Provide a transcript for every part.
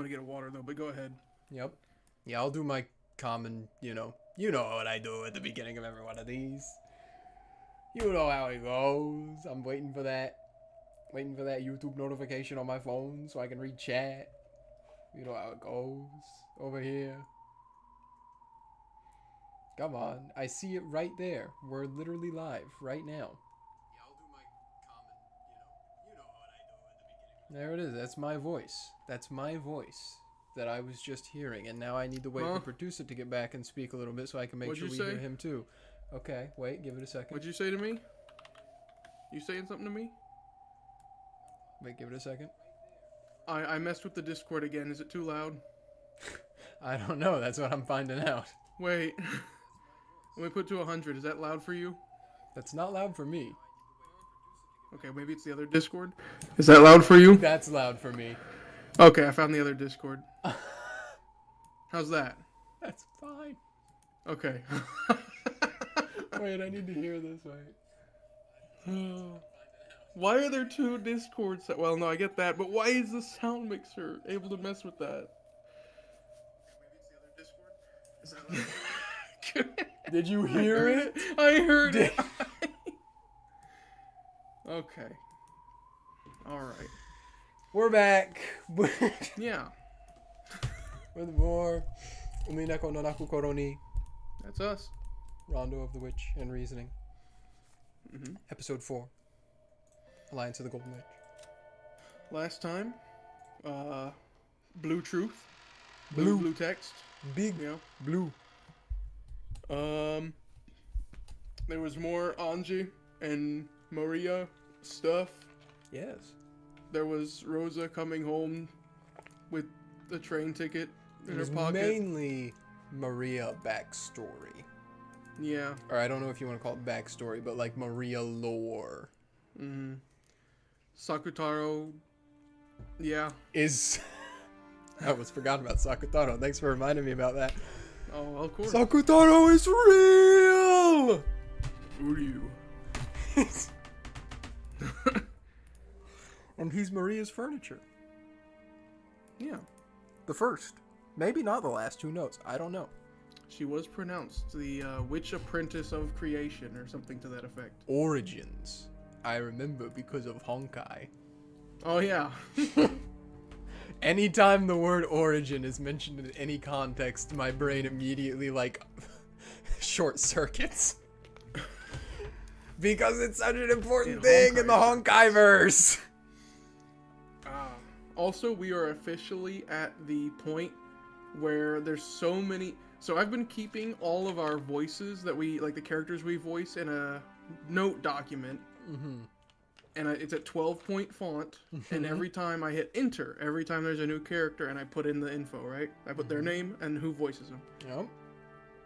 gonna get a water though, but go ahead. Yep. Yeah, I'll do my common, You know what I do at the beginning of every one of these. You know how it goes. I'm waiting for that. Waiting for that YouTube notification on my phone so I can read chat. You know how it goes. Over here. Come on. I see it right there. We're literally live right now. Yeah, I'll do my common, You know what I do at the beginning. There it is. That's my voice. That's my voice that I was just hearing. And now I need to wait for Producer to get back and speak a little bit so I can make sure we hear him too. Okay, wait. Give it a second. What'd you say to me? You saying something to me? Wait, give it a second. I messed with the Discord again. Is it too loud? I don't know. That's what I'm finding out. Wait. Let me put to 100. Is that loud for you? That's not loud for me. Okay, maybe it's the other Discord. Is that loud for you? That's loud for me. Okay, I found the other Discord. How's that? That's fine. Okay. Wait, I need to hear this. Wait. Why are there two Discords? Well, no, I get that, but why is the sound mixer able to mess with that? Maybe it's the other Discord. Is that loud? Did you hear it? I heard it. Okay. Alright. We're back. Yeah. With more Umineko no Naku Koro ni That's us. Rondo of the Witch and Reasoning. Mm-hmm. Episode 4. Alliance of the Golden Age. Last time, Blue Truth. Blue. Blue text. Big blue. There was more Ange and Maria stuff. Yes. There was Rosa coming home with the train ticket in her pocket. Mainly Maria backstory. Yeah. Or I don't know if you want to call it backstory, but like Maria lore. Mm-hmm. Sakutaro. Yeah. I almost forgot about Sakutaro. Thanks for reminding me about that. Oh, of course. Sakutaro is real! Who are you? And he's Maria's furniture. Yeah. The first. Maybe not the last. Who knows? I don't know. She was pronounced the Witch Apprentice of Creation or something to that effect. Origins. I remember because of Honkai. Oh, yeah. Anytime the word origin is mentioned in any context, my brain immediately, like, short circuits. Because it's such an important thing in the Honkai-verse. Also, we are officially at the point where there's so many... So I've been keeping all of our voices that we, like the characters we voice in a note document. Mm-hmm. And it's at 12-point font. And every time I hit enter, every time there's a new character and I put in the info, right? I put their name and who voices them. Yep.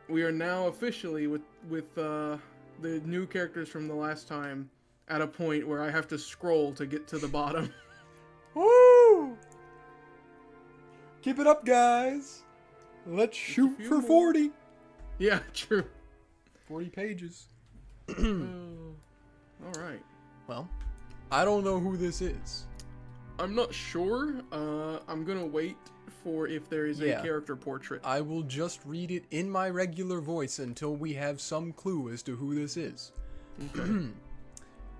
We are now officially with the new characters from the last time at a point where I have to scroll to get to the bottom. Woo! Keep it up, guys. Let's shoot for 40. Yeah, true. 40 pages. All right. Well, I don't know who this is. I'm not sure. I'm gonna wait for if there is a character portrait. I will just read it in my regular voice until we have some clue as to who this is. Okay.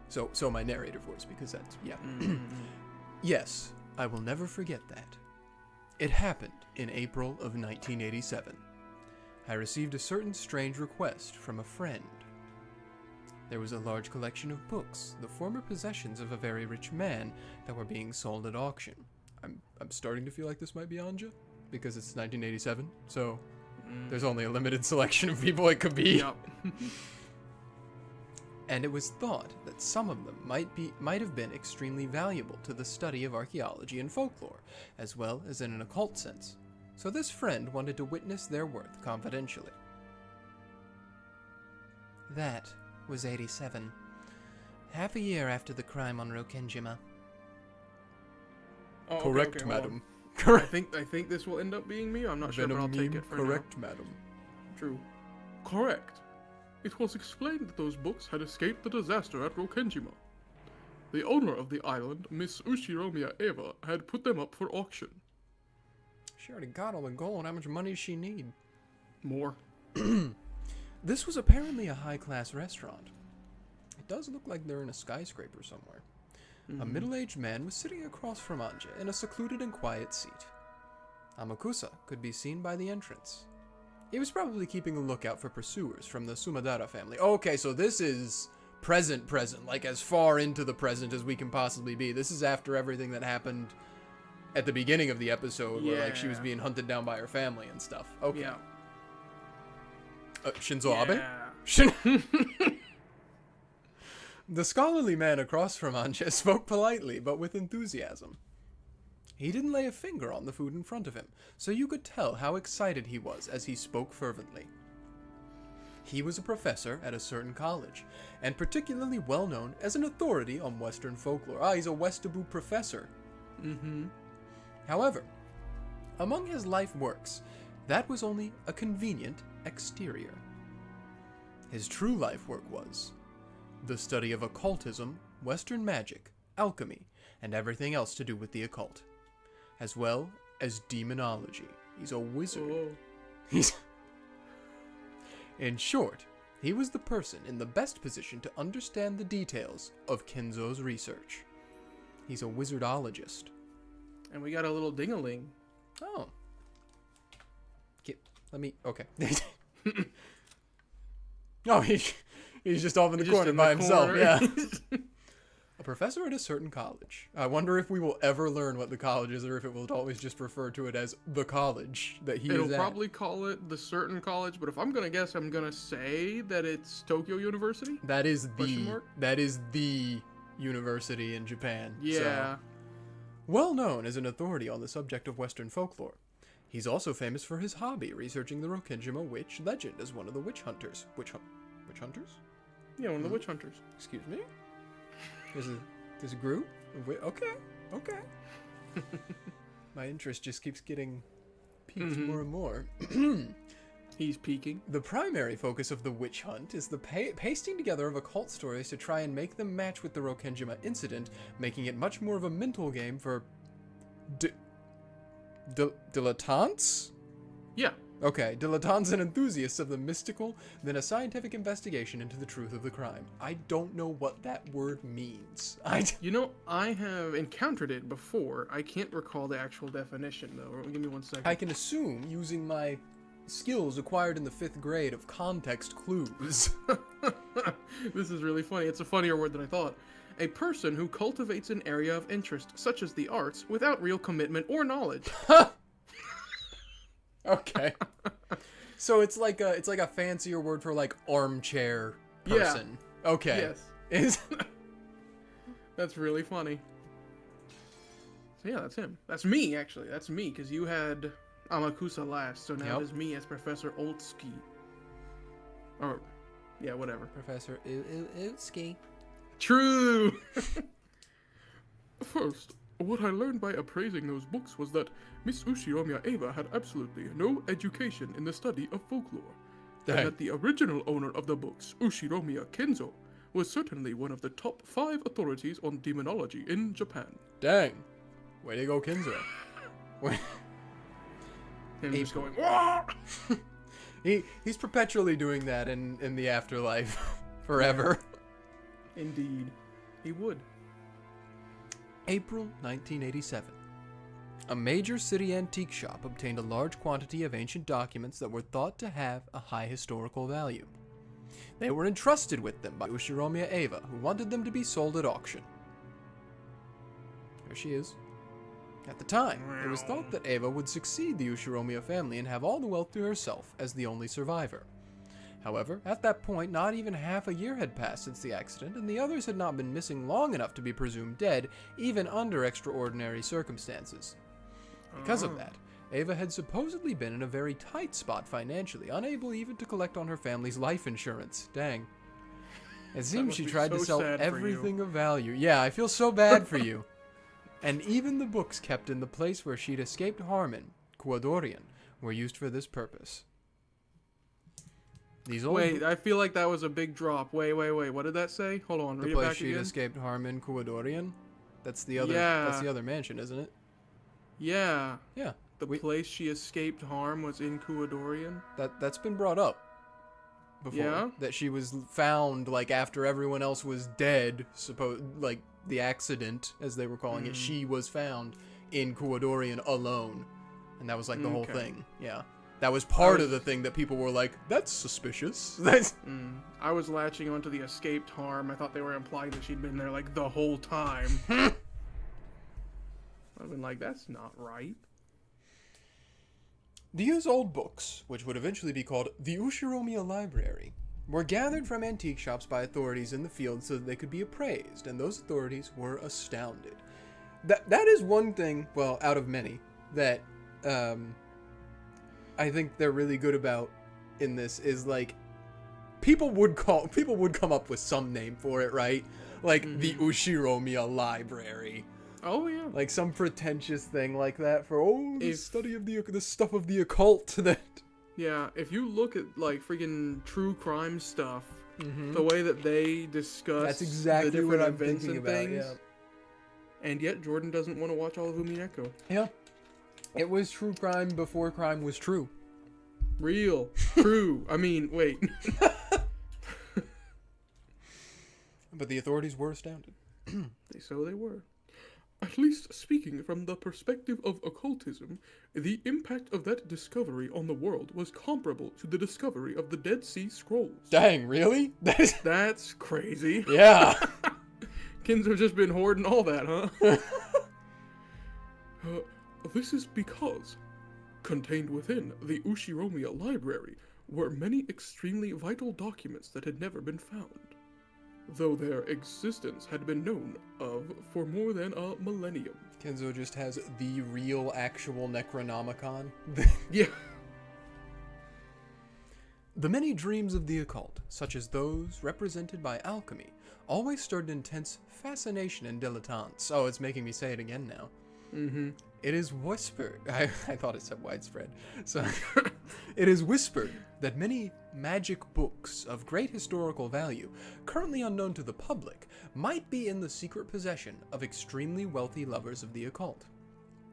So my narrator voice, because that's Yes, I will never forget that. It happened in April of 1987. I received a certain strange request from a friend. There was a large collection of books, the former possessions of a very rich man, that were being sold at auction. I'm starting to feel like this might be Ange, because it's 1987, so there's only a limited selection of people it could be. Yep. And it was thought that some of them might have been extremely valuable to the study of archaeology and folklore, as well as in an occult sense. So this friend wanted to witness their worth confidentially. That was 87. Half a year after the crime on Rokenjima. Oh, correct, okay, madam. Correct. I think this will end up being me. I'm not sure, but I'll take it for correct, now. madam. True. Correct. It was explained that those books had escaped the disaster at Rokenjima. The owner of the island, Miss Ushiromiya Eva, had put them up for auction. She already got all the gold. How much money does she need? More. This was apparently a high-class restaurant. It does look like they're in a skyscraper somewhere. A middle-aged man was sitting across from Ange in a secluded and quiet seat. Amakusa could be seen by the entrance. He was probably keeping a lookout for pursuers from the Sumadara family. Okay, so this is present, like as far into the present as we can possibly be. This is after everything that happened at the beginning of the episode where like she was being hunted down by her family and stuff. Okay. Yeah. Shinzo Abe? The scholarly man across from Ange spoke politely, but with enthusiasm. He didn't lay a finger on the food in front of him, so you could tell how excited he was as he spoke fervently. He was a professor at a certain college, and particularly well known as an authority on Western folklore. He's a Westaboo professor. However, among his life works, that was only a convenient exterior. His true life work was the study of occultism, Western magic, alchemy, and everything else to do with the occult, as well as demonology. He's a wizard. In short, he was the person in the best position to understand the details of Kinzo's research. He's a wizardologist. And we got a little ding-a-ling. Oh. Okay. Oh, he's just off in the corner by himself. Yeah. A professor at a certain college. I wonder if we will ever learn what the college is, or if it will always just refer to it as the college that he is at. It'll probably call it the certain college, but if I'm gonna guess, I'm gonna say that it's Tokyo University. That is the university in Japan. Yeah. So, well known as an authority on the subject of Western folklore. He's also famous for his hobby, researching the Rokkenjima witch legend as one of the witch hunters. Witch hunters? Yeah, one of the witch hunters. Excuse me? There's a group? Okay. My interest just keeps getting piqued more and more. He's peeking. The primary focus of the witch hunt is the pasting together of occult stories to try and make them match with the Rokkenjima incident, making it much more of a mental game for dilettantes? Yeah. Okay, dilettantes and enthusiasts of the mystical than a scientific investigation into the truth of the crime. I don't know what that word means. You know, I have encountered it before. I can't recall the actual definition, though. Give me 1 second. I can assume, using my skills acquired in the 5th grade of context clues. This is really funny. It's a funnier word than I thought. A person who cultivates an area of interest, such as the arts, without real commitment or knowledge. Okay. So it's like a fancier word for like armchair person. Yeah. Okay. Yes. That's really funny. So yeah, that's him. That's me, actually. That's me, because you had Amakusa last, so now it is me as Professor Oltski. Or, yeah, whatever. Professor Oltski. True! First, what I learned by appraising those books was that Miss Ushiromiya Eva had absolutely no education in the study of folklore. And that the original owner of the books, Ushiromiya Kinzo, was certainly one of the top 5 authorities on demonology in Japan. Dang. Way to go, Kinzo. Him just going, Wah! He's perpetually doing that in the afterlife. Forever. Indeed. He would. April 1987. A major city antique shop obtained a large quantity of ancient documents that were thought to have a high historical value. They were entrusted with them by Ushiromiya Eva, who wanted them to be sold at auction. There she is. At the time, it was thought that Eva would succeed the Ushiromiya family and have all the wealth to herself as the only survivor. However, at that point, not even half a year had passed since the accident, and the others had not been missing long enough to be presumed dead, even under extraordinary circumstances. Because of that, Eva had supposedly been in a very tight spot financially, unable even to collect on her family's life insurance. Dang. It seems she tried to sell everything of value. Yeah, I feel so bad for you. And even the books kept in the place where she'd escaped harm, Kuadorian, were used for this purpose. Wait, I feel like that was a big drop. Wait. What did that say? Hold on, read it back again. The place she'd escaped harm in Kuadorian? That's the other mansion, isn't it? Yeah. Yeah. the place she escaped harm was in Kuadorian? That's been brought up before. Yeah? That she was found, like, after everyone else was dead, like, the accident, as they were calling it, she was found in Kuadorian alone. And that was, like, the whole thing. Yeah. That was part of the thing that people were like, that's suspicious. I was latching onto the escaped harm. I thought they were implying that she'd been there, like, the whole time. I've been like, that's not right. These old books, which would eventually be called the Ushiromiya Library, were gathered from antique shops by authorities in the field so that they could be appraised, and those authorities were astounded. That is one thing, well, out of many, that I think they're really good about in this is, like, people would come up with some name for it, right? Like the Ushiromiya Library. Oh yeah. Like some pretentious thing like that for the study of the stuff of the occult that. Yeah, if you look at like freaking true crime stuff, the way that they discuss that's exactly the different what I'm events thinking and about, things, yeah. And yet Jordan doesn't want to watch all of Umineko. Yeah. It was true crime before crime was true. Real. True. I mean, wait. But the authorities were astounded. So they were. At least speaking from the perspective of occultism, the impact of that discovery on the world was comparable to the discovery of the Dead Sea Scrolls. Dang, really? That's crazy. Yeah. Kinzo just been hoarding all that, huh? This is because, contained within the Ushiromiya Library, were many extremely vital documents that had never been found, though their existence had been known of for more than a millennium. Kinzo just has the real, actual Necronomicon. Yeah. The many dreams of the occult, such as those represented by alchemy, always stirred intense fascination in dilettantes. Oh, it's making me say it again now. It is whispered. I thought it said widespread. So, it is whispered that many magic books of great historical value, currently unknown to the public, might be in the secret possession of extremely wealthy lovers of the occult.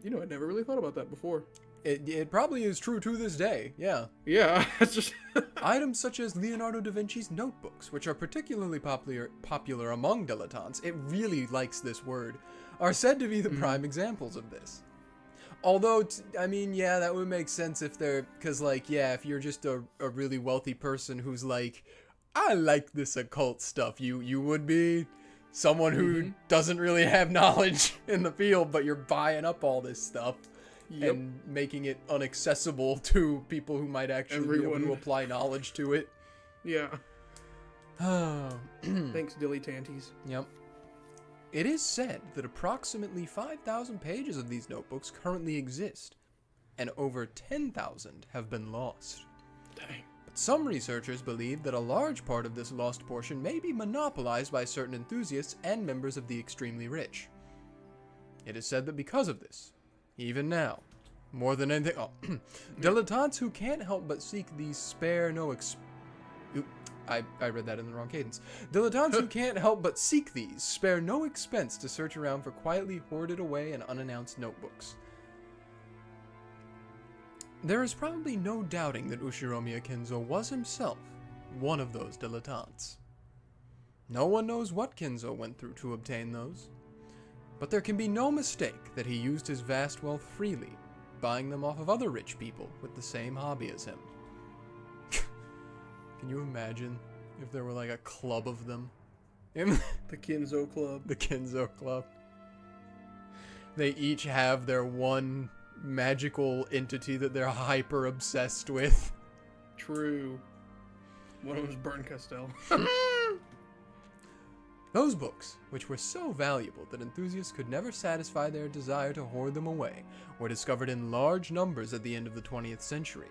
You know, I never really thought about that before. It probably is true to this day, yeah. Yeah, it's just... Items such as Leonardo da Vinci's notebooks, which are particularly popular among dilettantes, it really likes this word, are said to be the prime examples of this. Although, I mean, yeah, that would make sense if they're, because, like, yeah, if you're just a really wealthy person who's like, I like this occult stuff, you would be someone who doesn't really have knowledge in the field, but you're buying up all this stuff. Yep. And making it inaccessible to people who might actually be able to apply knowledge to it. Yeah. Oh. Thanks, dilettantes. Yep. It is said that approximately 5,000 pages of these notebooks currently exist, and over 10,000 have been lost. Dang. But some researchers believe that a large part of this lost portion may be monopolized by certain enthusiasts and members of the extremely rich. It is said that because of this, even now, more than anything, dilettantes who can't help but seek these spare no I read that in the wrong cadence. Dilettantes who can't help but seek these spare no expense to search around for quietly hoarded away and unannounced notebooks. There is probably no doubting that Ushiromiya Kinzo was himself one of those dilettantes. No one knows what Kinzo went through to obtain those. But there can be no mistake that he used his vast wealth freely, buying them off of other rich people with the same hobby as him. Can you imagine if there were like a club of them? The Kinzo Club. The Kinzo Club. They each have their one magical entity that they're hyper obsessed with. True. One of them was Burn Castell. Those books, which were so valuable that enthusiasts could never satisfy their desire to hoard them away, were discovered in large numbers at the end of the 20th century,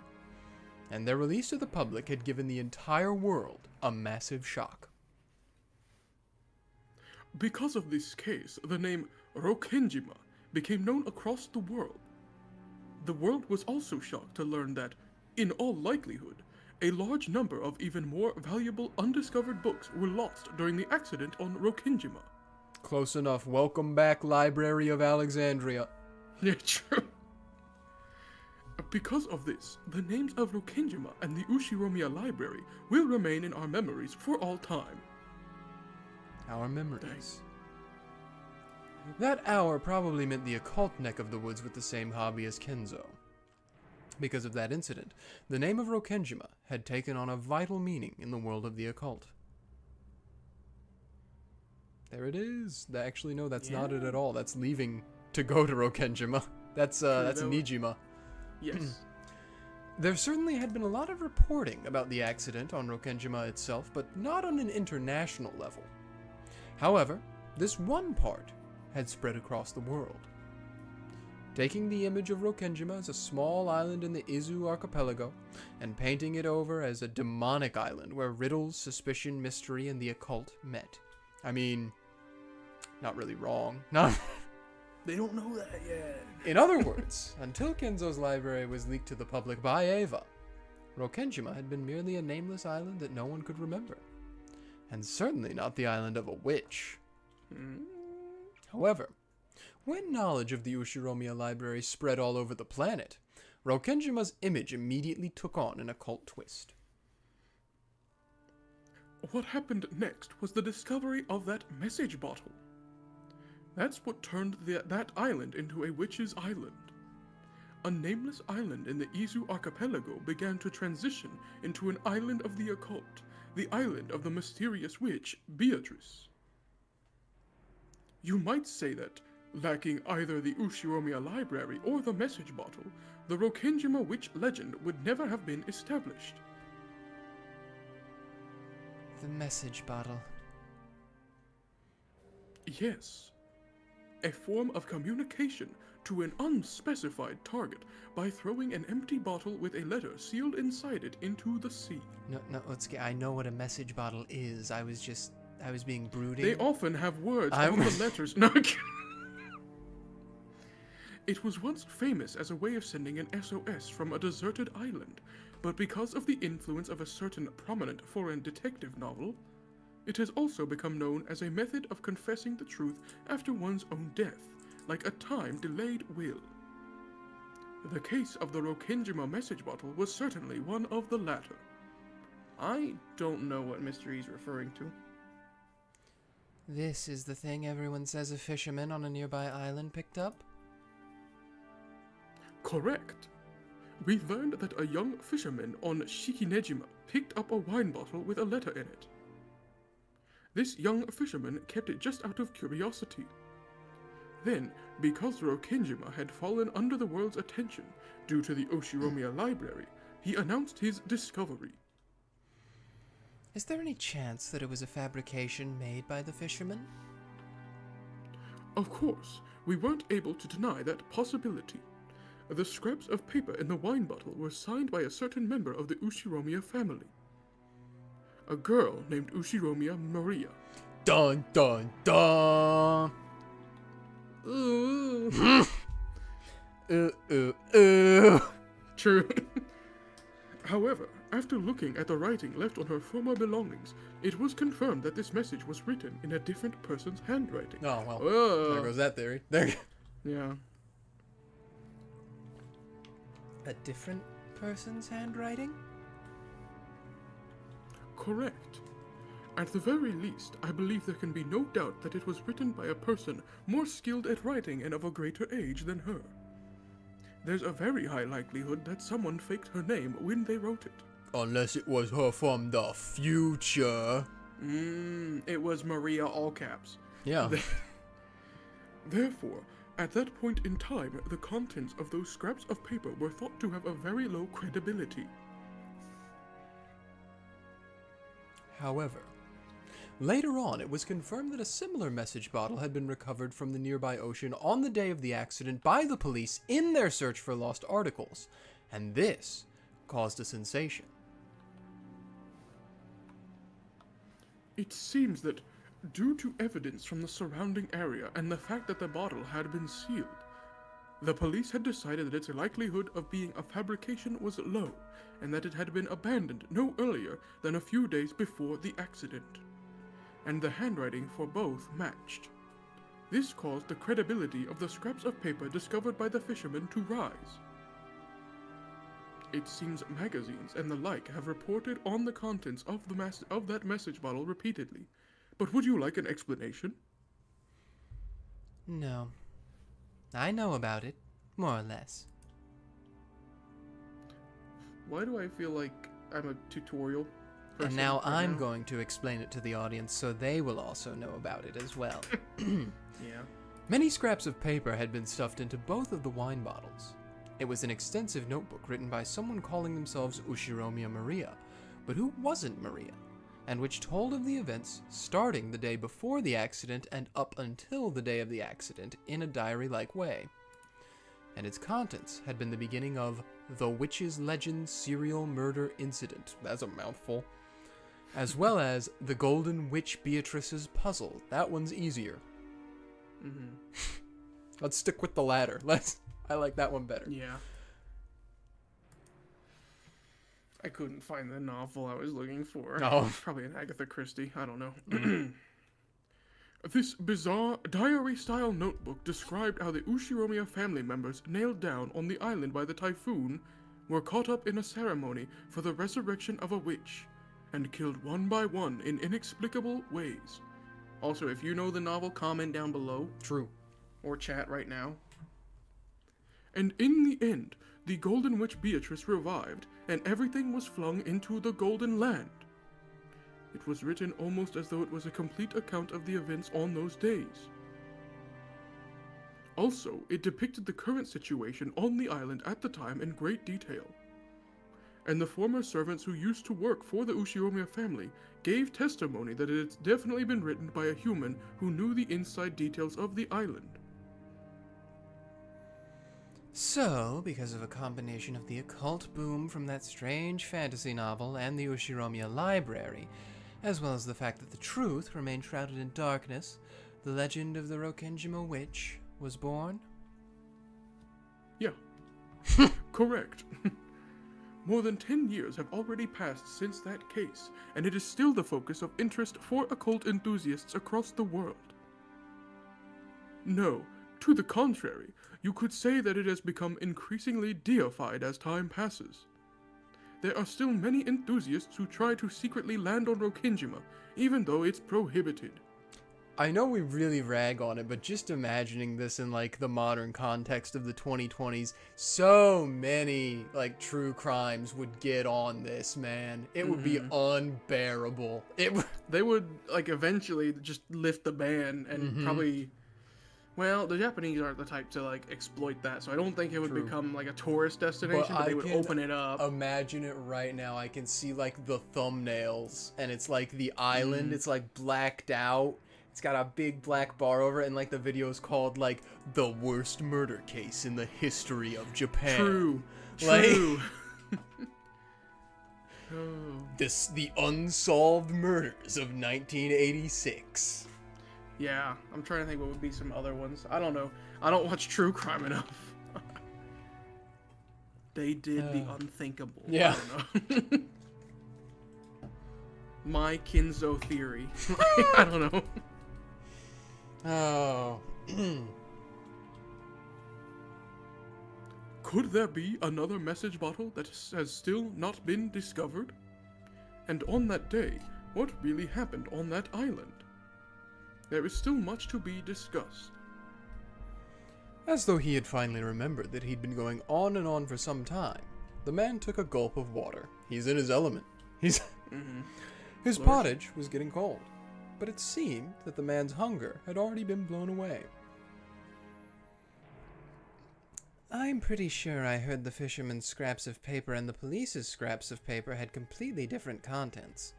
and their release to the public had given the entire world a massive shock. Because of this case, the name Rokenjima became known across the world. The world was also shocked to learn that, in all likelihood, a large number of even more valuable undiscovered books were lost during the accident on Rokenjima. Close enough. Welcome back, Library of Alexandria. Yeah, true. Because of this, the names of Rokenjima and the Ushiromiya Library will remain in our memories for all time. Our memories. That hour probably meant the occult neck of the woods with the same hobby as Kinzo. Because of that incident, the name of Rokenjima had taken on a vital meaning in the world of the occult. There it is. Actually, no, that's not it at all. That's leaving to go to Rokenjima. That's Nijima. Yes. There certainly had been a lot of reporting about the accident on Rokenjima itself, but not on an international level. However, this one part had spread across the world. Taking the image of Rokenjima as a small island in the Izu archipelago, and painting it over as a demonic island where riddles, suspicion, mystery, and the occult met. I mean, not really wrong. No. They don't know that yet. In other words, until Kinzo's library was leaked to the public by Eva, Rokenjima had been merely a nameless island that no one could remember. And certainly not the island of a witch. However, when knowledge of the Ushiromiya library spread all over the planet, Rokenjima's image immediately took on an occult twist. What happened next was the discovery of that message bottle. That's what turned that island into a witch's island. A nameless island in the Izu archipelago began to transition into an island of the occult, the island of the mysterious witch, Beatrice. You might say that, lacking either the Ushiromiya library or the message bottle, the Rokenjima witch legend would never have been established. The message bottle. Yes. A form of communication to an unspecified target by throwing an empty bottle with a letter sealed inside it into the sea. No, I know what a message bottle is. I was being brooding. They often have words on the letters. No. It was once famous as a way of sending an SOS from a deserted island, but because of the influence of a certain prominent foreign detective novel, it has also become known as a method of confessing the truth after one's own death, like a time-delayed will. The case of the Rokenjima message bottle was certainly one of the latter. I don't know what mystery he's referring to. This is the thing everyone says a fisherman on a nearby island picked up? Correct. We learned that a young fisherman on Shikinejima picked up a wine bottle with a letter in it. This young fisherman kept it just out of curiosity. Then, because Rokenjima had fallen under the world's attention due to the Ushiromiya library, he announced his discovery. Is there any chance that it was a fabrication made by the fisherman? Of course, we weren't able to deny that possibility. The scraps of paper in the wine bottle were signed by a certain member of the Ushiromiya family. A girl named Ushiromiya Maria. Dun dun dun! Ooh. Ooh. True. However, after looking at the writing left on her former belongings, it was confirmed that this message was written in a different person's handwriting. Oh, well, there goes that theory. Yeah. A different person's handwriting? Correct. At the very least, I believe there can be no doubt that it was written by a person more skilled at writing and of a greater age than her. There's a very high likelihood that someone faked her name when they wrote it. Unless it was her from the future. It was Maria all caps. Yeah. Therefore, at that point in time, the contents of those scraps of paper were thought to have a very low credibility. However, later on, it was confirmed that a similar message bottle had been recovered from the nearby ocean on the day of the accident by the police in their search for lost articles, and this caused a sensation. It seems that, due to evidence from the surrounding area and the fact that the bottle had been sealed, the police had decided that its likelihood of being a fabrication was low, and that it had been abandoned no earlier than a few days before the accident. And the handwriting for both matched. This caused the credibility of the scraps of paper discovered by the fisherman to rise. it seems magazines and the like have reported on the contents of that message bottle repeatedly. But would you like an explanation? No. I know about it, more or less. Why do I feel like I'm a tutorial person? And now I'm going to explain it to the audience so they will also know about it as well. Yeah. Many scraps of paper had been stuffed into both of the wine bottles. It was an extensive notebook written by someone calling themselves Ushiromiya Maria, but who wasn't Maria, and which told of the events starting the day before the accident and up until the day of the accident in a diary-like way. And its contents had been the beginning of The Witch's Legend Serial Murder Incident. That's a mouthful. As well as The Golden Witch Beatrice's Puzzle. That one's easier. Mm-hmm. Let's stick with the latter. I like that one better. Yeah. I couldn't find the novel I was looking for. Oh. Probably an Agatha Christie. I don't know. This bizarre diary-style notebook described how the Ushiromiya family members nailed down on the island by the typhoon were caught up in a ceremony for the resurrection of a witch and killed one by one in inexplicable ways. Also, if you know the novel, comment down below. True. Or chat right now. And in the end, the Golden Witch Beatrice revived, and everything was flung into the Golden Land. It was written almost as though it was a complete account of the events on those days. Also, it depicted the current situation on the island at the time in great detail. And the former servants who used to work for the Ushiromiya family gave testimony that it had definitely been written by a human who knew the inside details of the island. So, because of a combination of the occult boom from that strange fantasy novel and the Ushiromiya library, as well as the fact that the truth remained shrouded in darkness, the legend of the Rokenjima witch was born? Yeah. Correct. More than 10 years have already passed since that case, and it is still the focus of interest for occult enthusiasts across the world. No, to the contrary, you could say that it has become increasingly deified as time passes. There are still many enthusiasts who try to secretly land on Rokenjima, even though it's prohibited. I know we really rag on it, but just imagining this in, like, the modern context of the 2020s, so many, like, true crimes would get on this, man. It would be unbearable. They would, like, eventually just lift the ban and probably... Well, the Japanese aren't the type to, like, exploit that, so I don't think it would become, like, a tourist destination, but they would open it up. Imagine it right now. I can see, like, the thumbnails, and it's, like, the island. It's, like, blacked out. It's got a big black bar over it, and, like, the video is called, like, the worst murder case in the history of Japan. True. The unsolved murders of 1986. Yeah, I'm trying to think what would be some other ones. I don't know. I don't watch true crime enough. They did the unthinkable. Yeah. I don't know. My Kinzo theory. I don't know. Oh. Could there be another message bottle that has still not been discovered? And on that day, what really happened on that island? There is still much to be discussed. As though he had finally remembered that he'd been going on and on for some time, the man took a gulp of water. He's in his element. His pottage was getting cold, but it seemed that the man's hunger had already been blown away. I'm pretty sure I heard the fisherman's scraps of paper and the police's scraps of paper had completely different contents.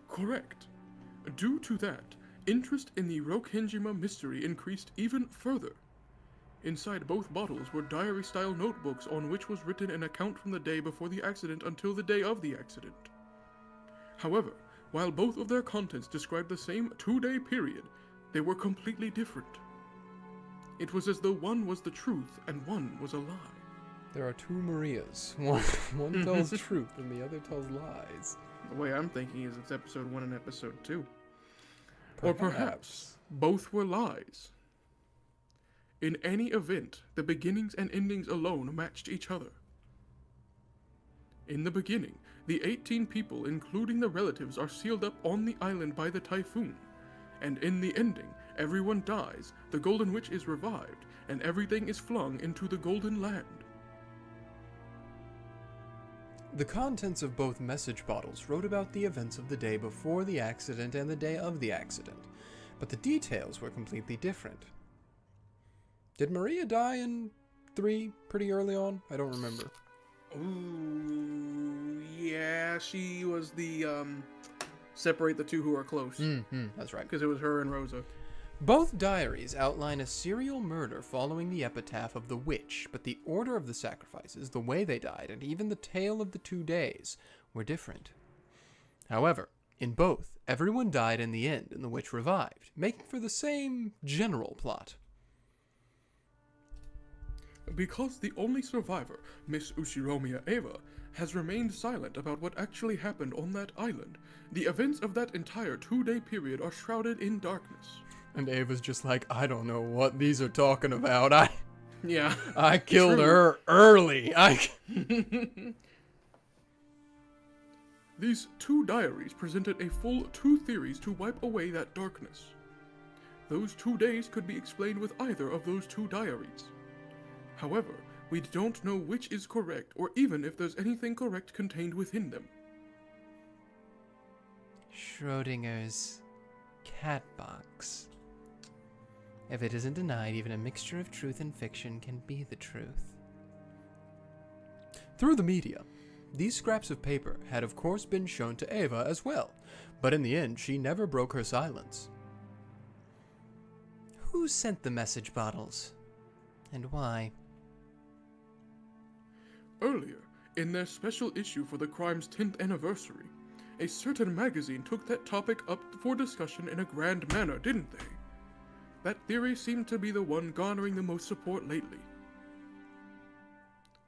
Correct. Due to that, interest in the Rokenjima mystery increased even further. Inside both bottles were diary-style notebooks on which was written an account from the day before the accident until the day of the accident. However, while both of their contents described the same 2-day period, they were completely different. It was as though one was the truth and one was a lie. There are two Marias. One tells truth and the other tells lies. The way I'm thinking is it's episode 1 and episode 2. Or perhaps both were lies. In any event, the beginnings and endings alone matched each other. In the beginning, the 18 people, including the relatives, are sealed up on the island by the typhoon. And in the ending, everyone dies, the Golden Witch is revived, and everything is flung into the Golden Land. The contents of both message bottles wrote about the events of the day before the accident and the day of the accident, but the details were completely different. Did Maria die in 3 pretty early on? I don't remember. Ooh, yeah, she was the, separate the two who are close. That's right. Because it was her and Rosa. Both diaries outline a serial murder following the epitaph of the witch, but the order of the sacrifices, the way they died, and even the tale of the 2 days were different. However, in both, everyone died in the end and the witch revived, making for the same general plot. Because the only survivor, Miss Ushiromiya Eva, has remained silent about what actually happened on that island, the events of that entire 2-day period are shrouded in darkness. And Ava's just like, I don't know what these are talking about. I killed True. her early. These 2 diaries presented a full 2 theories to wipe away that darkness. Those 2 days could be explained with either of those 2 diaries. However, we don't know which is correct, or even if there's anything correct contained within them. Schrodinger's cat box. If it isn't denied, even a mixture of truth and fiction can be the truth. Through the media, these scraps of paper had of course been shown to Eva as well, but in the end she never broke her silence. Who sent the message bottles? And why? Earlier, in their special issue for the crime's 10th anniversary, a certain magazine took that topic up for discussion in a grand manner, didn't they? That theory seemed to be the one garnering the most support lately.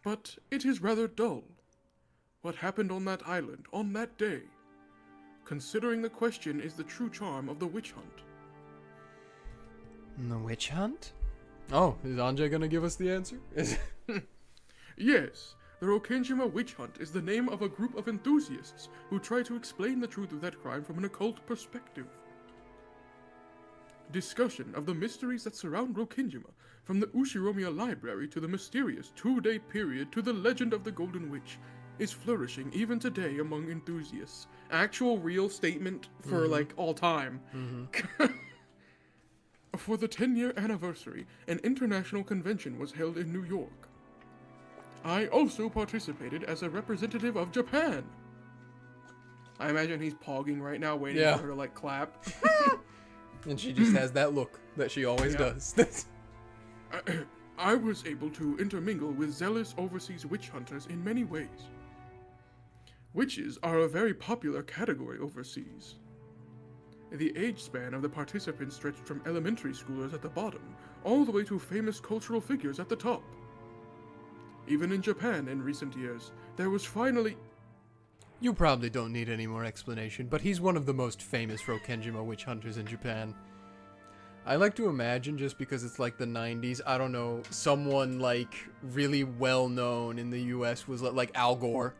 But it is rather dull. What happened on that island, on that day? Considering the question is the true charm of the witch hunt. The witch hunt? Oh, is Ange gonna give us the answer? Yes, the Rokenjima witch hunt is the name of a group of enthusiasts who try to explain the truth of that crime from an occult perspective. Discussion of the mysteries that surround Rokenjima, from the Ushiromiya Library to the mysterious 2-day period to the legend of the Golden Witch, is flourishing even today among enthusiasts. Actual real statement for all time. For the 10-year anniversary, an international convention was held in New York. I also participated as a representative of Japan. I imagine he's pogging right now, waiting for her to clap. And she just has that look that she always does. I was able to intermingle with zealous overseas witch hunters in many ways. Witches are a very popular category overseas. The age span of the participants stretched from elementary schoolers at the bottom, all the way to famous cultural figures at the top. Even in Japan in recent years, there was finally... You probably don't need any more explanation, but he's one of the most famous Rokenjima witch hunters in Japan. I like to imagine, just because it's like the 90s, I don't know, someone really well known in the US was like Al Gore.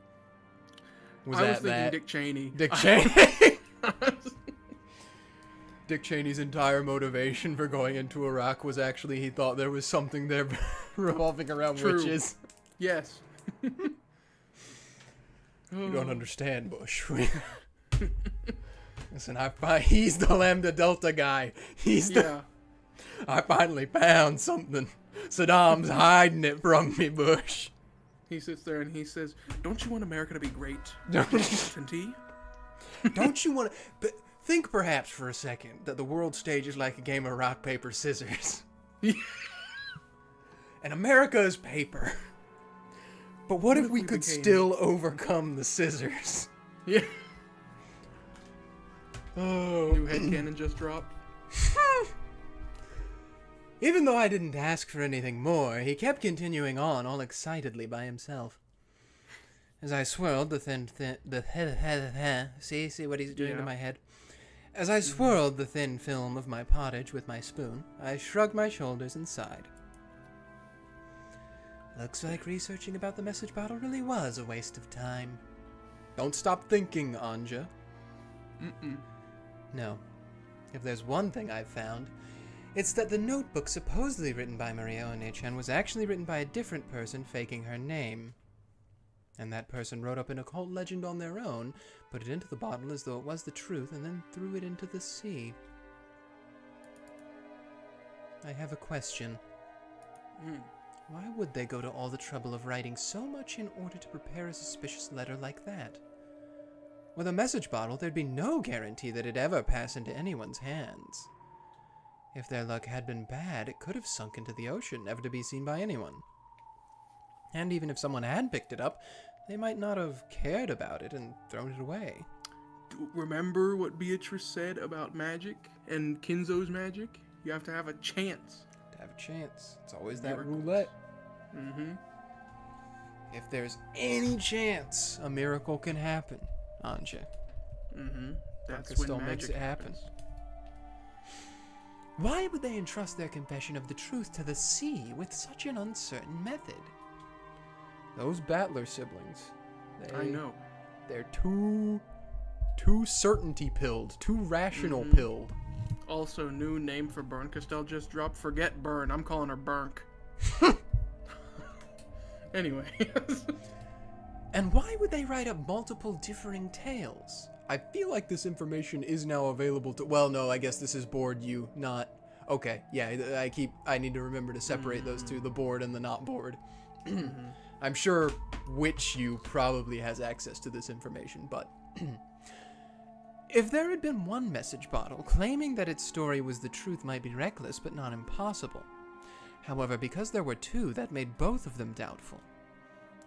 I was thinking Dick Cheney. Dick Cheney. Dick Cheney's entire motivation for going into Iraq was actually he thought there was something there revolving around witches. Yes. You don't understand, Bush. Listen, he's the Lambda Delta guy. I finally found something. Saddam's hiding it from me, Bush. He sits there and he says, "Don't you want America to be great? Tea? Don't you want to... But think perhaps for a second that the world stage is like a game of rock, paper, scissors. And America is paper. But what if we could still overcome the scissors? Yeah. Oh. New headcanon just dropped. Even though I didn't ask for anything more, he kept continuing on all excitedly by himself. As I swirled the see what he's doing to my head? As I swirled the thin film of my pottage with my spoon, I shrugged my shoulders and sighed. Looks like researching about the message bottle really was a waste of time. Don't stop thinking, Ange. No. If there's one thing I've found, it's that the notebook supposedly written by Maria One-chan was actually written by a different person faking her name. And that person wrote up an occult legend on their own, put it into the bottle as though it was the truth, and then threw it into the sea. I have a question. Why would they go to all the trouble of writing so much in order to prepare a suspicious letter like that? With a message bottle, there'd be no guarantee that it'd ever pass into anyone's hands. If their luck had been bad, it could have sunk into the ocean, never to be seen by anyone. And even if someone had picked it up, they might not have cared about it and thrown it away. Remember what Beatrice said about magic and Kinzo's magic? You have to have a chance. To have a chance. It's always that Miracles. roulette. If there's any chance a miracle can happen, Ange, That's Parker when still magic makes it happen. happens. why would they entrust their confession of the truth to the sea with such an uncertain method? Those Battler siblings. I know. They're too certainty pilled, too rational pilled. Also, new name for Burn Castell just dropped. Forget Burn. I'm calling her Burnk. Anyway. And why would they write up multiple differing tales? I feel like this information is now available to. Well, no, I guess this is board you, not. Okay, yeah, I need to remember to separate those two, the board and the not board. I'm sure which you probably has access to this information, but If there had been one message bottle, claiming that its story was the truth might be reckless but not impossible. However, because there were two, that made both of them doubtful.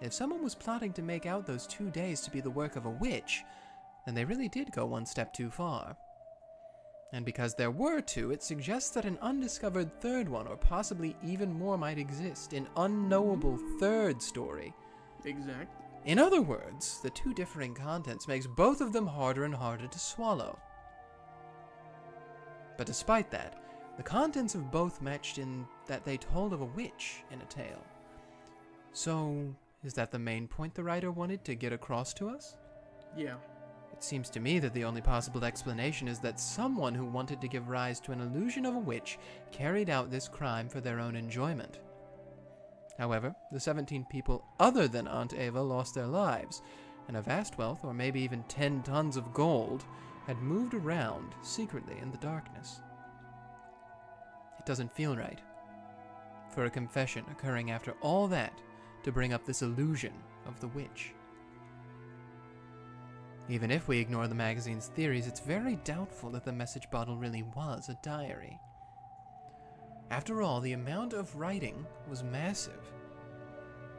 If someone was plotting to make out those 2 days to be the work of a witch, then they really did go one step too far. And because there were two, it suggests that an undiscovered third one, or possibly even more, might exist, an unknowable third story. Exact. In other words, the two differing contents makes both of them harder and harder to swallow. But despite that, the contents of both matched in that they told of a witch in a tale. So, is that the main point the writer wanted to get across to us? Yeah. It seems to me that the only possible explanation is that someone who wanted to give rise to an illusion of a witch carried out this crime for their own enjoyment. However, the 17 people other than Aunt Ava lost their lives, and a vast wealth, or maybe even 10 tons of gold, had moved around secretly in the darkness. It doesn't feel right for a confession occurring after all that to bring up this illusion of the witch. Even if we ignore the magazine's theories, it's very doubtful that the message bottle really was a diary. After all, the amount of writing was massive.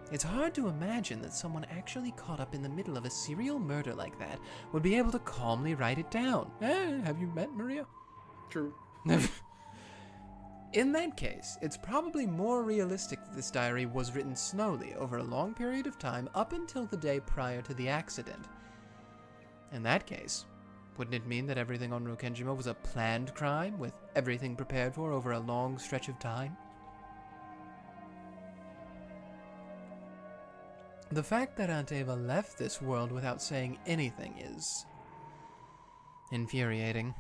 It's hard to imagine that someone actually caught up in the middle of a serial murder like that would be able to calmly write it down. Have you met Maria? True. In that case, it's probably more realistic that this diary was written slowly over a long period of time up until the day prior to the accident. In that case, wouldn't it mean that everything on Rokenjima was a planned crime, with everything prepared for over a long stretch of time? The fact that Aunt Ava left this world without saying anything is infuriating.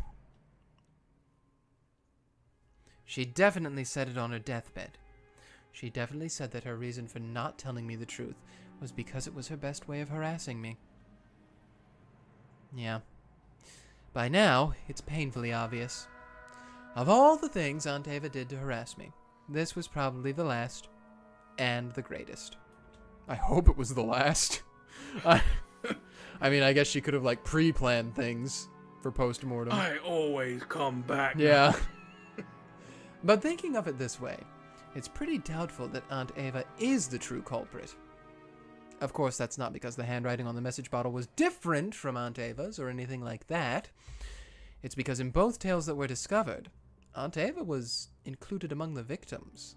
She definitely said it on her deathbed. She definitely said that her reason for not telling me the truth was because it was her best way of harassing me. Yeah. By now, it's painfully obvious. Of all the things Aunt Ava did to harass me, this was probably the last and the greatest. I hope it was the last. I mean, I guess she could have, pre-planned things for post-mortem. I always come back. Yeah. But thinking of it this way, it's pretty doubtful that Aunt Ava is the true culprit. Of course, that's not because the handwriting on the message bottle was different from Aunt Ava's or anything like that. It's because in both tales that were discovered, Aunt Ava was included among the victims.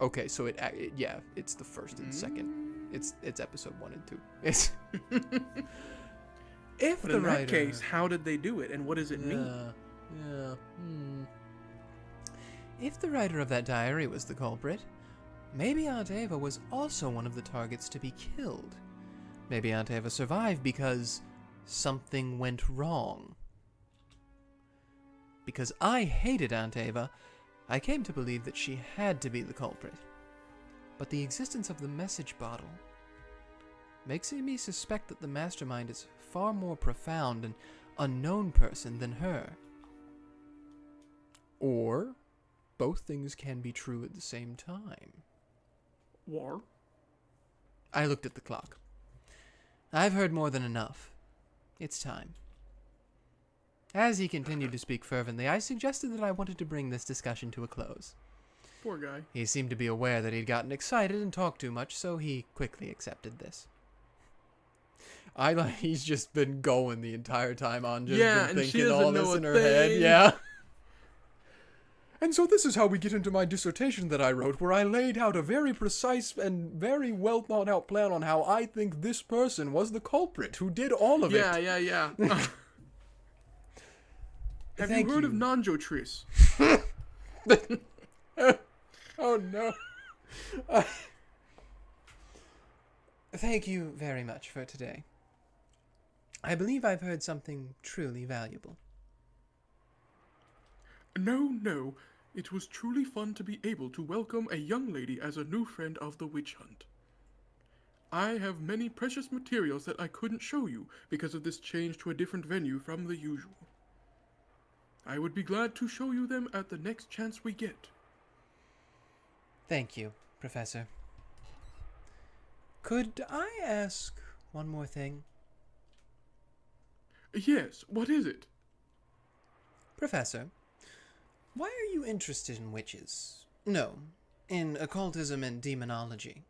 Okay, so it's the first and second. It's episode 1 and 2. It's If But the in that writer, case, how did they do it, and what does it mean? yeah. if the writer of that diary was the culprit, maybe Aunt Ava was also one of the targets to be killed. Maybe Aunt Ava survived because something went wrong. Because I hated Aunt Ava, I came to believe that she had to be the culprit. But the existence of the message bottle makes me suspect that the mastermind is far more profound and unknown person than her. Or both things can be true at the same time. War? I looked at the clock. I've heard more than enough. It's time. As he continued to speak fervently, I suggested that I wanted to bring this discussion to a close. Poor guy. He seemed to be aware that he'd gotten excited and talked too much, so he quickly accepted this. He's just been going the entire time on, just Yeah, been and she thinking doesn't all know this a in her head. thing. Yeah. And so this is how we get into my dissertation that I wrote, where I laid out a very precise and very well thought out plan on how I think this person was the culprit who did all of it. Yeah. Have Thank you heard you. of Nanjotrice? Oh no. Thank you very much for today. I believe I've heard something truly valuable. No. It was truly fun to be able to welcome a young lady as a new friend of the witch hunt. I have many precious materials that I couldn't show you because of this change to a different venue from the usual. I would be glad to show you them at the next chance we get. Thank you, Professor. Could I ask one more thing? Yes, what is it? Professor, why are you interested in witches? No, in occultism and demonology.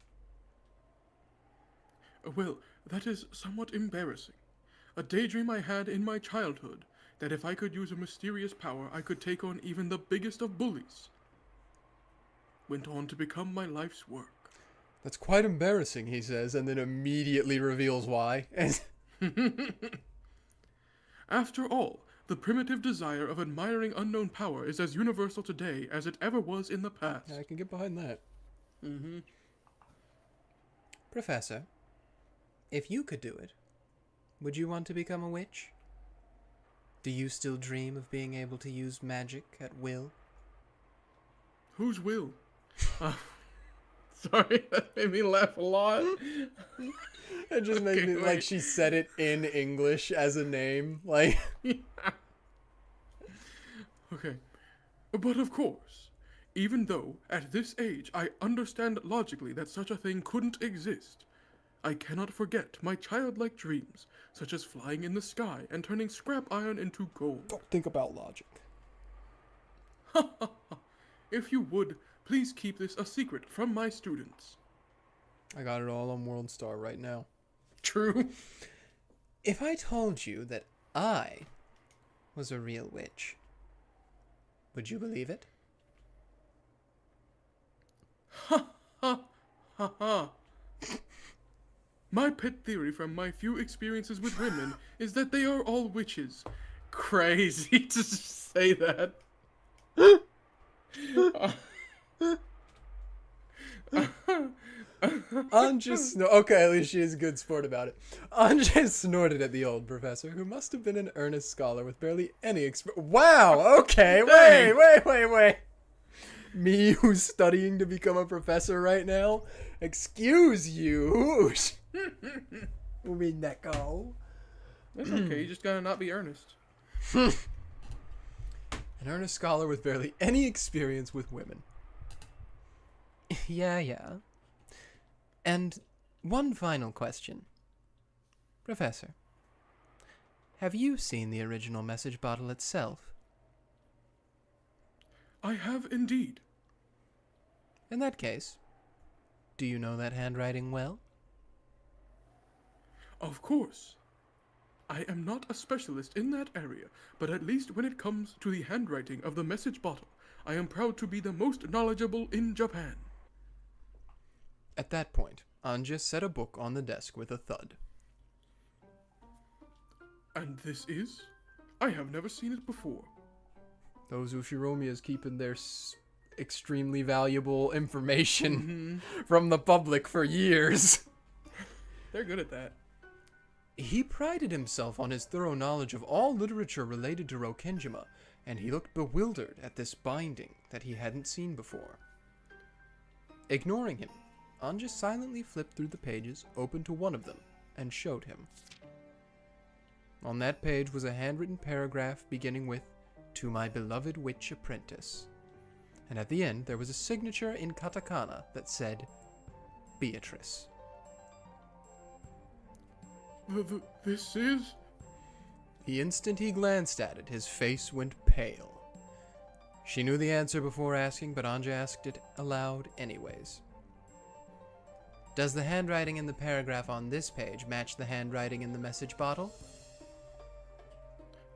Well, that is somewhat embarrassing. A daydream I had in my childhood, that if I could use a mysterious power, I could take on even the biggest of bullies, went on to become my life's work. That's quite embarrassing, he says, and then immediately reveals why. After all, the primitive desire of admiring unknown power is as universal today as it ever was in the past. I can get behind that. Professor, if you could do it, would you want to become a witch? Do you still dream of being able to use magic at will? Whose will? Sorry, that made me laugh a lot. It just made me like she said it in English as a name. Like, Okay. But of course, even though at this age I understand logically that such a thing couldn't exist, I cannot forget my childlike dreams, such as flying in the sky and turning scrap iron into gold. don't think about logic. If you would, please keep this a secret from my students. I got it all on World Star right now. True. If I told you that I was a real witch, would you believe it? My pet theory from my few experiences with women is that they are all witches. Crazy to say that. Ange okay, at least she is a good sport about it. Ange snorted at the old professor, who must have been an earnest scholar with barely any Wow, okay, wait. Me who's studying to become a professor right now? Excuse you. Umineko. That's okay, you just gotta not be earnest. An earnest scholar with barely any experience with women. Yeah. And one final question. Professor, have you seen the original message bottle itself? I have indeed. In that case, do you know that handwriting well? Of course. I am not a specialist in that area, but at least when it comes to the handwriting of the message bottle, I am proud to be the most knowledgeable in Japan. At that point, Ange set a book on the desk with a thud. And this is? I have never seen it before. Those Ushiromias keeping their extremely valuable information from the public for years. They're good at that. He prided himself on his thorough knowledge of all literature related to Rokenjima, and he looked bewildered at this binding that he hadn't seen before. Ignoring him, Ange silently flipped through the pages, opened to one of them, and showed him. On that page was a handwritten paragraph beginning with, "To my beloved witch apprentice." And at the end, there was a signature in katakana that said, Beatrice. This is... The instant he glanced at it, his face went pale. She knew the answer before asking, but Ange asked it aloud anyways. Does the handwriting in the paragraph on this page match the handwriting in the message bottle?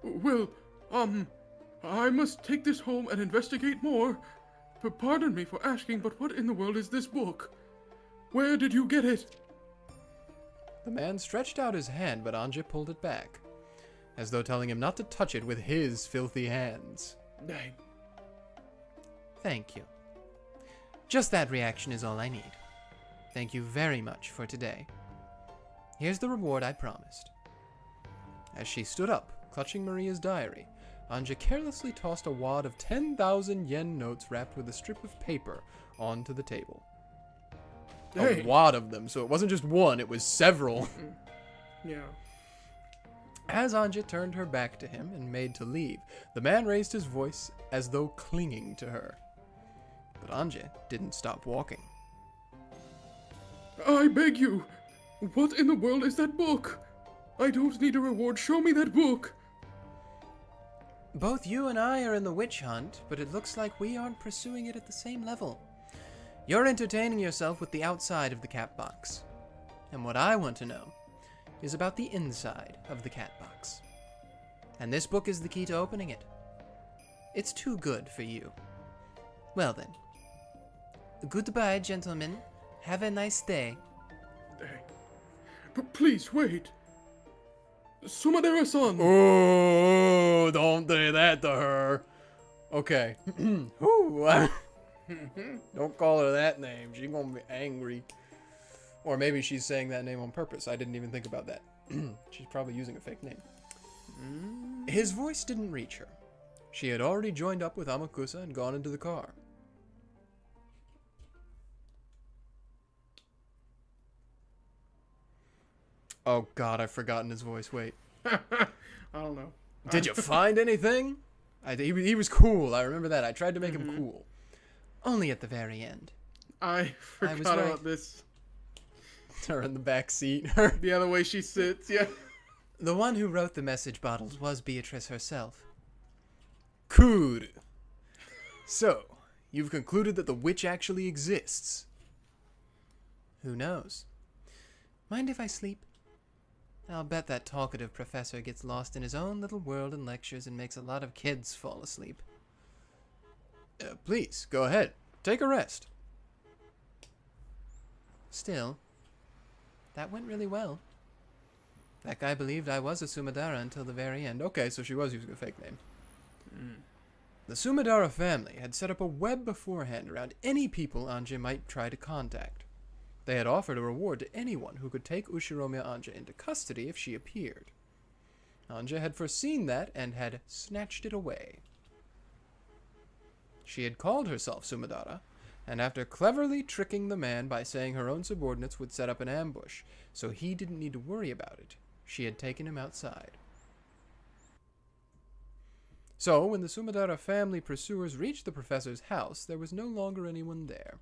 Well, I must take this home and investigate more. But pardon me for asking, but what in the world is this book? Where did you get it? The man stretched out his hand, but Ange pulled it back, as though telling him not to touch it with his filthy hands. Dang. Thank you. Just that reaction is all I need. Thank you very much for today. Here's the reward I promised. As she stood up, clutching Maria's diary, Ange carelessly tossed a wad of 10,000 yen notes wrapped with a strip of paper onto the table. Hey. A wad of them, so it wasn't just one, it was several. Yeah. As Ange turned her back to him and made to leave, the man raised his voice as though clinging to her. But Ange didn't stop walking. I beg you. What in the world is that book? I don't need a reward. Show me that book. Both you and I are in the witch hunt, but it looks like we aren't pursuing it at the same level. You're entertaining yourself with the outside of the cat box. And what I want to know is about the inside of the cat box. And this book is the key to opening it. It's too good for you. Well then. Goodbye, gentlemen. Have a nice day. Dang. But please, wait. Sumadera-san! Oh, don't say that to her. Okay. Ooh, don't call her that name. She's gonna be angry. Or maybe she's saying that name on purpose. I didn't even think about that. She's probably using a fake name. His voice didn't reach her. She had already joined up with Amakusa and gone into the car. Oh god, I've forgotten his voice. Wait. I don't know. Did you find anything? He was cool. I remember that. I tried to make him cool. Only at the very end. I forgot about this. Her in the back seat. The other way she sits, yeah. The one who wrote the message bottles was Beatrice herself. Cool. So, you've concluded that the witch actually exists. Who knows? Mind if I sleep? I'll bet that talkative professor gets lost in his own little world in lectures and makes a lot of kids fall asleep. Please, go ahead. Take a rest. Still, that went really well. That guy believed I was a Sumadara until the very end. Okay, so she was using a fake name. The Sumadara family had set up a web beforehand around any people Ange might try to contact. They had offered a reward to anyone who could take Ushiromiya Ange into custody if she appeared. Ange had foreseen that and had snatched it away. She had called herself Sumadara, and after cleverly tricking the man by saying her own subordinates would set up an ambush, so he didn't need to worry about it, she had taken him outside. So, when the Sumadara family pursuers reached the professor's house, there was no longer anyone there.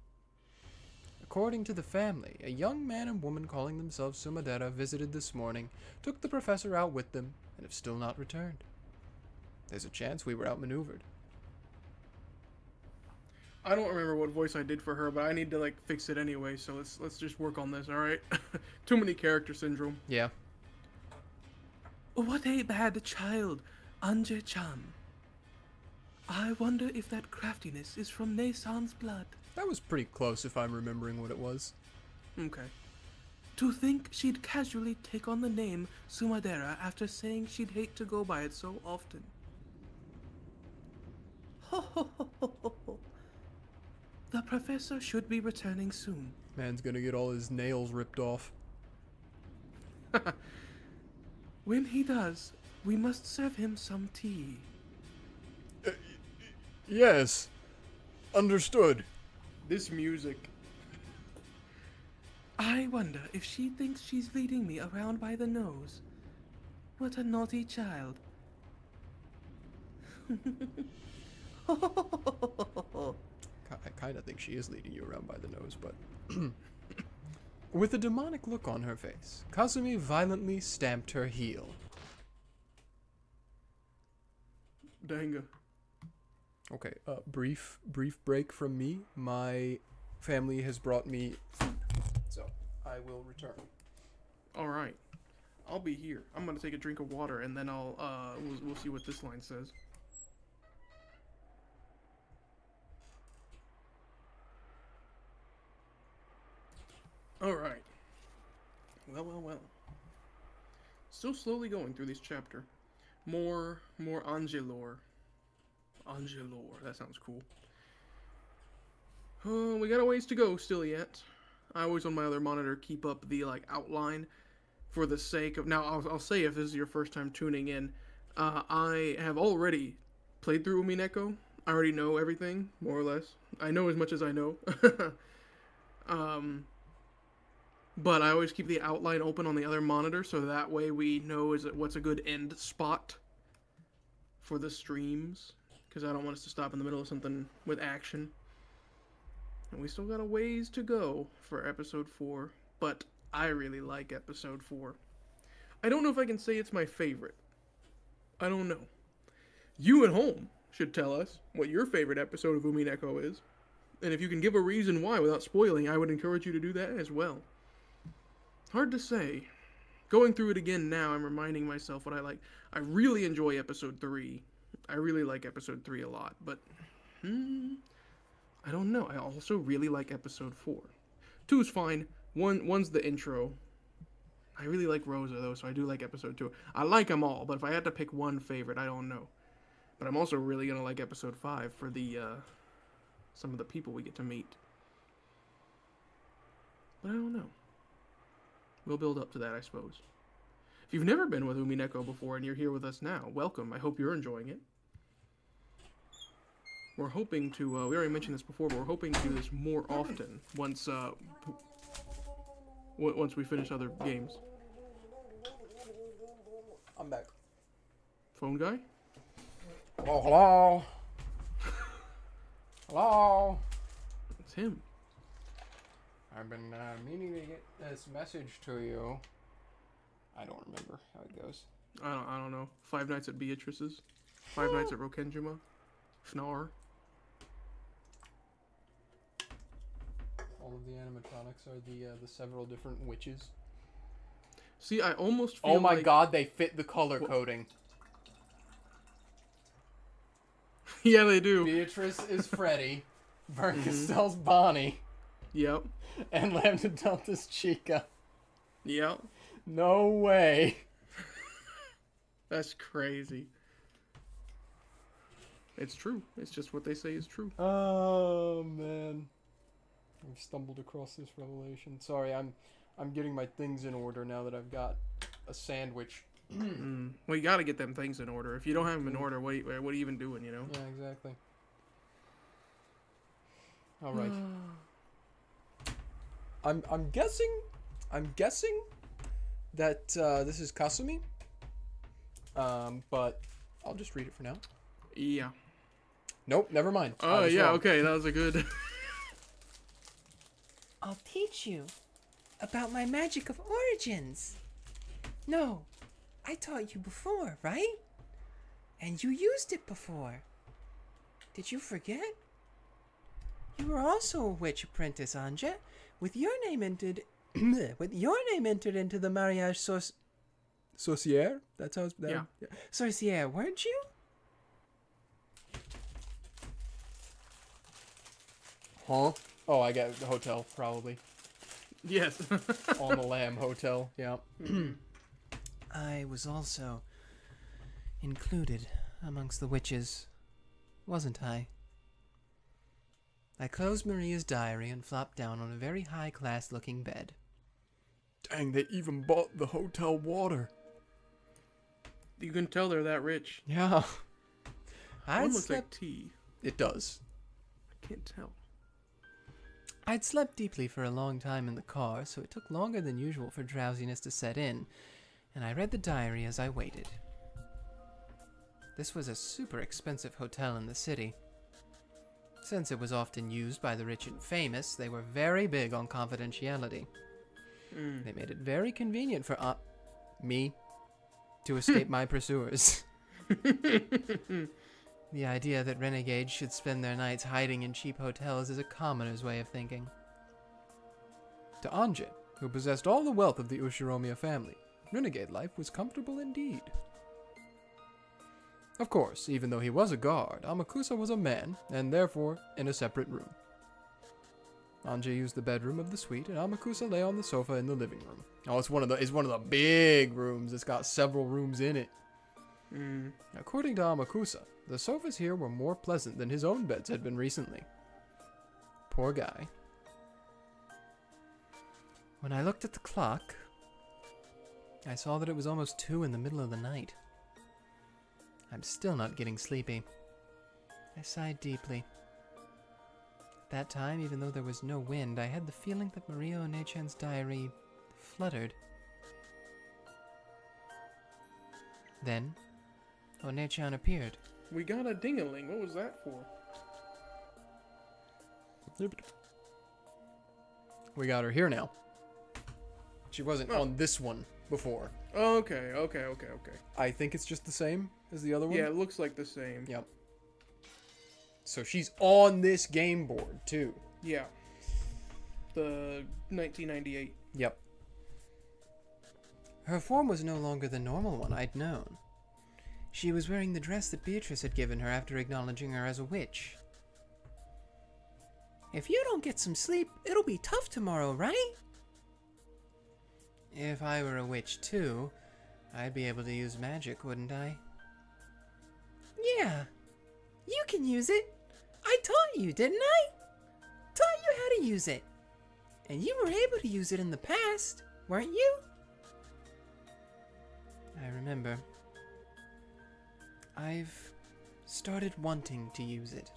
According to the family, a young man and woman calling themselves Sumadara visited this morning, took the professor out with them, and have still not returned. There's a chance we were outmaneuvered. I don't remember what voice I did for her, but I need to fix it anyway, so let's just work on this, alright? Too many character syndrome. Yeah. What a bad child, Ange-chan. I wonder if that craftiness is from Ne-san's blood. That was pretty close if I'm remembering what it was. Okay. To think she'd casually take on the name Sumadera after saying she'd hate to go by it so often. Ho ho ho ho ho ho. The professor should be returning soon. Man's gonna get all his nails ripped off. When he does, we must serve him some tea. Yes. Understood. This music. I wonder if she thinks she's leading me around by the nose. What a naughty child. I kind of think she is leading you around by the nose, but... With a demonic look on her face, Kazumi violently stamped her heel. Dang. Okay, brief break from me. My family has brought me food, so I will return. All right. I'll be here. I'm gonna take a drink of water, and then we'll see what this line says. All right. Well. Still slowly going through this chapter. More Ange lore. Ange lore. That sounds cool. Oh, we got a ways to go still yet. I always on my other monitor keep up the outline for the sake of... Now, I'll say if this is your first time tuning in, I have already played through Umineko. I already know everything, more or less. I know as much as I know. But I always keep the outline open on the other monitor, so that way we know what's a good end spot for the streams. Because I don't want us to stop in the middle of something with action. And we still got a ways to go for episode 4, but I really like episode 4. I don't know if I can say it's my favorite. I don't know. You at home should tell us what your favorite episode of Umineko is. And if you can give a reason why without spoiling, I would encourage you to do that as well. Hard to say. Going through it again now, I'm reminding myself what I like. I really enjoy episode 3. I really like episode 3 a lot, but I don't know. I also really like episode 4. 2 is fine. One's the intro. I really like Rosa though, so I do like episode 2. I like them all, but if I had to pick one favorite, I don't know. But I'm also really gonna like episode 5 for the some of the people we get to meet. But I don't know. We'll build up to that, I suppose. If you've never been with Umineko before and you're here with us now, welcome. I hope you're enjoying it. We're hoping to, we already mentioned this before, but we're hoping to do this more often once we finish other games. I'm back. Phone guy? Hello? Hello? It's him. I've been meaning to get this message to you. I don't remember how it goes. I don't know. 5 Nights at Beatrice's. 5 Nights at Rokenjima. Fnar. All of the animatronics are the several different witches. See, I almost feel Oh my like... god, they fit the color coding. Yeah, they do. Beatrice is Freddy. Vercastell's Bonnie. Yep. And Lambda Delta's Chica. Yep. No way. That's crazy. It's true. It's just what they say is true. Oh man, I've stumbled across this revelation. Sorry, I'm getting my things in order now that I've got a sandwich. Well, you gotta get them things in order. If you don't have them in order, what are you even doing, you know? Yeah, exactly. All right. I'm guessing that this is Kasumi. But I'll just read it for now. Yeah. Nope, never mind. Oh, yeah, wrong. Okay, that was a good... I'll teach you about my magic of origins. No, I taught you before, right? And you used it before. Did you forget? You were also a witch apprentice, Ange, with your name entered into the mariage Sorcière? That's how it's... Yeah. Sorcière, weren't you? Huh? Oh, I got the hotel, probably. Yes. On the Lamb Hotel, yeah. I was also included amongst the witches, wasn't I? I closed Maria's diary and flopped down on a very high-class looking bed. Dang, they even bought the hotel water. You can tell they're that rich. Yeah. One looks like tea. It does. I can't tell. I'd slept deeply for a long time in the car, so it took longer than usual for drowsiness to set in, and I read the diary as I waited. This was a super expensive hotel in the city. Since it was often used by the rich and famous, they were very big on confidentiality. They made it very convenient for me to escape my pursuers. The idea that renegades should spend their nights hiding in cheap hotels is a commoner's way of thinking. To Ange, who possessed all the wealth of the Ushiromiya family, renegade life was comfortable indeed. Of course, even though he was a guard, Amakusa was a man, and therefore in a separate room. Ange used the bedroom of the suite, and Amakusa lay on the sofa in the living room. Oh, it's one of the big rooms. It's got several rooms in it. According to Amakusa, the sofas here were more pleasant than his own beds had been recently. Poor guy. When I looked at the clock, I saw that it was almost 2 in the middle of the night. I'm still not getting sleepy. I sighed deeply. At that time, even though there was no wind, I had the feeling that Maria One-chan's diary fluttered. Then, One-chan appeared. We got a ding-a-ling. What was that for? We got her here now. She wasn't on this one before. Okay. I think it's just the same as the other one. Yeah, it looks like the same. Yep. So she's on this game board, too. Yeah. The 1998. Yep. Her form was no longer the normal one I'd known. She was wearing the dress that Beatrice had given her after acknowledging her as a witch. If you don't get some sleep, it'll be tough tomorrow, right? If I were a witch too, I'd be able to use magic, wouldn't I? Yeah, you can use it. I taught you, didn't I? Taught you how to use it. And you were able to use it in the past, weren't you? I remember. I've started wanting to use it.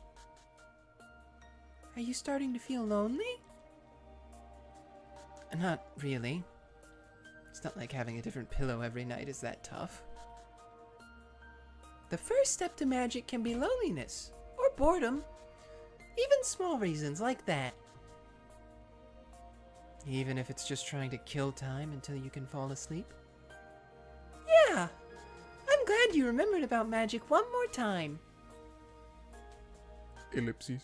Are you starting to feel lonely? Not really. It's not like having a different pillow every night is that tough. The first step to magic can be loneliness, or boredom. Even small reasons like that. Even if it's just trying to kill time until you can fall asleep? Yeah! I'm glad you remembered about magic one more time. Ellipses.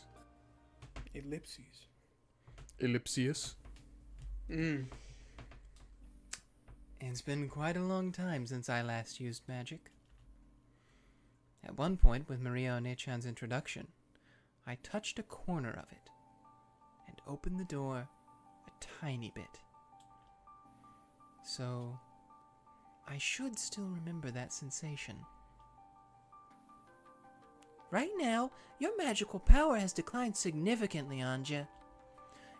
Ellipses. Ellipsius. It's been quite a long time since I last used magic. At one point, with Maria One-chan's introduction, I touched a corner of it and opened the door a tiny bit. So, I should still remember that sensation. Right now, your magical power has declined significantly, Ange.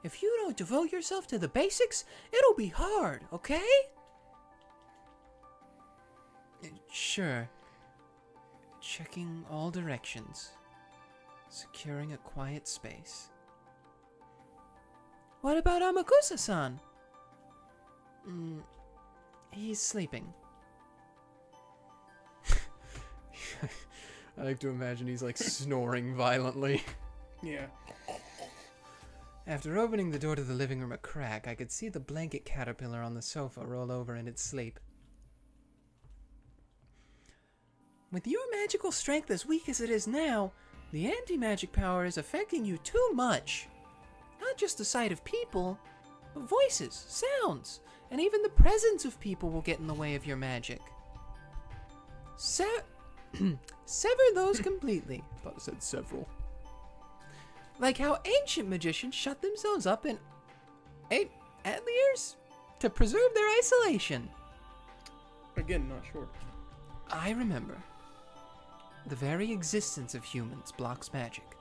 If you don't devote yourself to the basics, it'll be hard, okay? Sure. Checking all directions. Securing a quiet space. What about Amakusa-san? He's sleeping. I like to imagine he's like snoring violently. Yeah. After opening the door to the living room a crack, I could see the blanket caterpillar on the sofa roll over in its sleep. With your magical strength as weak as it is now, the anti-magic power is affecting you too much. Not just the sight of people, but voices, sounds, and even the presence of people will get in the way of your magic. Sever those completely. I thought it said several. Like how ancient magicians shut themselves up in ateliers to preserve their isolation. Again, not sure. I remember. The very existence of humans blocks magic.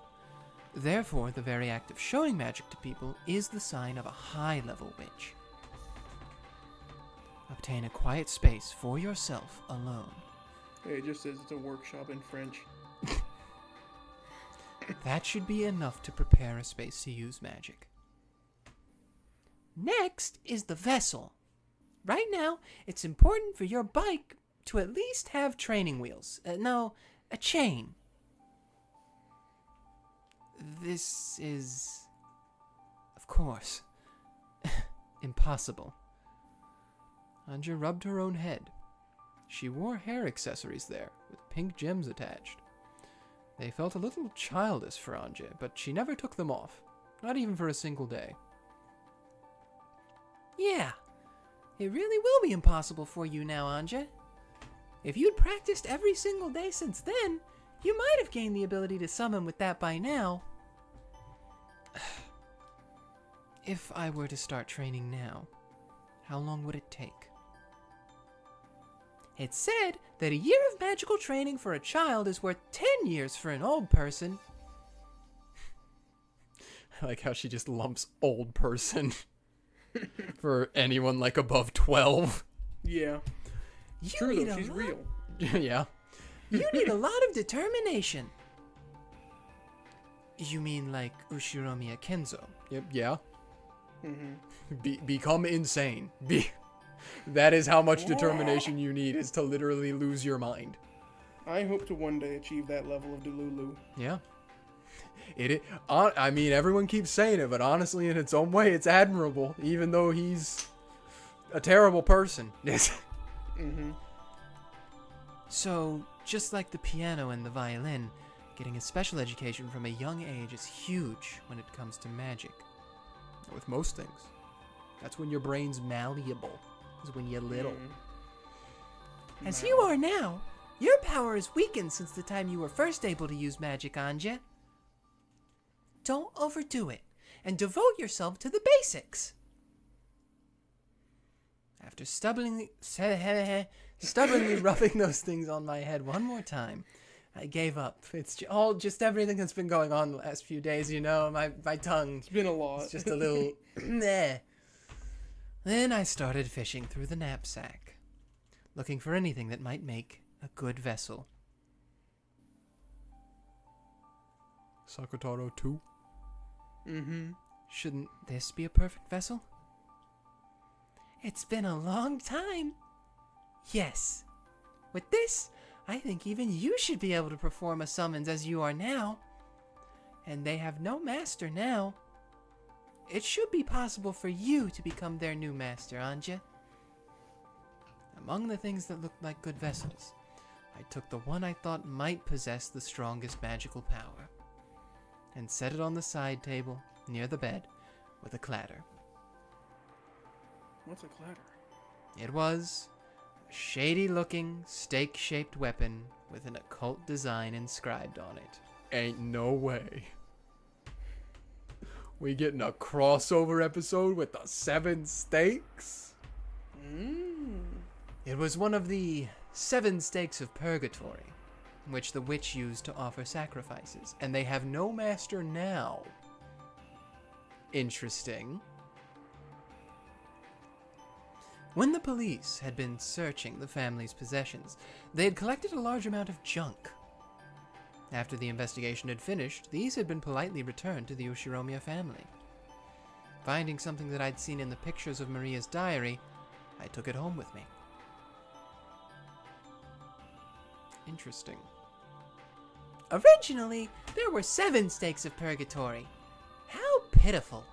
Therefore, the very act of showing magic to people is the sign of a high-level witch. Obtain a quiet space for yourself alone. Hey, it just says it's a workshop in French. That should be enough to prepare a space to use magic. Next is the vessel. Right now, it's important for your bike to at least have training wheels. No, a chain. This is, of course, impossible. Ange rubbed her own head. She wore hair accessories there, with pink gems attached. They felt a little childish for Ange, but she never took them off, not even for a single day. Yeah, it really will be impossible for you now, Ange. If you'd practiced every single day since then, you might have gained the ability to summon with that by now. If I were to start training now, how long would it take? It's said that a year of magical training for a child is worth 10 years for an old person. I like how she just lumps old person for anyone like above 12. Yeah. You True need though, a she's lot- real. Yeah. You need a lot of determination. You mean like Ushiromiya Kinzo? Yep, yeah. Mm-hmm. Become insane. That is how much determination you need, is to literally lose your mind. I hope to one day achieve that level of Delulu. Yeah. I mean, everyone keeps saying it, but honestly, in its own way, it's admirable, even though he's a terrible person. Mm-hmm. So, just like the piano and the violin, getting a special education from a young age is huge when it comes to magic. With most things. That's when your brain's malleable. Is when you're little. As you are now, your power is weakened since the time you were first able to use magic, Ange. Don't overdo it, and devote yourself to the basics. After stubbornly rubbing those things on my head one more time, I gave up. It's just everything that's been going on the last few days, you know, my tongue. It's been a lot. It's just a little meh. Then I started fishing through the knapsack, looking for anything that might make a good vessel. Sakutaro 2? Mm-hmm. Shouldn't this be a perfect vessel? It's been a long time. Yes. With this, I think even you should be able to perform a summons as you are now. And they have no master now. It should be possible for you to become their new master, Ange. Among the things that looked like good vessels, I took the one I thought might possess the strongest magical power, and set it on the side table near the bed with a clatter. What's a clatter? It was a shady-looking, stake-shaped weapon with an occult design inscribed on it. Ain't no way. We getting a crossover episode with the 7 stakes? It was one of the 7 stakes of purgatory, which the witch used to offer sacrifices, and they have no master now. Interesting. When the police had been searching the family's possessions, they had collected a large amount of junk. After the investigation had finished, these had been politely returned to the Ushiromiya family. Finding something that I'd seen in the pictures of Maria's diary, I took it home with me. Interesting. Originally, there were 7 stakes of purgatory. How pitiful.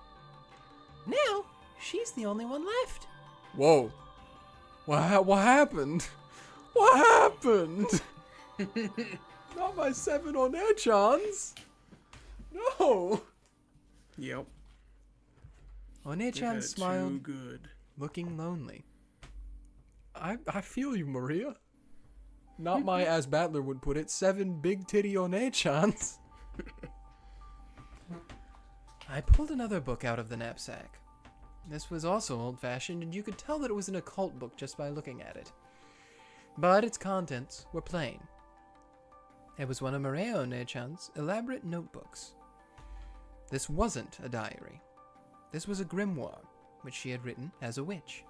Now, she's the only one left. Whoa. What happened? What happened? Not my 7 on air chance. No. Yep. One-chan smiled, Too good. looking lonely. I feel you, Maria. Not my, as Battler would put it, 7 big titty one-chans. I pulled another book out of the knapsack. This was also old-fashioned, and you could tell that it was an occult book just by looking at it. But its contents were plain. It was one of Maria One-chan's elaborate notebooks. This wasn't a diary. This was a grimoire, which she had written as a witch.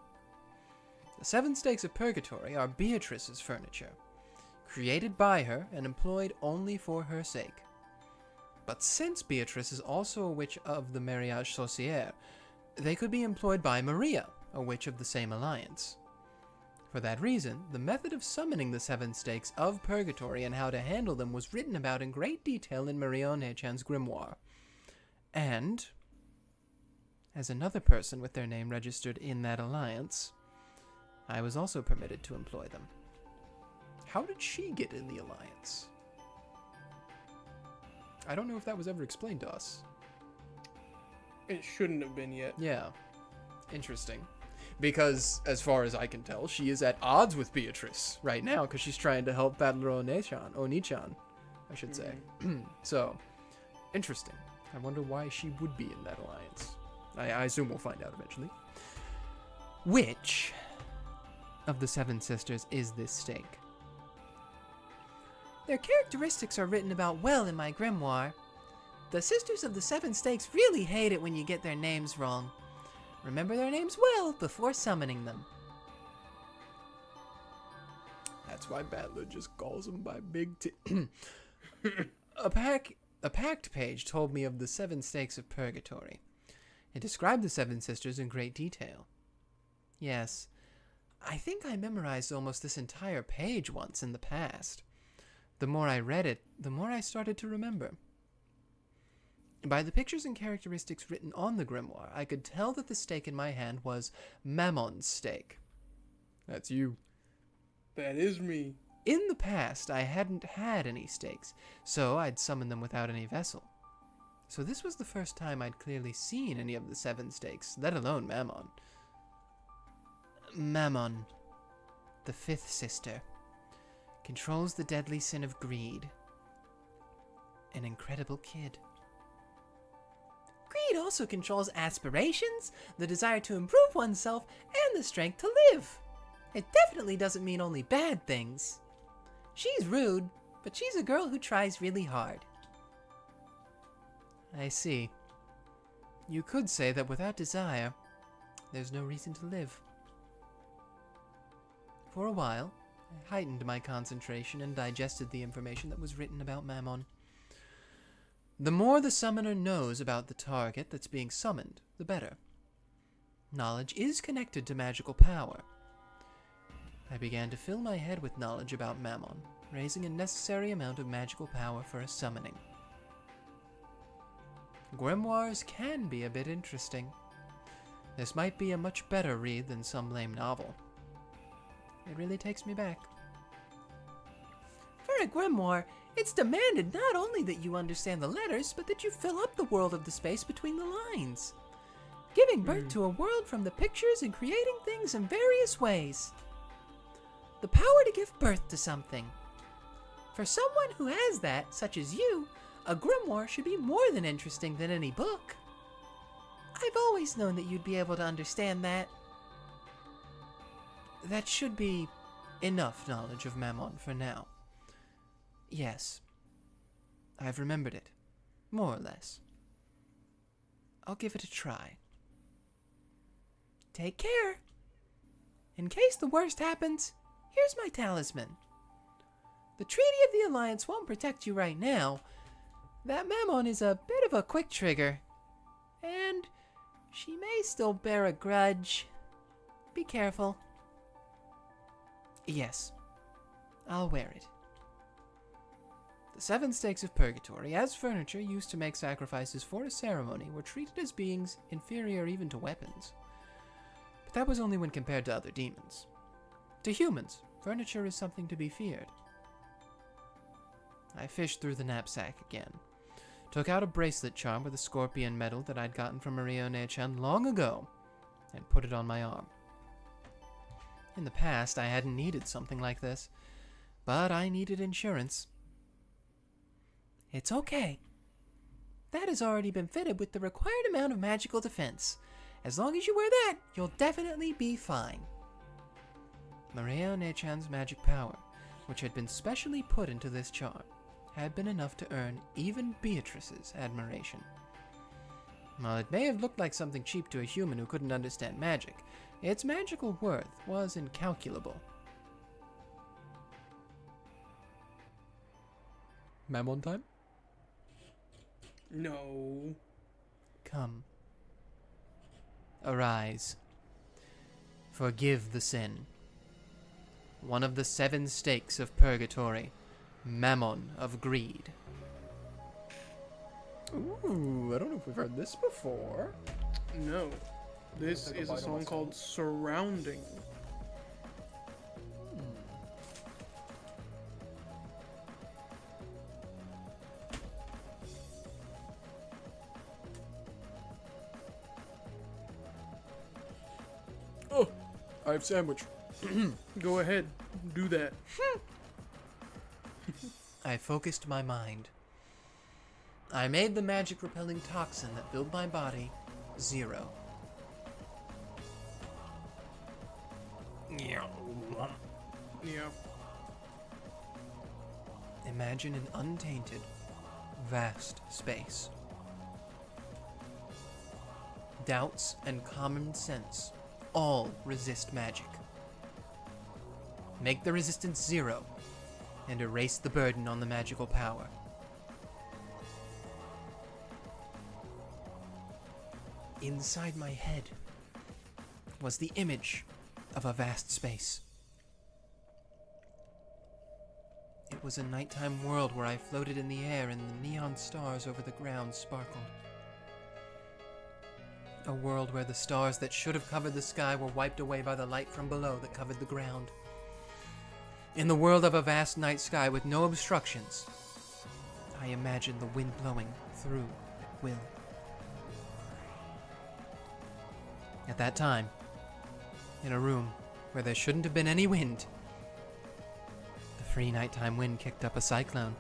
The 7 Stakes of Purgatory are Beatrice's furniture, created by her and employed only for her sake. But since Beatrice is also a witch of the Mariage Sorcière, they could be employed by Maria, a witch of the same alliance. For that reason, the method of summoning the 7 Stakes of Purgatory and how to handle them was written about in great detail in Maria Onechan's grimoire. And, as another person with their name registered in that alliance, I was also permitted to employ them. How did she get in the alliance? I don't know if that was ever explained to us. It shouldn't have been yet. Yeah. Interesting. Because, as far as I can tell, she is at odds with Beatrice right now because she's trying to help Battler Oni-chan, I should say. So, interesting. I wonder why she would be in that alliance. I assume we'll find out eventually. Which of the 7 sisters is this stake? Their characteristics are written about well in my grimoire. The sisters of the 7 Stakes really hate it when you get their names wrong. Remember their names well before summoning them. That's why Battler just calls them by Big T. A pact page told me of the 7 Stakes of Purgatory. It described the 7 sisters in great detail. Yes, I think I memorized almost this entire page once in the past. The more I read it, the more I started to remember. By the pictures and characteristics written on the grimoire, I could tell that the stake in my hand was Mammon's stake. That's you. That is me. In the past, I hadn't had any stakes, so I'd summoned them without any vessel. So this was the first time I'd clearly seen any of the 7 stakes, let alone Mammon. Mammon, the 5th sister, controls the deadly sin of greed. An incredible kid. Greed also controls aspirations, the desire to improve oneself, and the strength to live. It definitely doesn't mean only bad things. She's rude, but she's a girl who tries really hard. I see. You could say that without desire, there's no reason to live. For a while, I heightened my concentration and digested the information that was written about Mammon. The more the summoner knows about the target that's being summoned, the better. Knowledge is connected to magical power. I began to fill my head with knowledge about Mammon, raising a necessary amount of magical power for a summoning. Grimoires can be a bit interesting. This might be a much better read than some lame novel. It really takes me back. For a grimoire, it's demanded not only that you understand the letters, but that you fill up the world of the space between the lines, giving birth to a world from the pictures and creating things in various ways. The power to give birth to something. For someone who has that, such as you, a grimoire should be more than interesting than any book. I've always known that you'd be able to understand that. That should be enough knowledge of Mammon for now. Yes, I've remembered it, more or less. I'll give it a try. Take care. In case the worst happens, here's my talisman. The Treaty of the Alliance won't protect you right now. That Mammon is a bit of a quick trigger, and she may still bear a grudge. Be careful. Yes, I'll wear it. The 7 stakes of Purgatory, as furniture used to make sacrifices for a ceremony, were treated as beings inferior even to weapons. But that was only when compared to other demons. To humans, furniture is something to be feared. I fished through the knapsack again, took out a bracelet charm with a scorpion medal that I'd gotten from Maria Onechan long ago, and put it on my arm. In the past, I hadn't needed something like this, but I needed insurance. It's okay. That has already been fitted with the required amount of magical defense. As long as you wear that, you'll definitely be fine. Maria Onechan's magic power, which had been specially put into this charm, had been enough to earn even Beatrice's admiration. While it may have looked like something cheap to a human who couldn't understand magic, its magical worth was incalculable. Mammon time? No. Come. Arise. Forgive the sin. One of the 7 stakes of purgatory. Mammon of greed. Ooh, I don't know if we've heard this before. No. This Take a is a bite of song myself. called Surrounding. Oh, I have sandwich. Go ahead, do that. I focused my mind. I made the magic-repelling toxin that filled my body 0. Yeah. Imagine an untainted, vast space. Doubts and common sense all resist magic. Make the resistance 0 and erase the burden on the magical power. Inside my head was the image of a vast space. It was a nighttime world where I floated in the air and the neon stars over the ground sparkled. A world where the stars that should have covered the sky were wiped away by the light from below that covered the ground. In the world of a vast night sky with no obstructions, I imagined the wind blowing through at will. At that time, in a room where there shouldn't have been any wind, the free nighttime wind kicked up a cyclone.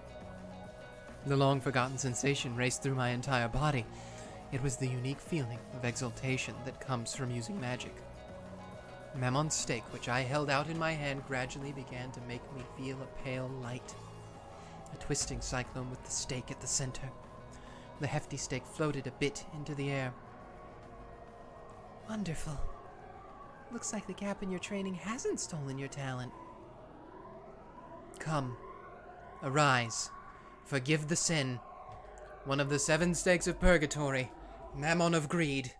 The long-forgotten sensation raced through my entire body. It was the unique feeling of exultation that comes from using magic. Mammon's stake, which I held out in my hand, gradually began to make me feel a pale light. A twisting cyclone with the stake at the center. The hefty stake floated a bit into the air. Wonderful. Looks like the gap in your training hasn't stolen your talent. Come, arise, forgive the sin. One of the 7 stakes of purgatory, Mammon of greed.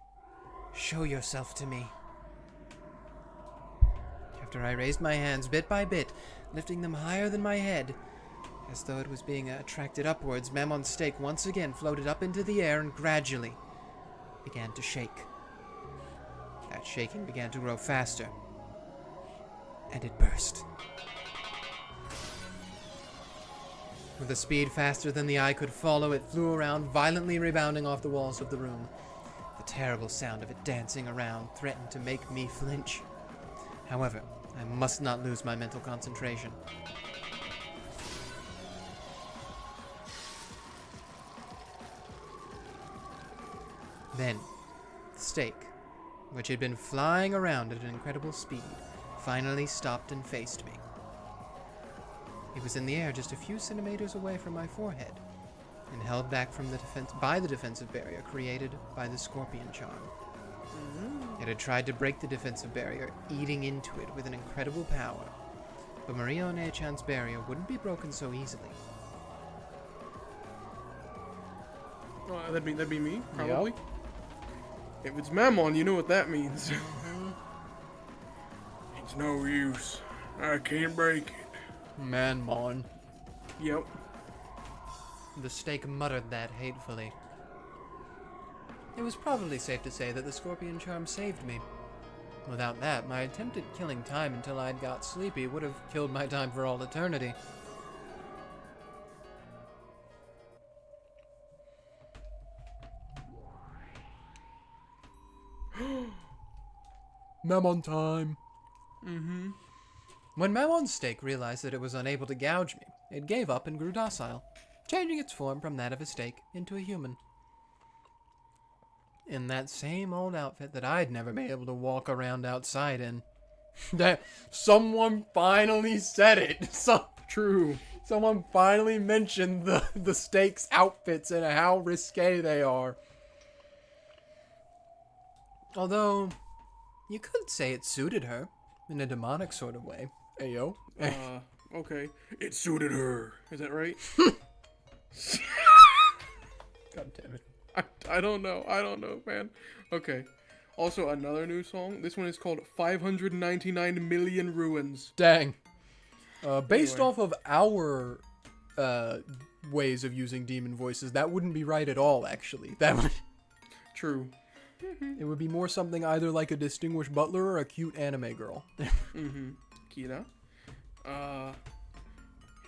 Show yourself to me. After I raised my hands bit by bit, lifting them higher than my head, as though it was being attracted upwards, Mammon's stake once again floated up into the air and gradually began to shake. That shaking began to grow faster, and it burst. With a speed faster than the eye could follow, it flew around, violently rebounding off the walls of the room. The terrible sound of it dancing around threatened to make me flinch. However, I must not lose my mental concentration. Then, the stake, which had been flying around at an incredible speed, finally stopped and faced me. It was in the air just a few centimeters away from my forehead, and held back from the defensive barrier created by the scorpion charm. It had tried to break the defensive barrier, eating into it with an incredible power, but Maria One-chan's barrier wouldn't be broken so easily. That'd be me, probably. If it's Mammon, you know what that means. It's no use. I can't break it. Mammon. Yep. The stake muttered that hatefully. It was probably safe to say that the scorpion charm saved me. Without that, my attempt at killing time until I'd got sleepy would have killed my time for all eternity. Mammon time. When Mammon's stake realized that it was unable to gouge me, it gave up and grew docile, changing its form from that of a stake into a human. In that same old outfit that I'd never been able to walk around outside in. That someone finally said it. True. Someone finally mentioned the stakes outfits and how risque they are. Although, you could say it suited her, in a demonic sort of way. Ayo. Okay. It suited her. Is that right? God damn it. I don't know. I don't know, man. Okay. Also, another new song. This one is called 599 Million Ruins. Dang. Based Anyway. off of our ways of using demon voices, that wouldn't be right at all, actually. That would... True. It would be more something either like a distinguished butler or a cute anime girl. Kira?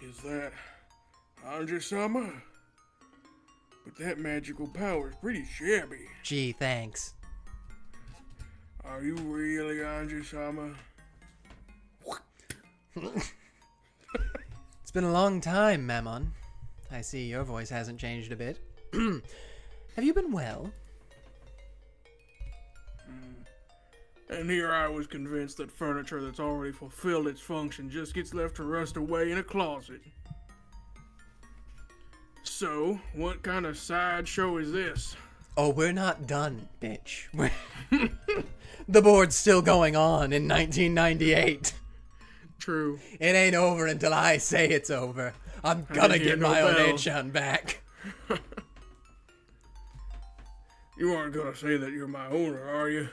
Is that Ange-sama? But that magical power is pretty shabby. Gee, thanks. Are you really Ange-sama? It's been a long time, Mammon. I see your voice hasn't changed a bit. Have you been well? And here I was convinced that furniture that's already fulfilled its function just gets left to rust away in a closet. So, what kind of sideshow is this? Oh, we're not done, bitch. The board's still going on in 1998. True. It ain't over until I say it's over. I'm gonna didn't hear get no my bell. One-chan back. You aren't gonna say that you're my owner, are you?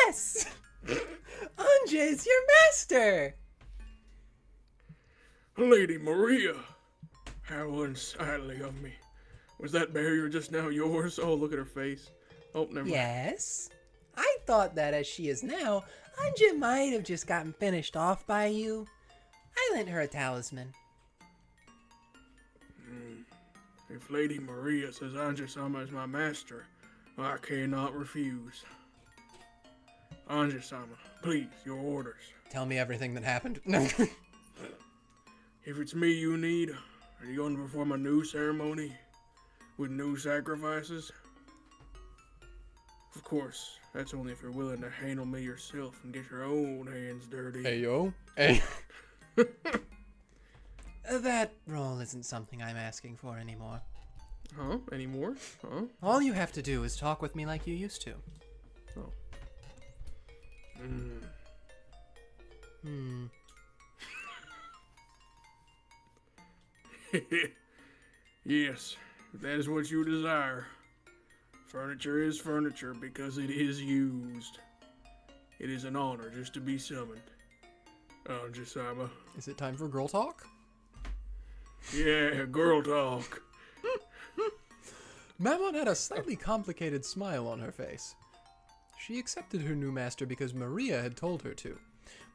Yes! Ange is your master! Lady Maria! How unsightly of me. Was that barrier just now yours? Oh, look at her face. Oh, never mind. Yes? I thought that as she is now, Ange might have just gotten finished off by you. I lent her a talisman. If Lady Maria says Ange-sama is my master, I cannot refuse. Ange-sama, please, your orders. Tell me everything that happened. If it's me you need, are you going to perform a new ceremony? With new sacrifices? Of course, that's only if you're willing to handle me yourself and get your own hands dirty. Ayo. Hey. That role isn't something I'm asking for anymore. Huh? Any more? Huh? All you have to do is talk with me like you used to. Oh. Yes, if that is what you desire. Furniture is furniture because it is used. It is an honor just to be summoned. Ange-sama. Is it time for girl talk? Yeah, girl talk. Mammon had a slightly complicated smile on her face. She accepted her new master because Maria had told her to,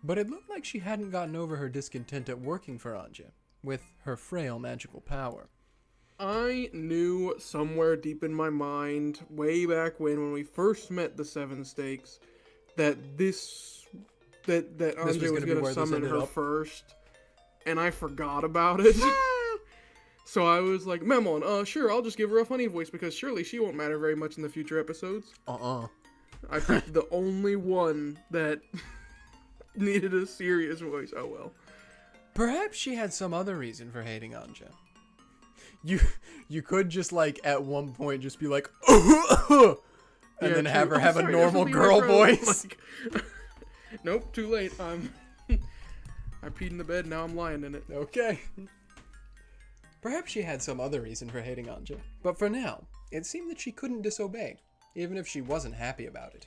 but it looked like she hadn't gotten over her discontent at working for Ange, with her frail magical power. I knew somewhere deep in my mind, way back when we first met the Seven Stakes, that that Ange was going to summon her first, and I forgot about it. So I was like, Memon, sure, I'll just give her a funny voice because surely she won't matter very much in the future episodes. I picked the only one that needed a serious voice. Oh well. Perhaps she had some other reason for hating Ange. You could just like at one point just be like, and then true. have her have Sorry, a there's normal something in girl my throat. voice. Like, nope, too late. I peed in the bed, now I'm lying in it. Okay. Perhaps she had some other reason for hating Ange, but for now, it seemed that she couldn't disobey, even if she wasn't happy about it.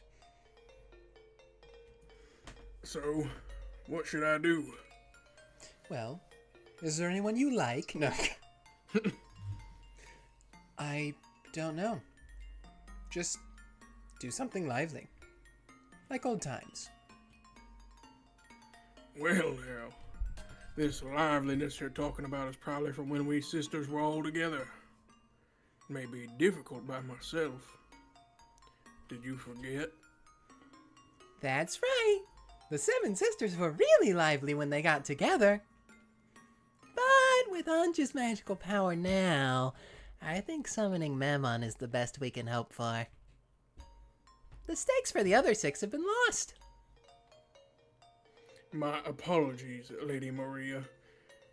So, what should I do? Well, is there anyone you like? No. I don't know. Just do something lively. Like old times. Well now, this liveliness you're talking about is probably from when we sisters were all together. It may be difficult by myself. Did you forget? That's right. The Seven Sisters were really lively when they got together. But with Ange's magical power now, I think summoning Mammon is the best we can hope for. The stakes for the other six have been lost. My apologies, Lady Maria,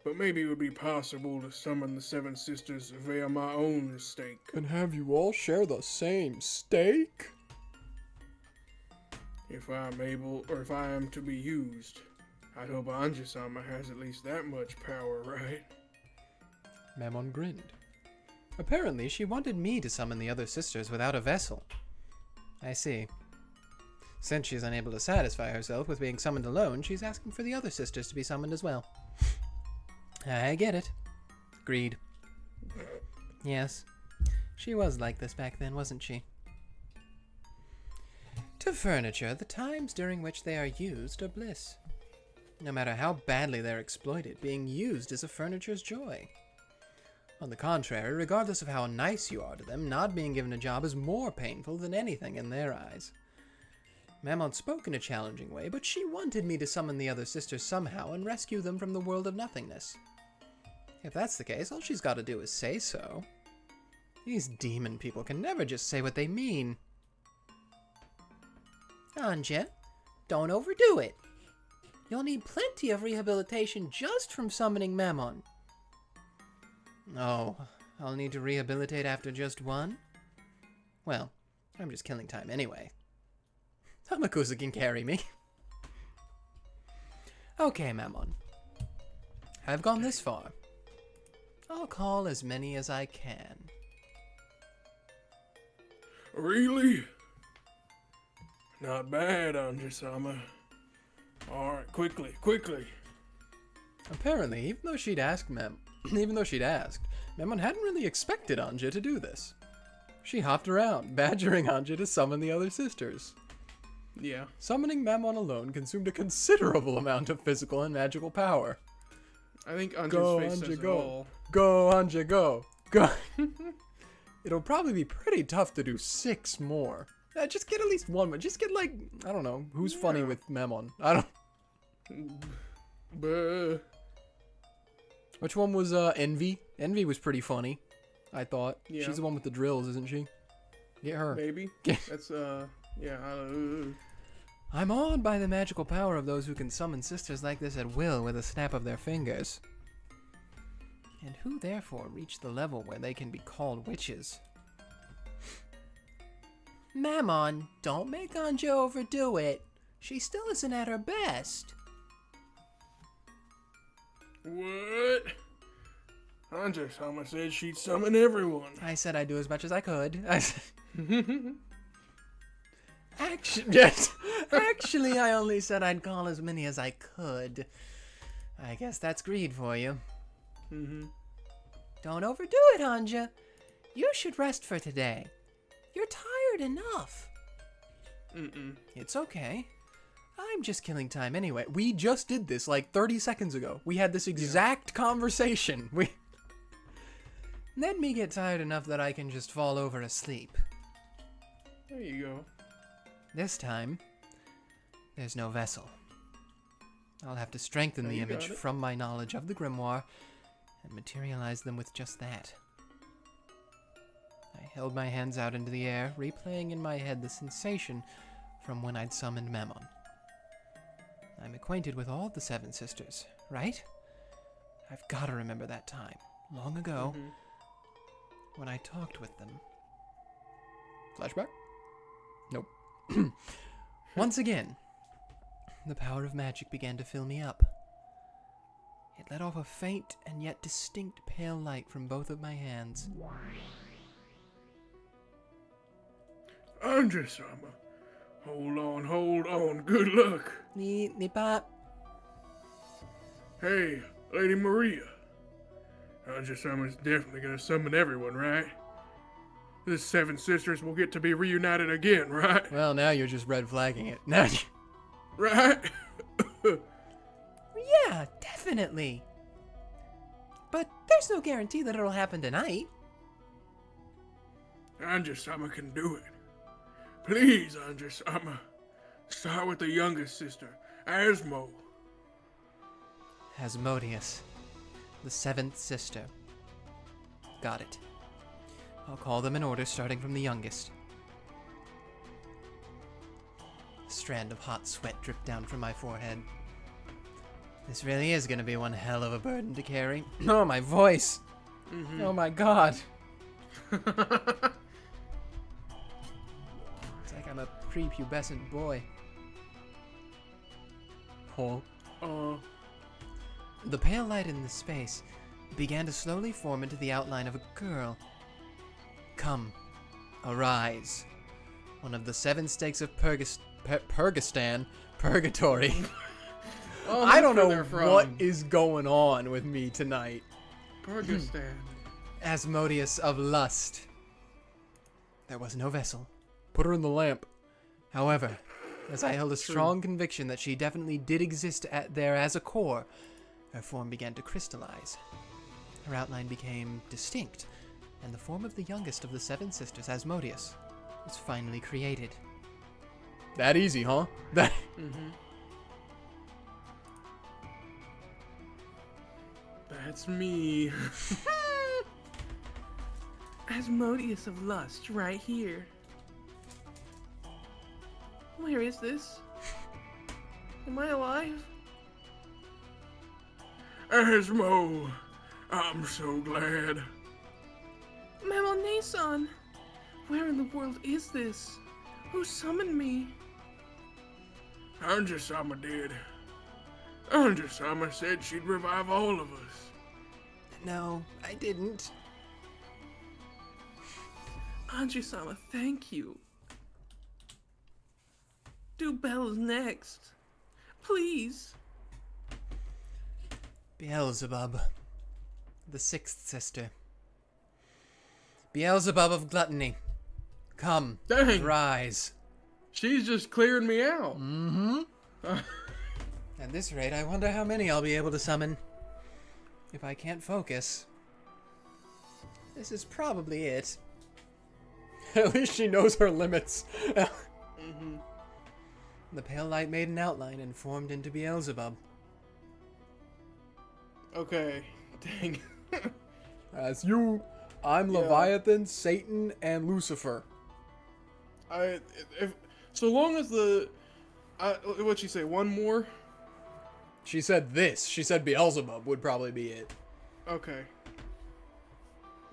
but maybe it would be possible to summon the Seven Sisters via my own stake. And have you all share the same steak? If I am to be used, I hope Ange-sama has at least that much power, right? Mammon grinned. Apparently, she wanted me to summon the other sisters without a vessel. I see. Since she's unable to satisfy herself with being summoned alone, she's asking for the other sisters to be summoned as well. I get it. Agreed. Yes. She was like this back then, wasn't she? To furniture, the times during which they are used are bliss. No matter how badly they're exploited, being used is a furniture's joy. On the contrary, regardless of how nice you are to them, not being given a job is more painful than anything in their eyes. Mammon spoke in a challenging way, but she wanted me to summon the other sisters somehow and rescue them from the world of nothingness. If that's the case, all she's got to do is say so. These demon people can never just say what they mean. Ange, don't overdo it. You'll need plenty of rehabilitation just from summoning Mammon. Oh, I'll need to rehabilitate after just one? Well, I'm just killing time anyway. Hamakusa can carry me. Okay, Mammon. I've gone this far. I'll call as many as I can. Really? Not bad, Ange-sama. Alright, quickly. Apparently, even though she'd asked, Mammon hadn't really expected Ange to do this. She hopped around, badgering Ange to summon the other sisters. Yeah. Summoning Mammon alone consumed a considerable amount of physical and magical power. I think Ange's Go, face Ange, says it go. all. Go, Ange, go. Go. It'll probably be pretty tough to do 6 more. Just get at least one. Just get like, I don't know, who's funny with Mammon? I don't... Buh. Which one was Envy? Envy was pretty funny, I thought. Yeah. She's the one with the drills, isn't she? Get her. Maybe. That's, yeah. I'm awed by the magical power of those who can summon sisters like this at will with a snap of their fingers. And who therefore reach the level where they can be called witches. Mammon, don't make Ange overdo it. She still isn't at her best. What? Ange-sama said she'd summon everyone. I said I'd do as much as I could. Actually, I only said I'd call as many as I could. I guess that's greed for you. Mm-hmm. Don't overdo it, Ange. You should rest for today. You're tired enough. Mm-mm. It's okay. I'm just killing time anyway. We just did this like 30 seconds ago. We had this exact conversation. Let me get tired enough that I can just fall over asleep. There you go. This time, there's no vessel. I'll have to strengthen the image from my knowledge of the grimoire and materialize them with just that. I held my hands out into the air, replaying in my head the sensation from when I'd summoned Mammon. I'm acquainted with all the 7 sisters, right? I've got to remember that time, long ago, when I talked with them. Flashback? Nope. Once again, the power of magic began to fill me up. It let off a faint and yet distinct pale light from both of my hands. Ange-sama. Hold on. Good luck. Nipap. Hey, Lady Maria. Ange-sama's definitely gonna summon everyone, right? The 7 sisters will get to be reunited again, right? Well, now you're just red flagging it. Now you... Right? Yeah, definitely. But there's no guarantee that it'll happen tonight. Ange-sama can do it. Please, Ange-sama. Start with the youngest sister, Asmo. Asmodeus, the 7th sister. Got it. I'll call them in order, starting from the youngest. A strand of hot sweat dripped down from my forehead. This really is going to be one hell of a burden to carry. Oh, my voice! Oh my god! It's like I'm a prepubescent boy. Huh? The pale light in the space began to slowly form into the outline of a girl. Come, arise. One of the 7 stakes of Purgatory. Oh, I don't that's where know they're from. what is going on with me tonight. Purgistan. Asmodeus of Lust. There was no vessel. Put her in the lamp. However, as I held a strong conviction that she definitely did exist there as a core, her form began to crystallize. Her outline became distinct, and the form of the youngest of the 7 sisters, Asmodeus, was finally created. That easy, huh? That. That's me. Asmodeus of Lust, right here. Where is this? Am I alive? Asmo, I'm so glad. Mamon-san! Where in the world is this? Who summoned me? Ange-sama did. Ange-sama said she'd revive all of us. No, I didn't. Ange-sama, thank you. Do bells next. Please. Beelzebub, the 6th sister. Beelzebub of gluttony. Come, Dang. rise. She's just clearing me out. At this rate, I wonder how many I'll be able to summon. If I can't focus. This is probably it. At least she knows her limits. The pale light made an outline and formed into Beelzebub. Okay. Dang. As you, I'm Leviathan, Satan, and Lucifer. So long as what'd she say? One more? She said this. She said Beelzebub would probably be it. Okay.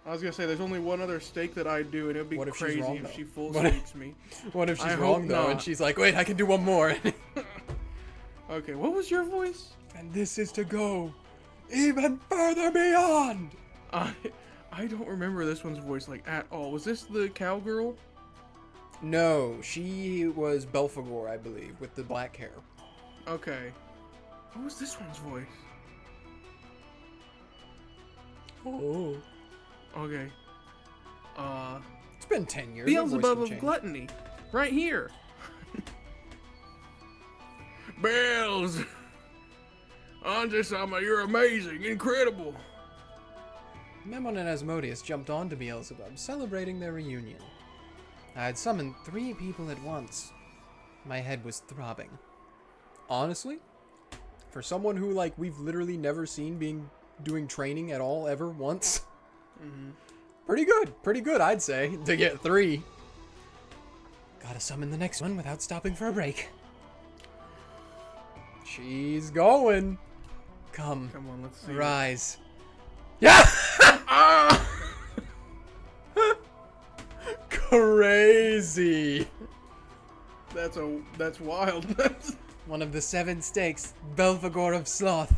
I was gonna say there's only one other stake that I do, and it'd be What if she's crazy wrong, if though? she full What if- stakes me. What if she's I wrong hope though, and not. she's like, wait, I can do one more. Okay, what was your voice? And this is to go even further beyond. I don't remember this one's voice like at all. Was this the cowgirl? No, she was Belphegor, I believe, with the black hair. Okay. What was this one's voice? Oh. Okay. It's been 10 years. her voice Beelzebub can of change. Gluttony. Right here. Bells! Ange-sama, you're amazing, incredible. Memon and Asmodeus jumped onto Beelzebub, celebrating their reunion. I had summoned 3 people at once. My head was throbbing. Honestly, for someone who, like, we've literally never seen doing training at all ever once, pretty good, I'd say, to get 3. Gotta summon the next one without stopping for a break. She's going. Come, Come on, let's see. rise. Yeah! Crazy. That's wild. One of the 7 stakes, Belphegor of Sloth.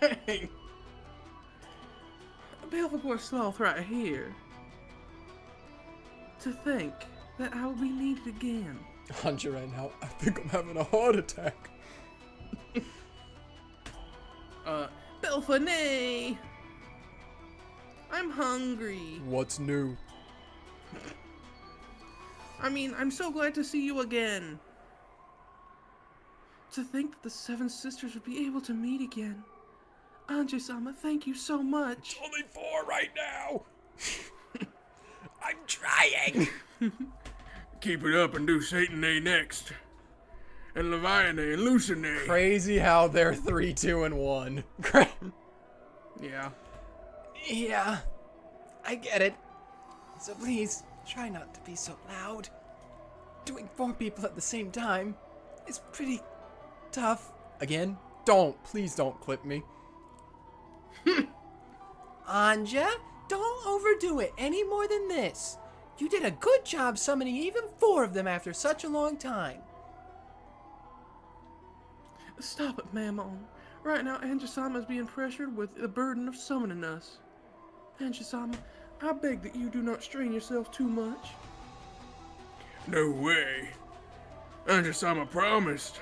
Dang. Belphegor Sloth right here. To think that I will be needed again. Ange right now, I think I'm having a heart attack. Belphane! I'm hungry. What's new? I mean, I'm so glad to see you again. To think that the 7 sisters would be able to meet again. Ange-sama, thank you so much. Only 4 right now. I'm trying. Keep it up and do Satan Day next. And Leviathan and Lucine. Crazy how they're 3, 2, and 1. Yeah. Yeah, I get it. So please, try not to be so loud. Doing 4 people at the same time is pretty tough. Again, please don't clip me. Anja, don't overdo it any more than this. You did a good job summoning even 4 of them after such a long time. Stop it, Mammon. Right now, Ange-sama is being pressured with the burden of summoning us. Ange-sama, I beg that you do not strain yourself too much. No way. Ange-sama promised.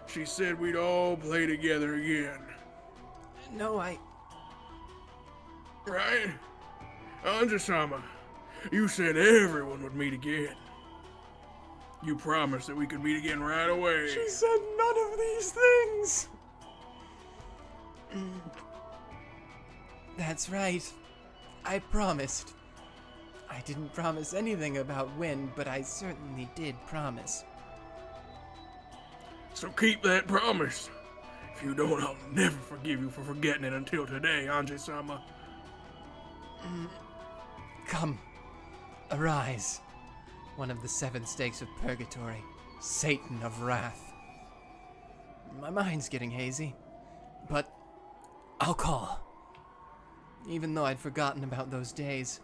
She said we'd all play together again. No, Right? Ange-sama, you said everyone would meet again. You promised that we could meet again right away. She said none of these things. That's right. I promised. I didn't promise anything about when, but I certainly did promise. So keep that promise. If you don't, I'll never forgive you for forgetting it until today, Ange-sama. Come, arise. One of the 7 stakes of purgatory, Satan of wrath. My mind's getting hazy, but I'll call. Even though I'd forgotten about those days,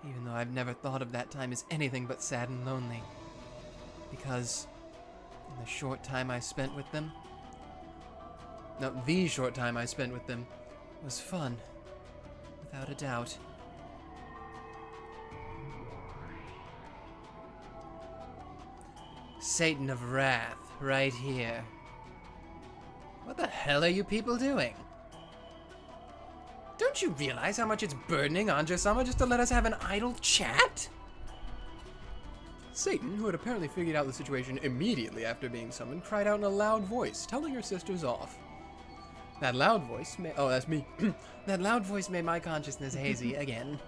even though I've never thought of that time as anything but sad and lonely. Because in the short time I spent with them, the short time I spent with them was fun, without a doubt. Satan of Wrath, right here. What the hell are you people doing? Don't you realize how much it's burdening Ange-sama just to let us have an idle chat? Satan, who had apparently figured out the situation immediately after being summoned, cried out in a loud voice, telling her sisters off. That loud voice made... Oh, that's me. That loud voice made my consciousness hazy again.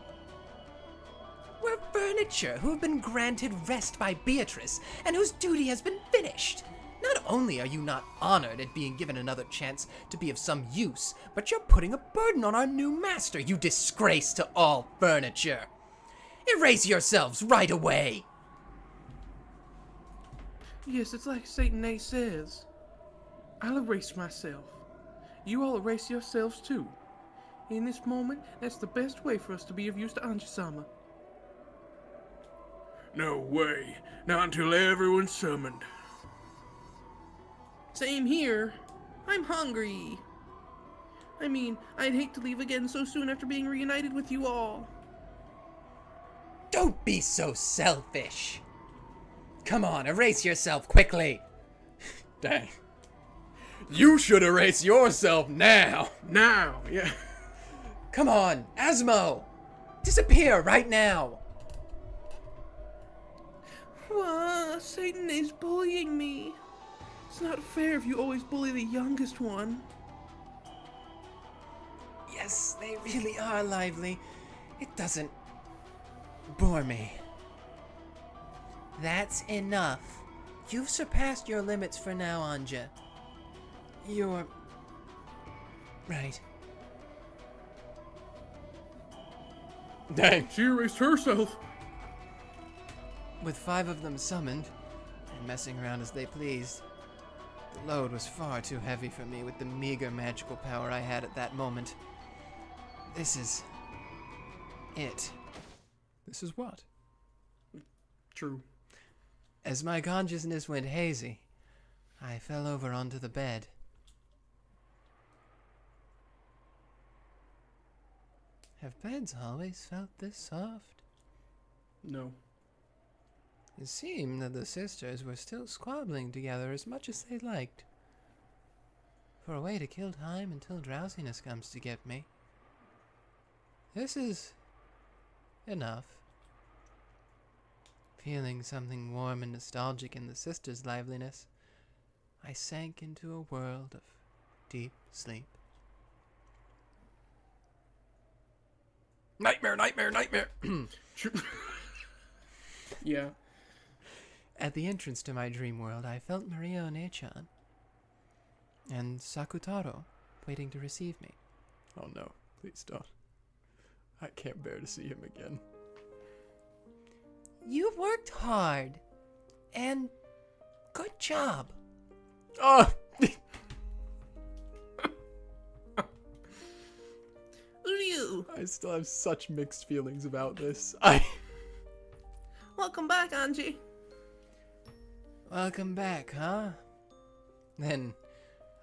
We're furniture who have been granted rest by Beatrice, and whose duty has been finished. Not only are you not honored at being given another chance to be of some use, but you're putting a burden on our new master, you disgrace to all furniture. Erase yourselves right away. Yes, it's like Satan A says. I'll erase myself. You all erase yourselves too. In this moment, that's the best way for us to be of use to Ange-sama. No way. Not until everyone's summoned. Same here. I'm hungry. I mean, I'd hate to leave again so soon after being reunited with you all. Don't be so selfish. Come on, erase yourself quickly. Dang. You should erase yourself now. Now, yeah. Come on, Asmo. Disappear right now. Satan is bullying me. It's not fair if you always bully the youngest one. Yes, they really are lively. It doesn't bore me. That's enough. You've surpassed your limits for now, Ange. You're right. Dang. She erased herself. With 5 of them summoned, and messing around as they pleased, the load was far too heavy for me with the meager magical power I had at that moment. This is it. This is what? True. As my consciousness went hazy, I fell over onto the bed. Have beds always felt this soft? No. It seemed that the sisters were still squabbling together as much as they liked. For a way to kill time until drowsiness comes to get me. This is enough. Feeling something warm and nostalgic in the sisters' liveliness, I sank into a world of deep sleep. Nightmare, nightmare, nightmare. Yeah. At the entrance to my dream world, I felt Maria One-chan and Sakutaro waiting to receive me. Oh no, please don't. I can't bear to see him again. You worked hard, and good job. Oh! Uryu! I still have such mixed feelings about this. Welcome back, Ange. Welcome back, huh? Then,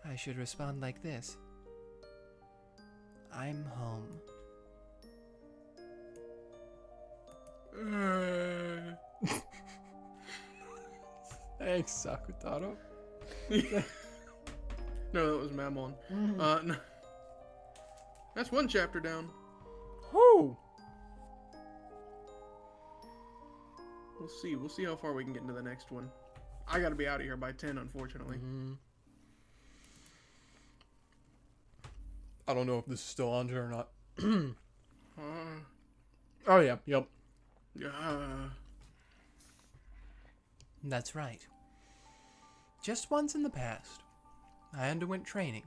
I should respond like this. I'm home. Thanks, Sakutaro. No, that was Mammon. No. That's one chapter down. Whoo! We'll see. We'll see how far we can get into the next one. I gotta be out of here by 10, unfortunately. I don't know if this is still Ange or not. Uh, Oh, yeah. Yep. That's right. Just once in the past, I underwent training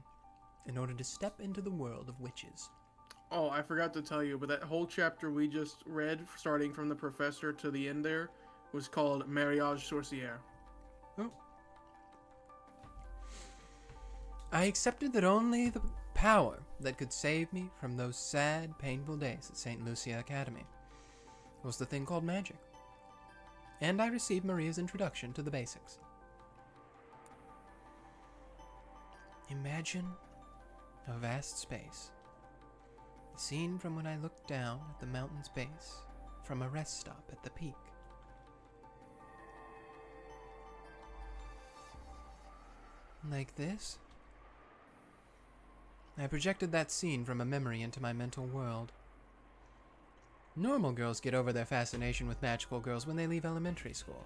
in order to step into the world of witches. Oh, I forgot to tell you, but that whole chapter we just read, starting from the professor to the end there, was called Mariage Sorcière. Oh. I accepted that only the power that could save me from those sad, painful days at St. Lucia Academy was the thing called magic. And I received Maria's introduction to the basics. Imagine a vast space. The scene from when I looked down at the mountain's base from a rest stop at the peak. Like this? I projected that scene from a memory into my mental world. Normal girls get over their fascination with magical girls when they leave elementary school.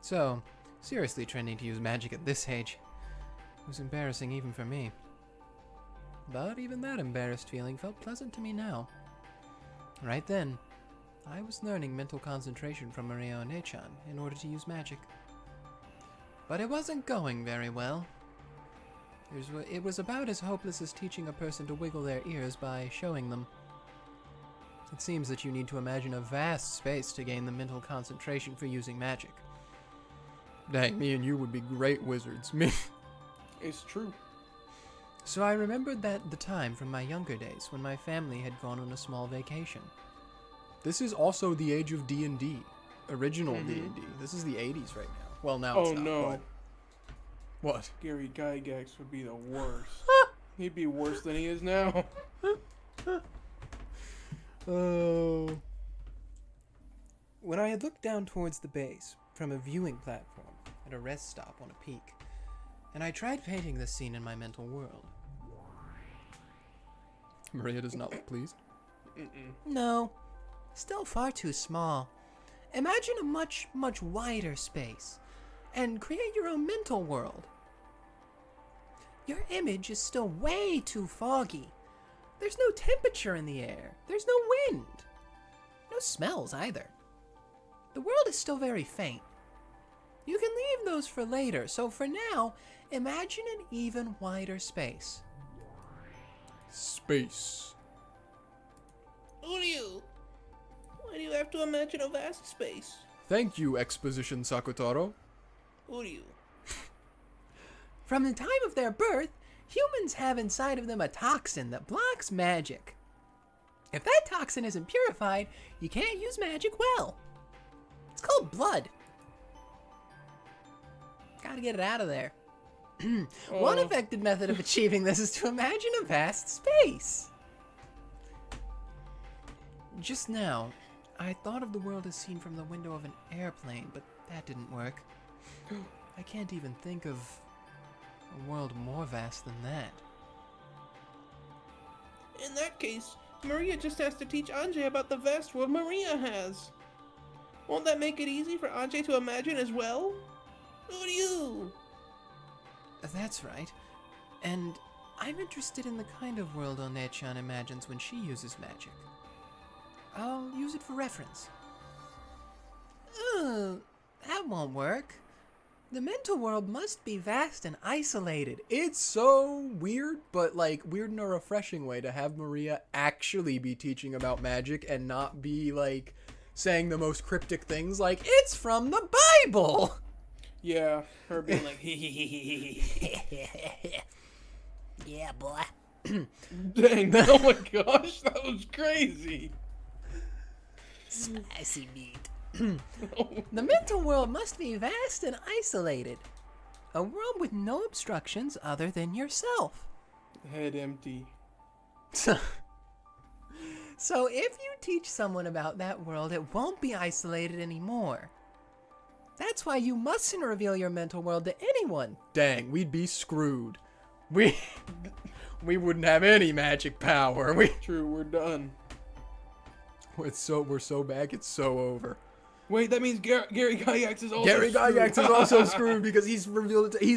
So, seriously trending to use magic at this age was embarrassing even for me. But even that embarrassed feeling felt pleasant to me now. Right then, I was learning mental concentration from Maria One-chan in order to use magic. But it wasn't going very well. It was about as hopeless as teaching a person to wiggle their ears by showing them. It seems that you need to imagine a vast space to gain the mental concentration for using magic. Dang, me and you would be great wizards. Me. It's true. So I remembered the time from my younger days when my family had gone on a small vacation. This is also the age of D&D. Original D&D. This is the 80s right now. Well, now it's not. No. But... What? Gary Gygax would be the worst. He'd be worse than he is now. Oh. When I had looked down towards the base from a viewing platform at a rest stop on a peak, and I tried painting this scene in my mental world. Maria does not look pleased. No, still far too small. Imagine a much, much wider space, and create your own mental world. Your image is still way too foggy. There's no temperature in the air. There's no wind. No smells either. The world is still very faint. You can leave those for later, so for now, imagine an even wider space. Space. Who are you? Why do you have to imagine a vast space? Thank you, Exposition Sakutaro. Who are you? From the time of their birth, humans have inside of them a toxin that blocks magic. If that toxin isn't purified, you can't use magic well. It's called blood. Gotta get it out of there. One effective method of achieving this is to imagine a vast space. Just now, I thought of the world as seen from the window of an airplane, but that didn't work. I can't even think of a world more vast than that. In that case, Maria just has to teach Ange about the vast world Maria has. Won't that make it easy for Ange to imagine as well? Who are you? That's right. And I'm interested in the kind of world One-chan imagines when she uses magic. I'll use it for reference. That won't work. The mental world must be vast and isolated. It's so weird, but like weird in a refreshing way to have Maria actually be teaching about magic and not be like saying the most cryptic things like, it's from the Bible! Yeah, her being like, Yeah, boy. dang, oh my gosh, that was crazy. Spicy meat. The mental world must be vast and isolated. A world with no obstructions other than yourself. Head empty. So if you teach someone about that world, it won't be isolated anymore. That's why you mustn't reveal your mental world to anyone. Dang, we'd be screwed. We wouldn't have any magic power. True, we're done. We're so back. It's so over. Wait, that means Gary Gygax is also Gary screwed. Gygax is also screwed because he's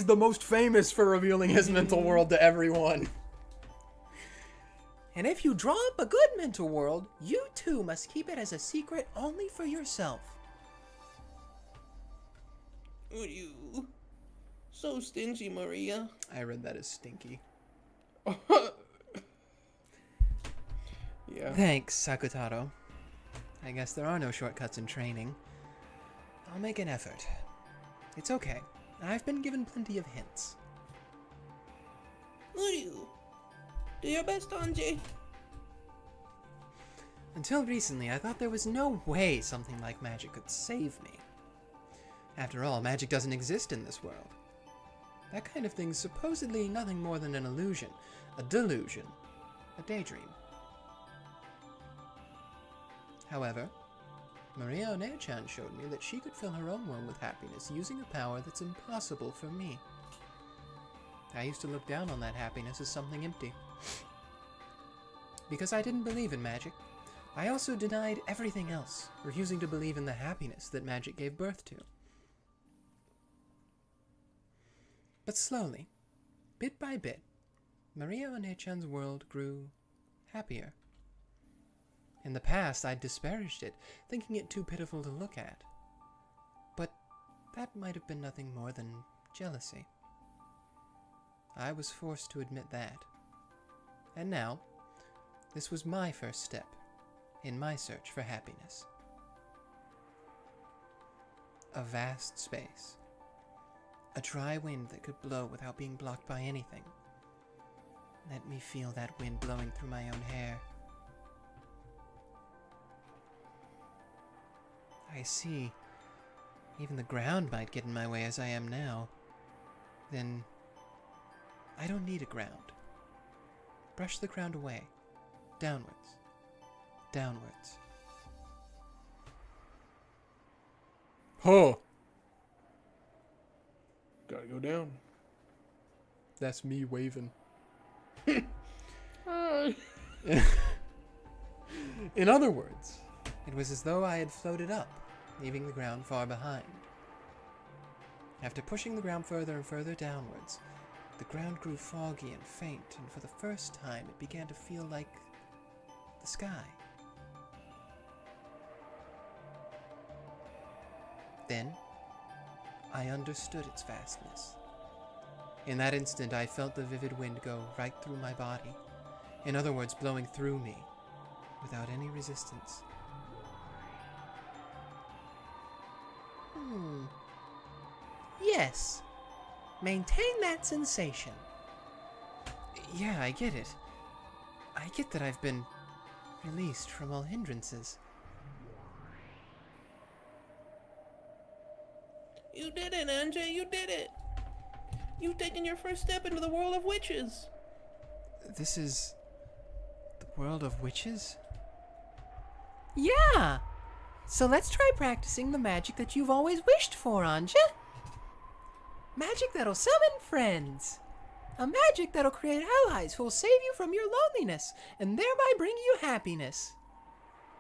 the most famous for revealing his mental world to everyone. And if you draw up a good mental world, you too must keep it as a secret only for yourself. You. So stingy, Maria. I read that as stinky. Yeah. Thanks, Sakutaro. I guess there are no shortcuts in training. I'll make an effort. It's okay. I've been given plenty of hints. You. Do your best, Ange. Until recently, I thought there was no way something like magic could save me. After all, magic doesn't exist in this world. That kind of thing's supposedly nothing more than an illusion, a delusion, a daydream. However, Maria One-chan showed me that she could fill her own world with happiness using a power that's impossible for me. I used to look down on that happiness as something empty. Because I didn't believe in magic, I also denied everything else, refusing to believe in the happiness that magic gave birth to. But slowly, bit by bit, Maria One-chan's world grew happier. In the past, I'd disparaged it, thinking it too pitiful to look at. But that might have been nothing more than jealousy. I was forced to admit that. And now, this was my first step in my search for happiness. A vast space. A dry wind that could blow without being blocked by anything. Let me feel that wind blowing through my own hair. I see. Even the ground might get in my way as I am now. Then, I don't need a ground. Brush the ground away. Downwards. Downwards. Huh. Gotta go down. That's me waving. Hi. In other words, It was as though I had floated up, leaving the ground far behind. After pushing the ground further and further downwards, the ground grew foggy and faint, and for the first time it began to feel like the sky. Then, I understood its vastness. In that instant, I felt the vivid wind go right through my body. In other words, blowing through me, without any resistance. Yes. Maintain that sensation. Yeah, I get it. I get that I've been released from all hindrances. You did it, Ange. You did it. You've taken your first step into the world of witches. This is the world of witches? Yeah! So let's try practicing the magic that you've always wished for, Ange. Magic that'll summon friends. A magic that'll create allies who'll save you from your loneliness and thereby bring you happiness.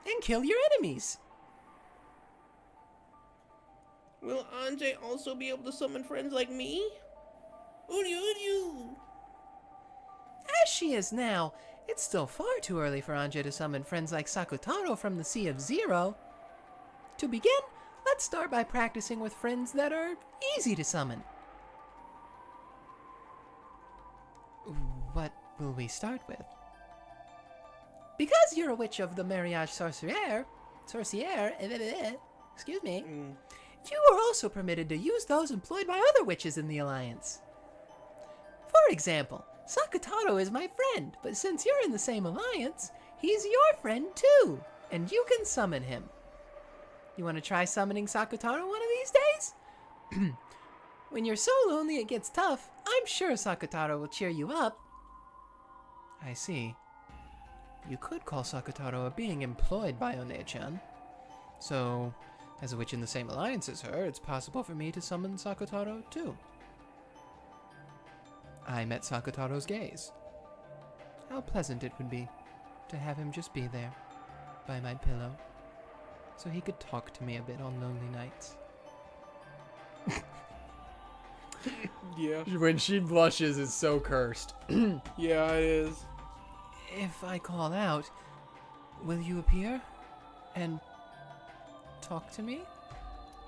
And kill your enemies. Will Ange also be able to summon friends like me? Uryu. As she is now, it's still far too early for Ange to summon friends like Sakutaro from the Sea of Zero. To begin, let's start by practicing with friends that are easy to summon. What will we start with? Because you're a witch of the Mariage Sorcière, excuse me, you are also permitted to use those employed by other witches in the Alliance. For example, Sakutaro is my friend, but since you're in the same alliance, he's your friend too, and you can summon him. You want to try summoning Sakutaro one of these days? When you're so lonely it gets tough, I'm sure Sakutaro will cheer you up. I see. You could call Sakutaro a being employed by One-chan. So, as a witch in the same alliance as her, it's possible for me to summon Sakutaro too. I met Sakutaro's gaze. How pleasant it would be to have him just be there, by my pillow, so he could talk to me a bit on lonely nights. Yeah. When she blushes, it's so cursed. Yeah, it is. If I call out, will you appear and talk to me?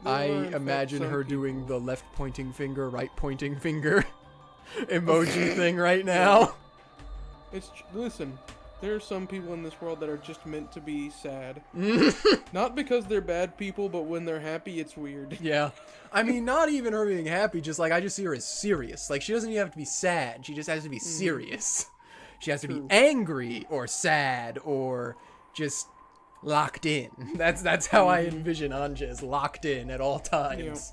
I There are, in fact, imagine some her people- doing the left pointing finger, right pointing finger emoji thing right now. Listen, there are some people in this world that are just meant to be sad. Not because they're bad people, but when they're happy, it's weird. Yeah. I mean, not even her being happy, just like I just see her as serious. Like, she doesn't even have to be sad, she just has to be serious. She has to be True. angry or sad or just locked in. That's how I envision Ange, is locked in at all times.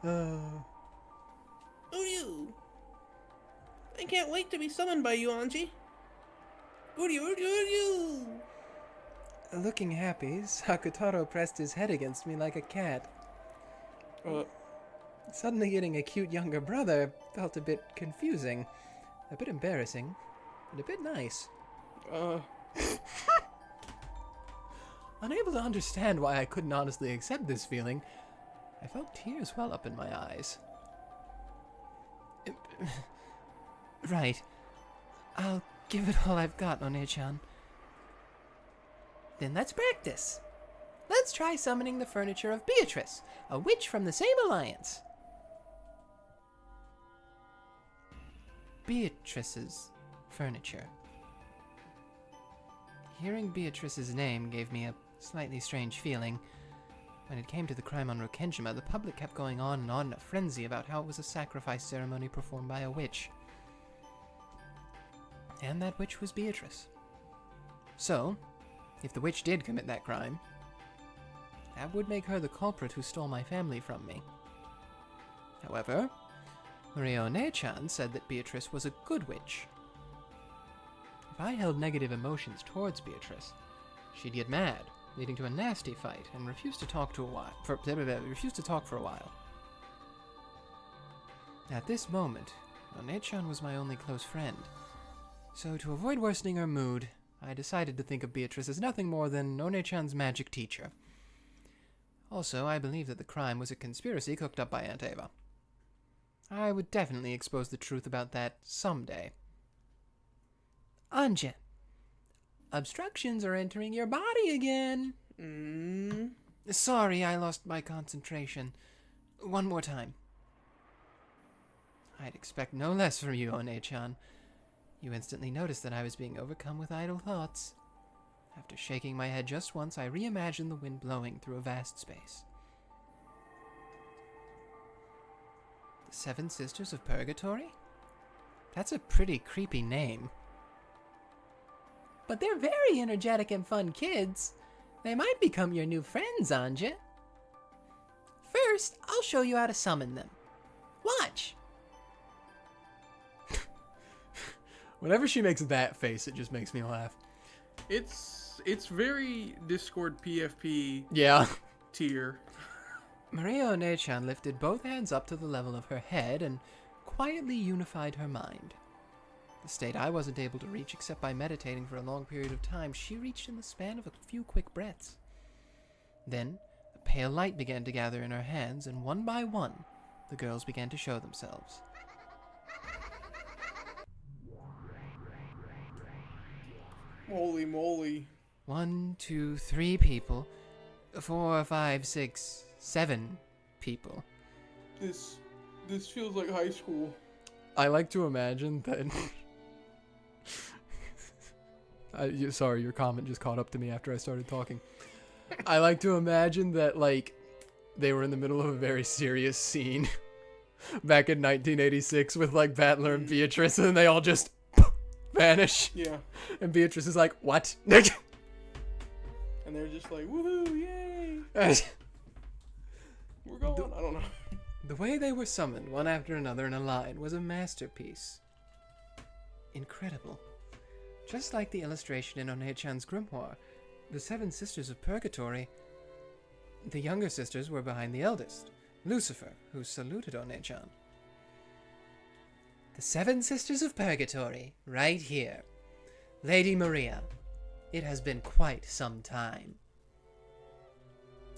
Uryu! I can't wait to be summoned by you, Ange. Uryu, Uryu, Uryu! Looking happy, Sakutaro pressed his head against me like a cat. Suddenly getting a cute younger brother felt a bit confusing, a bit embarrassing, and a bit nice. Unable to understand why I couldn't honestly accept this feeling, I felt tears well up in my eyes. Right. I'll give it all I've got, One-chan. Then let's practice. Let's try summoning the furniture of Beatrice, a witch from the same alliance. Beatrice's furniture. Hearing Beatrice's name gave me a slightly strange feeling. When it came to the crime on Rokenjima, the public kept going on and on in a frenzy about how it was a sacrifice ceremony performed by a witch. And that witch was Beatrice. So, if the witch did commit that crime, that would make her the culprit who stole my family from me. However, One-chan said that Beatrice was a good witch. If I held negative emotions towards Beatrice, she'd get mad, leading to a nasty fight, and refuse to talk for a while. At this moment, One-chan was my only close friend, so to avoid worsening her mood, I decided to think of Beatrice as nothing more than One-chan's magic teacher. Also, I believe that the crime was a conspiracy cooked up by Aunt Eva. I would definitely expose the truth about that someday. Ange, obstructions are entering your body again. Sorry, I lost my concentration. One more time. I'd expect no less from you, One-chan. You instantly noticed that I was being overcome with idle thoughts. After shaking my head just once, I reimagined the wind blowing through a vast space. The Seven Sisters of Purgatory? That's a pretty creepy name. But they're very energetic and fun kids. They might become your new friends, Ange. First, I'll show you how to summon them. Watch! Whenever she makes that face, it just makes me laugh. It's very Discord PFP Yeah. tier. Maria One-chan lifted both hands up to the level of her head and quietly unified her mind. The state I wasn't able to reach except by meditating for a long period of time, she reached in the span of a few quick breaths. Then, a pale light began to gather in her hands, and one by one, the girls began to show themselves. Holy moly. 1, 2, 3 people. 4, 5, 6, 7 people. This feels like high school. I like to imagine that... sorry, your comment just caught up to me after I started talking. I like to imagine that, like, they were in the middle of a very serious scene back in 1986 with, like, Battler and Beatrice, and then they all just vanish. Yeah. And Beatrice is like, what? And they're just like, woohoo, yay! We're going. I don't know. The way they were summoned, one after another in a line, was a masterpiece. Incredible. Just like the illustration in One-chan's grimoire, the 7 Sisters of Purgatory, the younger sisters were behind the eldest, Lucifer, who saluted One-chan. The 7 Sisters of Purgatory, right here. Lady Maria, it has been quite some time.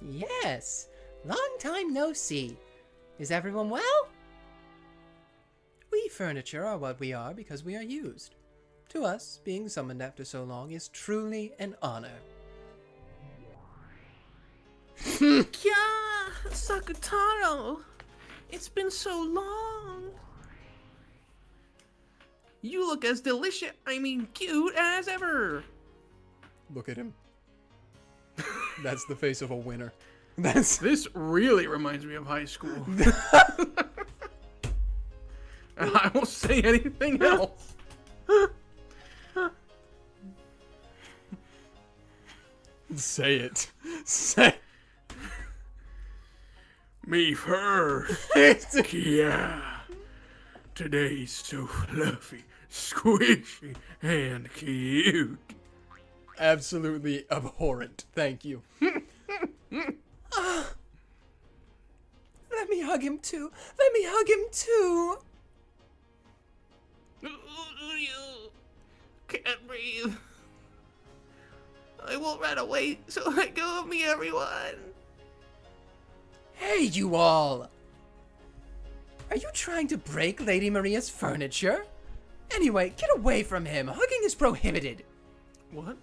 Yes, long time no see. Is everyone well? We furniture are what we are because we are used. To us, being summoned after so long is truly an honor. Kya, Sakutaro, it's been so long. You look as delicious, cute as ever. Look at him. That's the face of a winner. That's This really reminds me of high school. And I won't say anything else. say it. Say. Me first. Yeah. Today's so fluffy, squishy, and cute. Absolutely abhorrent. Thank you. Let me hug him too. Let me hug him too. You can't breathe. I won't run away, so let go of me, everyone. Hey, you all! Are you trying to break Lady Maria's furniture? Anyway, get away from him. Hugging is prohibited. What?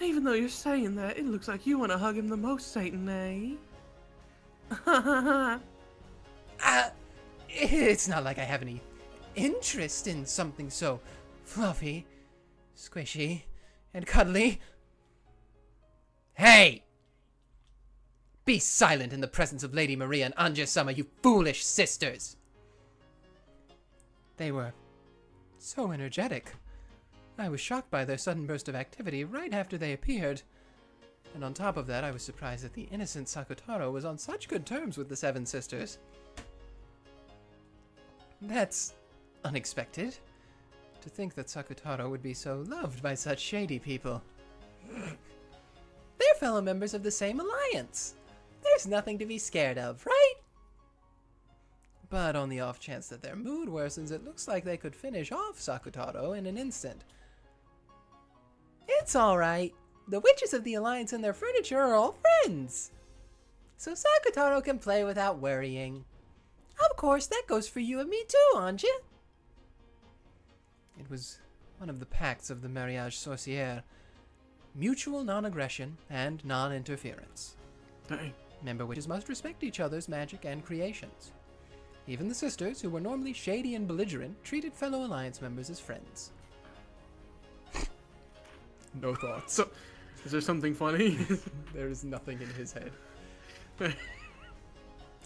Even though you're saying that, it looks like you want to hug him the most, Satan, eh? It's not like I have any interest in something so fluffy, squishy, and cuddly. Hey! Be silent in the presence of Lady Maria and Ange-sama, you foolish sisters! They were so energetic. I was shocked by their sudden burst of activity right after they appeared. And on top of that, I was surprised that the innocent Sakutaro was on such good terms with the 7 sisters. That's unexpected. To think that Sakutaro would be so loved by such shady people. They're fellow members of the same alliance. There's nothing to be scared of, right? But on the off chance that their mood worsens, it looks like they could finish off Sakutaro in an instant. It's alright. The witches of the Alliance and their furniture are all friends. So Sakutaro can play without worrying. Of course, that goes for you and me too, Ange. It was one of the pacts of the Mariage Sorcière. Mutual non-aggression and non-interference. Dang. Member witches must respect each other's magic and creations. Even the sisters, who were normally shady and belligerent, treated fellow Alliance members as friends. No thoughts. So, is there something funny? There is nothing in his head.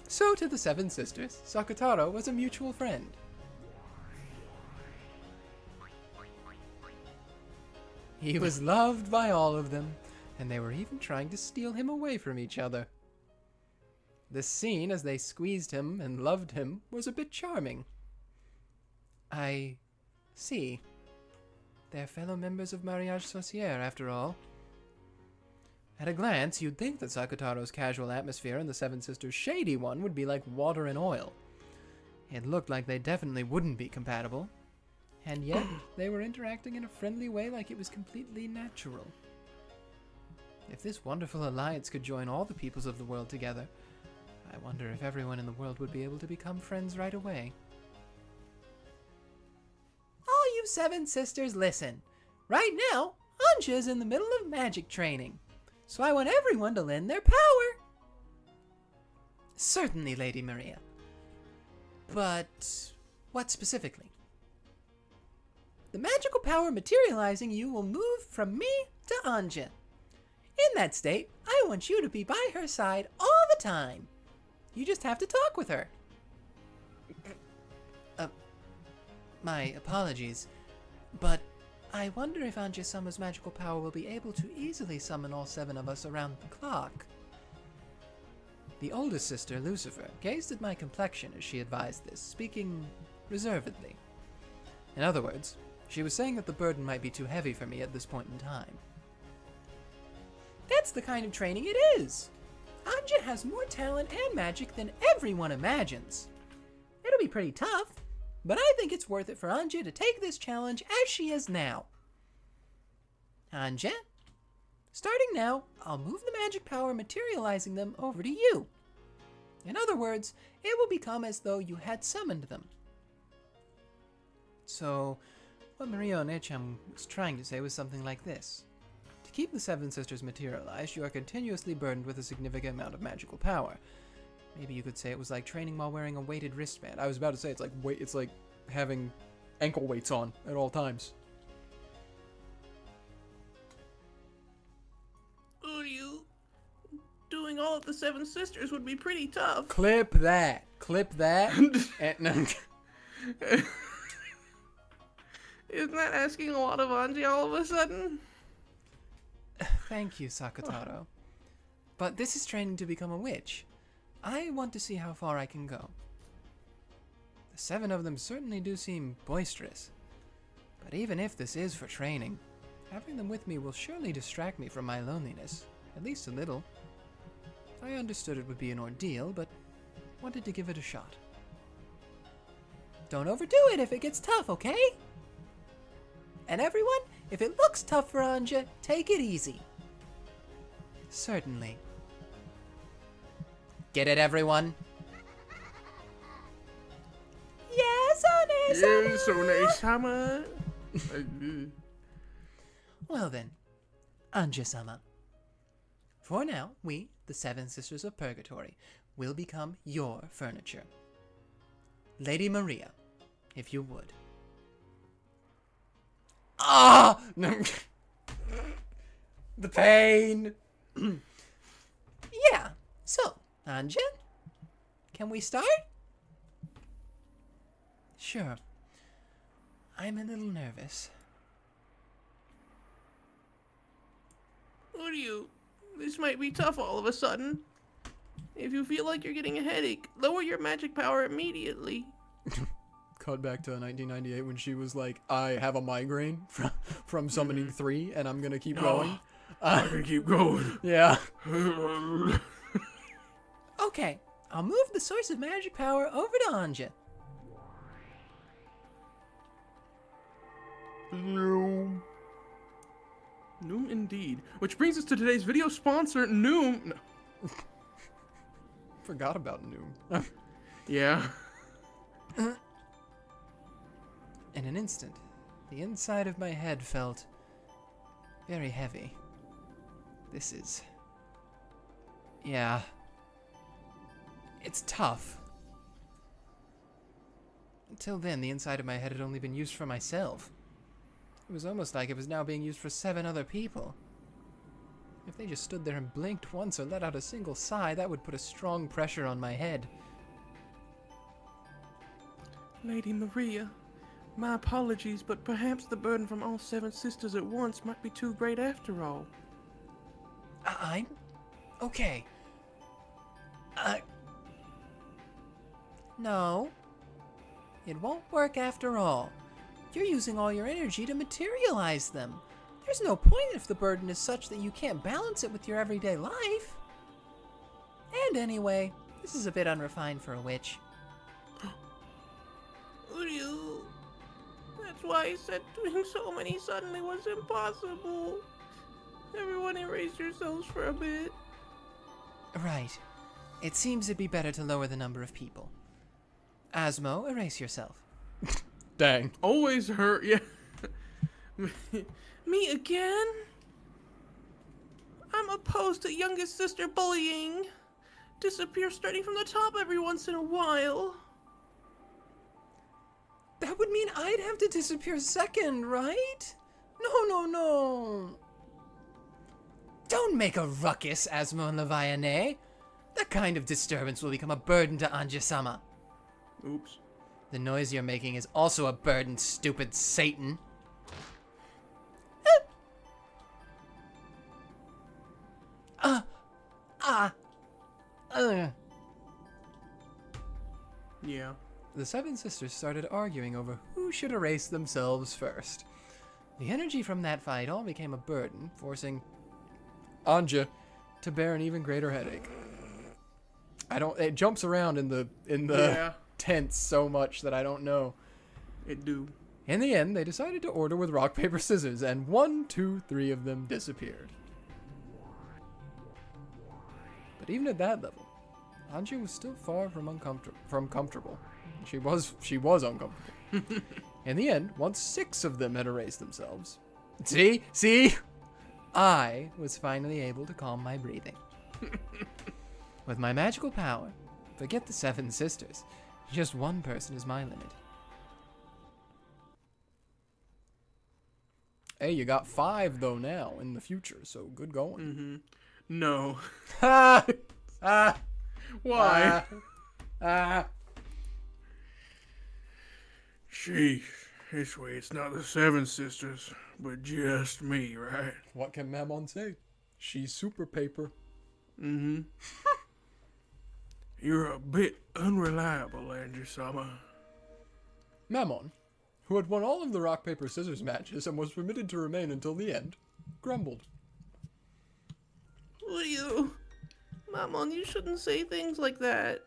So to the 7 sisters, Sakutaro was a mutual friend. He was loved by all of them, and they were even trying to steal him away from each other. The scene as they squeezed him and loved him was a bit charming. I see. They're fellow members of Mariage Sorcière, after all. At a glance, you'd think that Sakutaro's casual atmosphere and the 7 sisters' shady one would be like water and oil. It looked like they definitely wouldn't be compatible. And yet, they were interacting in a friendly way like it was completely natural. If this wonderful alliance could join all the peoples of the world together, I wonder if everyone in the world would be able to become friends right away. All you 7 sisters, listen. Right now, Ange is in the middle of magic training, so I want everyone to lend their power. Certainly, Lady Maria. But what specifically? The magical power materializing you will move from me to Ange. In that state, I want you to be by her side all the time. You just have to talk with her. My apologies, but I wonder if Ange-sama's magical power will be able to easily summon all 7 of us around the clock. The oldest sister, Lucifer, gazed at my complexion as she advised this, speaking reservedly. In other words, she was saying that the burden might be too heavy for me at this point in time. That's the kind of training it is. Ange has more talent and magic than everyone imagines. It'll be pretty tough, but I think it's worth it for Ange to take this challenge as she is now. Ange, starting now, I'll move the magic power materializing them over to you. In other words, it will become as though you had summoned them. So, what Maria Onechan was trying to say was something like this. To keep the Seven Sisters materialized, you are continuously burdened with a significant amount of magical power. Maybe you could say it was like training while wearing a weighted wristband. I was about to say it's like having ankle weights on at all times. Uryu, doing all of the Seven Sisters would be pretty tough. Clip that. And, no. Isn't that asking a lot of Ange all of a sudden? Thank you, Sakutaro. But this is training to become a witch. I want to see how far I can go. The 7 of them certainly do seem boisterous. But even if this is for training, having them with me will surely distract me from my loneliness, at least a little. I understood it would be an ordeal, but wanted to give it a shot. Don't overdo it if it gets tough, okay? And everyone, if it looks tough for Ange, take it easy. Certainly. Get it, everyone? Yes, One-sama! Yes, One-sama. Well then, Ange-sama. For now, we, the 7 Sisters of Purgatory, will become your furniture. Lady Maria, if you would. Ah! No. The pain! Yeah, so, Ange, can we start? Sure. I'm a little nervous. Uryu, this might be tough all of a sudden. If you feel like you're getting a headache, lower your magic power immediately. Cut back to 1998 when she was like, I have a migraine from summoning 3 and I'm gonna keep going. I can keep going. Yeah. Okay, I'll move the source of magic power over to Ange. Noom. Noom indeed. Which brings us to today's video sponsor, Noom. No. Forgot about Noom. Yeah. In an instant, the inside of my head felt very heavy. This is... yeah. It's tough. Until then, the inside of my head had only been used for myself. It was almost like it was now being used for 7 other people. If they just stood there and blinked once or let out a single sigh, that would put a strong pressure on my head. Lady Maria, my apologies, but perhaps the burden from all 7 sisters at once might be too great after all. I'm... okay. No. It won't work after all. You're using all your energy to materialize them. There's no point if the burden is such that you can't balance it with your everyday life. And anyway, this is a bit unrefined for a witch. Uryu, that's why I said doing so many suddenly was impossible. Everyone erase yourselves for a bit. Right. It seems it'd be better to lower the number of people. Asmo, erase yourself. Dang. Always her. Yeah. Me again? I'm opposed to youngest sister bullying. Disappear starting from the top every once in a while. That would mean I'd have to disappear second, right? No. Don't make a ruckus, Asmo and Leviane. That kind of disturbance will become a burden to Ange-sama. Oops. The noise you're making is also a burden, stupid Satan. Yeah. The seven sisters started arguing over who should erase themselves first. The energy from that fight all became a burden, forcing Ange to bear an even greater headache. It jumps around in the Yeah. tents so much that I don't know. It do. In the end, they decided to order with rock, paper, scissors, and 1, 2, 3 of them disappeared. But even at that level, Ange was still far from comfortable. She was uncomfortable. In the end, once 6 of them had erased themselves, see, I was finally able to calm my breathing. With my magical power, forget the 7 sisters. Just one person is my limit. Hey, you got 5 though now in the future, so good going. Mm-hmm. No. Ha! Why? Sheesh, this way it's not the 7 sisters, but just me, right? What can Mammon say? She's super paper. Mm-hmm. You're a bit unreliable, Ange-sama. Mammon, who had won all of the rock, paper, scissors matches and was permitted to remain until the end, grumbled. Mammon, you shouldn't say things like that.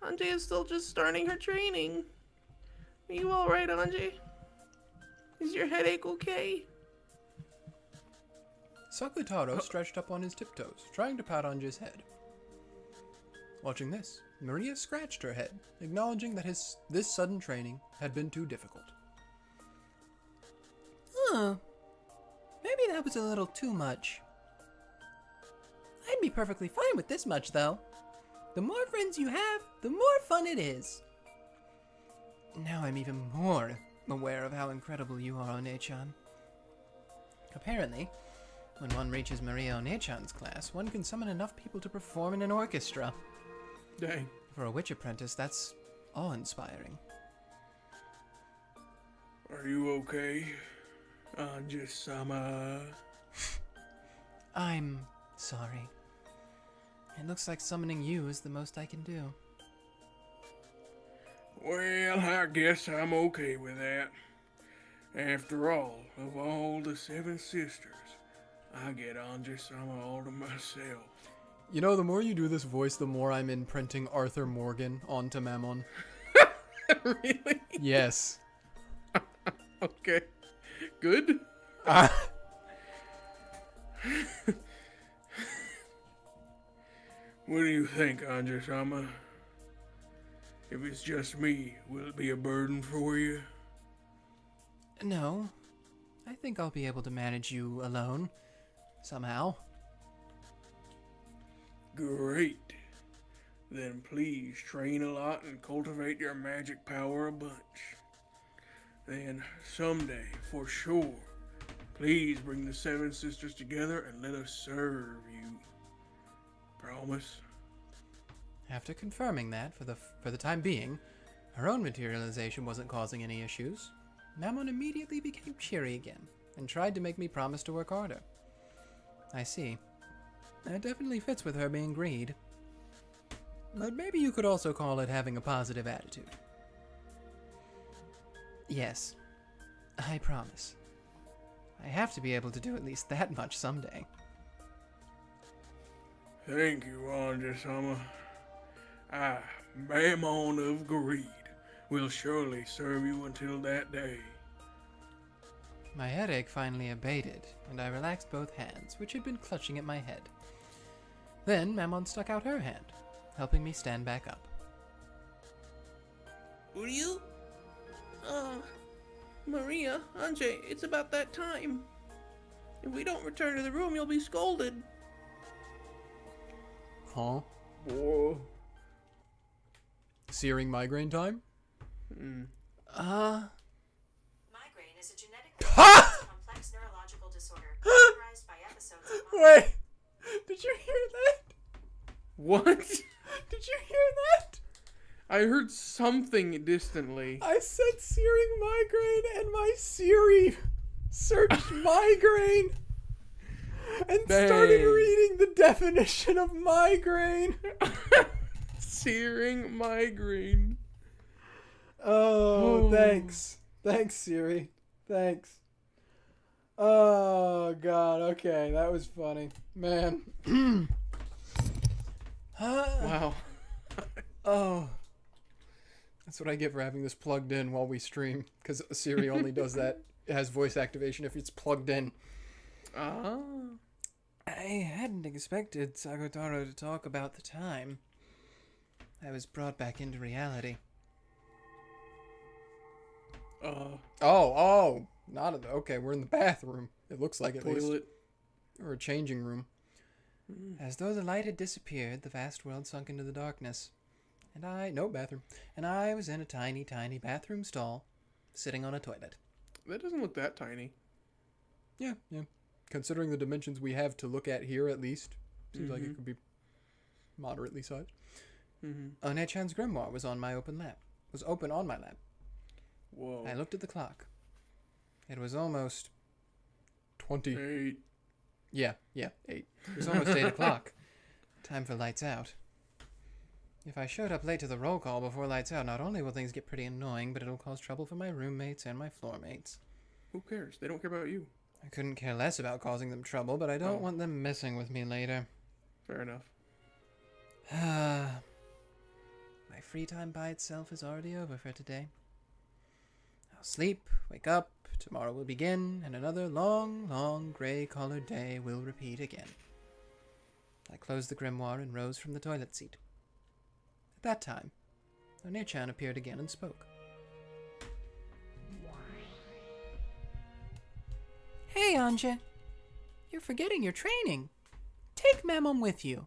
Ange is still just starting her training. Are you alright, Ange? Is your headache okay? Sakutaro stretched up on his tiptoes, trying to pat Ange's head. Watching this, Maria scratched her head, acknowledging that this sudden training had been too difficult. Maybe that was a little too much. I'd be perfectly fine with this much, though. The more friends you have, the more fun it is. Now I'm even more aware of how incredible you are, One-chan. Apparently, when one reaches Maria One-chan's class, one can summon enough people to perform in an orchestra. Dang. For a witch apprentice, that's awe-inspiring. Are you okay, Ange-sama? I'm sorry. It looks like summoning you is the most I can do. Well, I guess I'm okay with that. After all, of all the 7 sisters, I get Ange-sama all to myself. You know, the more you do this voice, the more I'm imprinting Arthur Morgan onto Mammon. Really? Yes. Okay. Good? What do you think, Ange-sama? If it's just me, will it be a burden for you? No. I think I'll be able to manage you alone. Somehow. Great. Then please train a lot and cultivate your magic power a bunch. Then someday, for sure, please bring the 7 sisters together and let us serve you. Promise? After confirming that, for the time being, her own materialization wasn't causing any issues, Mammon immediately became cheery again, and tried to make me promise to work harder. I see. That definitely fits with her being greed. But maybe you could also call it having a positive attitude. Yes, I promise. I have to be able to do at least that much someday. Thank you, Ange-sama. Mammon of Greed, will surely serve you until that day. My headache finally abated, and I relaxed both hands, which had been clutching at my head. Then Mammon stuck out her hand, helping me stand back up. Uryu? Maria, Ange, it's about that time. If we don't return to the room, you'll be scolded. Huh? Boy. Searing migraine time? Migraine is a genetic complex neurological disorder characterized by episodes of Wait! Did you hear that? What? Did you hear that? I heard something distantly. I said searing migraine and my Siri searched migraine. and started Dang. reading the definition of migraine. Searing migraine. Oh, Oh. thanks. Thanks, Siri. Thanks. Oh, God. Okay, that was funny. Man. Wow. Oh. That's what I get for having this plugged in while we stream. Because Siri only does that. It has voice activation if it's plugged in. Ah. I hadn't expected Sakutaro to talk about the time. I was brought back into reality. Oh. Not in the... Okay, we're in the bathroom. It looks like at least. Toilet. Or a changing room. As though the light had disappeared, the vast world sunk into the darkness. No bathroom. And I was in a tiny, tiny bathroom stall, sitting on a toilet. That doesn't look that tiny. Yeah. Considering the dimensions we have to look at here, at least. Seems like it could be moderately sized. One-Chan's grimoire was on my open on my lap. Whoa. I looked at the clock. It was almost 20. 8. Yeah, 8. It was almost 8 o'clock. Time for lights out. If I showed up late to the roll call before lights out, not only will things get pretty annoying, but it'll cause trouble for my roommates and my floor mates. Who cares? They don't care about you. I couldn't care less about causing them trouble, but I don't want them messing with me later. Fair enough. My free time by itself is already over for today. I'll sleep, wake up, tomorrow will begin, and another long, long gray-collared day will repeat again. I closed the grimoire and rose from the toilet seat. At that time, One-Chan appeared again and spoke. Hey, Ange. You're forgetting your training. Take Mammon with you.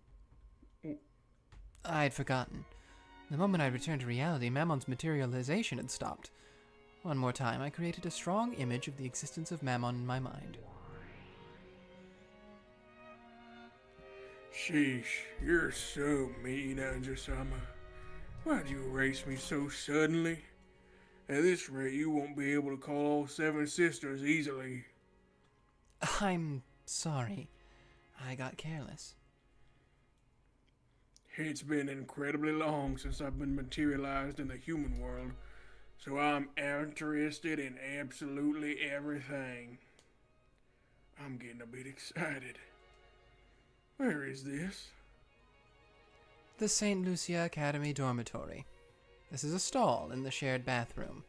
I'd forgotten. The moment I returned to reality, Mammon's materialization had stopped. One more time, I created a strong image of the existence of Mammon in my mind. Sheesh, you're so mean, Ange-sama. Why'd you erase me so suddenly? At this rate, you won't be able to call all 7 sisters easily. I'm sorry. I got careless. It's been incredibly long since I've been materialized in the human world, so I'm interested in absolutely everything. I'm getting a bit excited. Where is this? The St. Lucia Academy dormitory. This is a stall in the shared bathroom.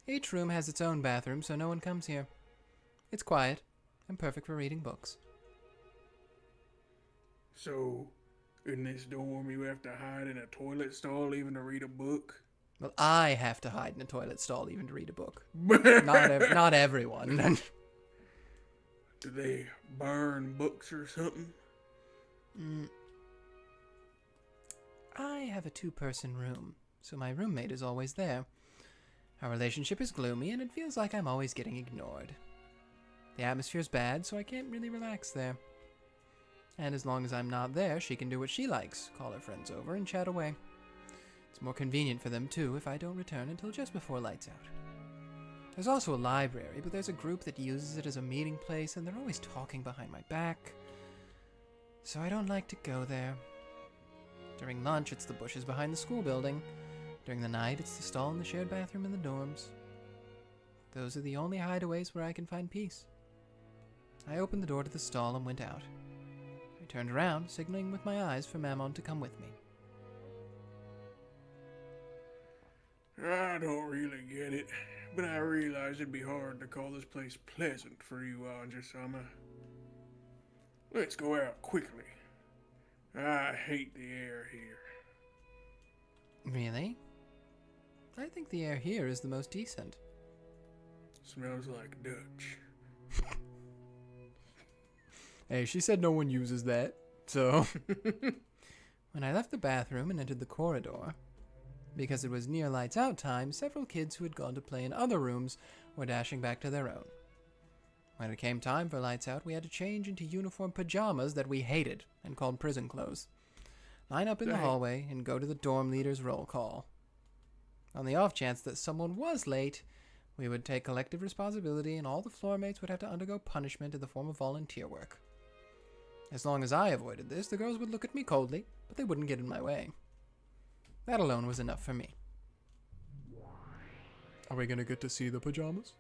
Each room has its own bathroom, so no one comes here. It's quiet and perfect for reading books. So, in this dorm you have to hide in a toilet stall even to read a book? Well, I have to hide in a toilet stall even to read a book. Not everyone. Do they burn books or something? I have a 2-person room, so my roommate is always there. Our relationship is gloomy, and it feels like I'm always getting ignored. The atmosphere's bad, so I can't really relax there. And as long as I'm not there, she can do what she likes, call her friends over, and chat away. It's more convenient for them, too, if I don't return until just before lights out. There's also a library, but there's a group that uses it as a meeting place, and they're always talking behind my back. So I don't like to go there. During lunch, it's the bushes behind the school building. During the night, it's the stall in the shared bathroom in the dorms. Those are the only hideaways where I can find peace. I opened the door to the stall and went out. I turned around, signaling with my eyes for Mammon to come with me. I don't really get it, but I realize it'd be hard to call this place pleasant for you, Ange-sama. Let's go out quickly. I hate the air here. Really? I think the air here is the most decent. Smells like Dutch. Hey, she said no one uses that, so... When I left the bathroom and entered the corridor, because it was near lights out time, several kids who had gone to play in other rooms were dashing back to their own. When it came time for lights out, we had to change into uniform pajamas that we hated and called prison clothes, line up in the hallway, and go to the dorm leader's roll call. On the off chance that someone was late, we would take collective responsibility and all the floor mates would have to undergo punishment in the form of volunteer work. As long as I avoided this, the girls would look at me coldly, but they wouldn't get in my way. That alone was enough for me. Are we gonna get to see the pajamas?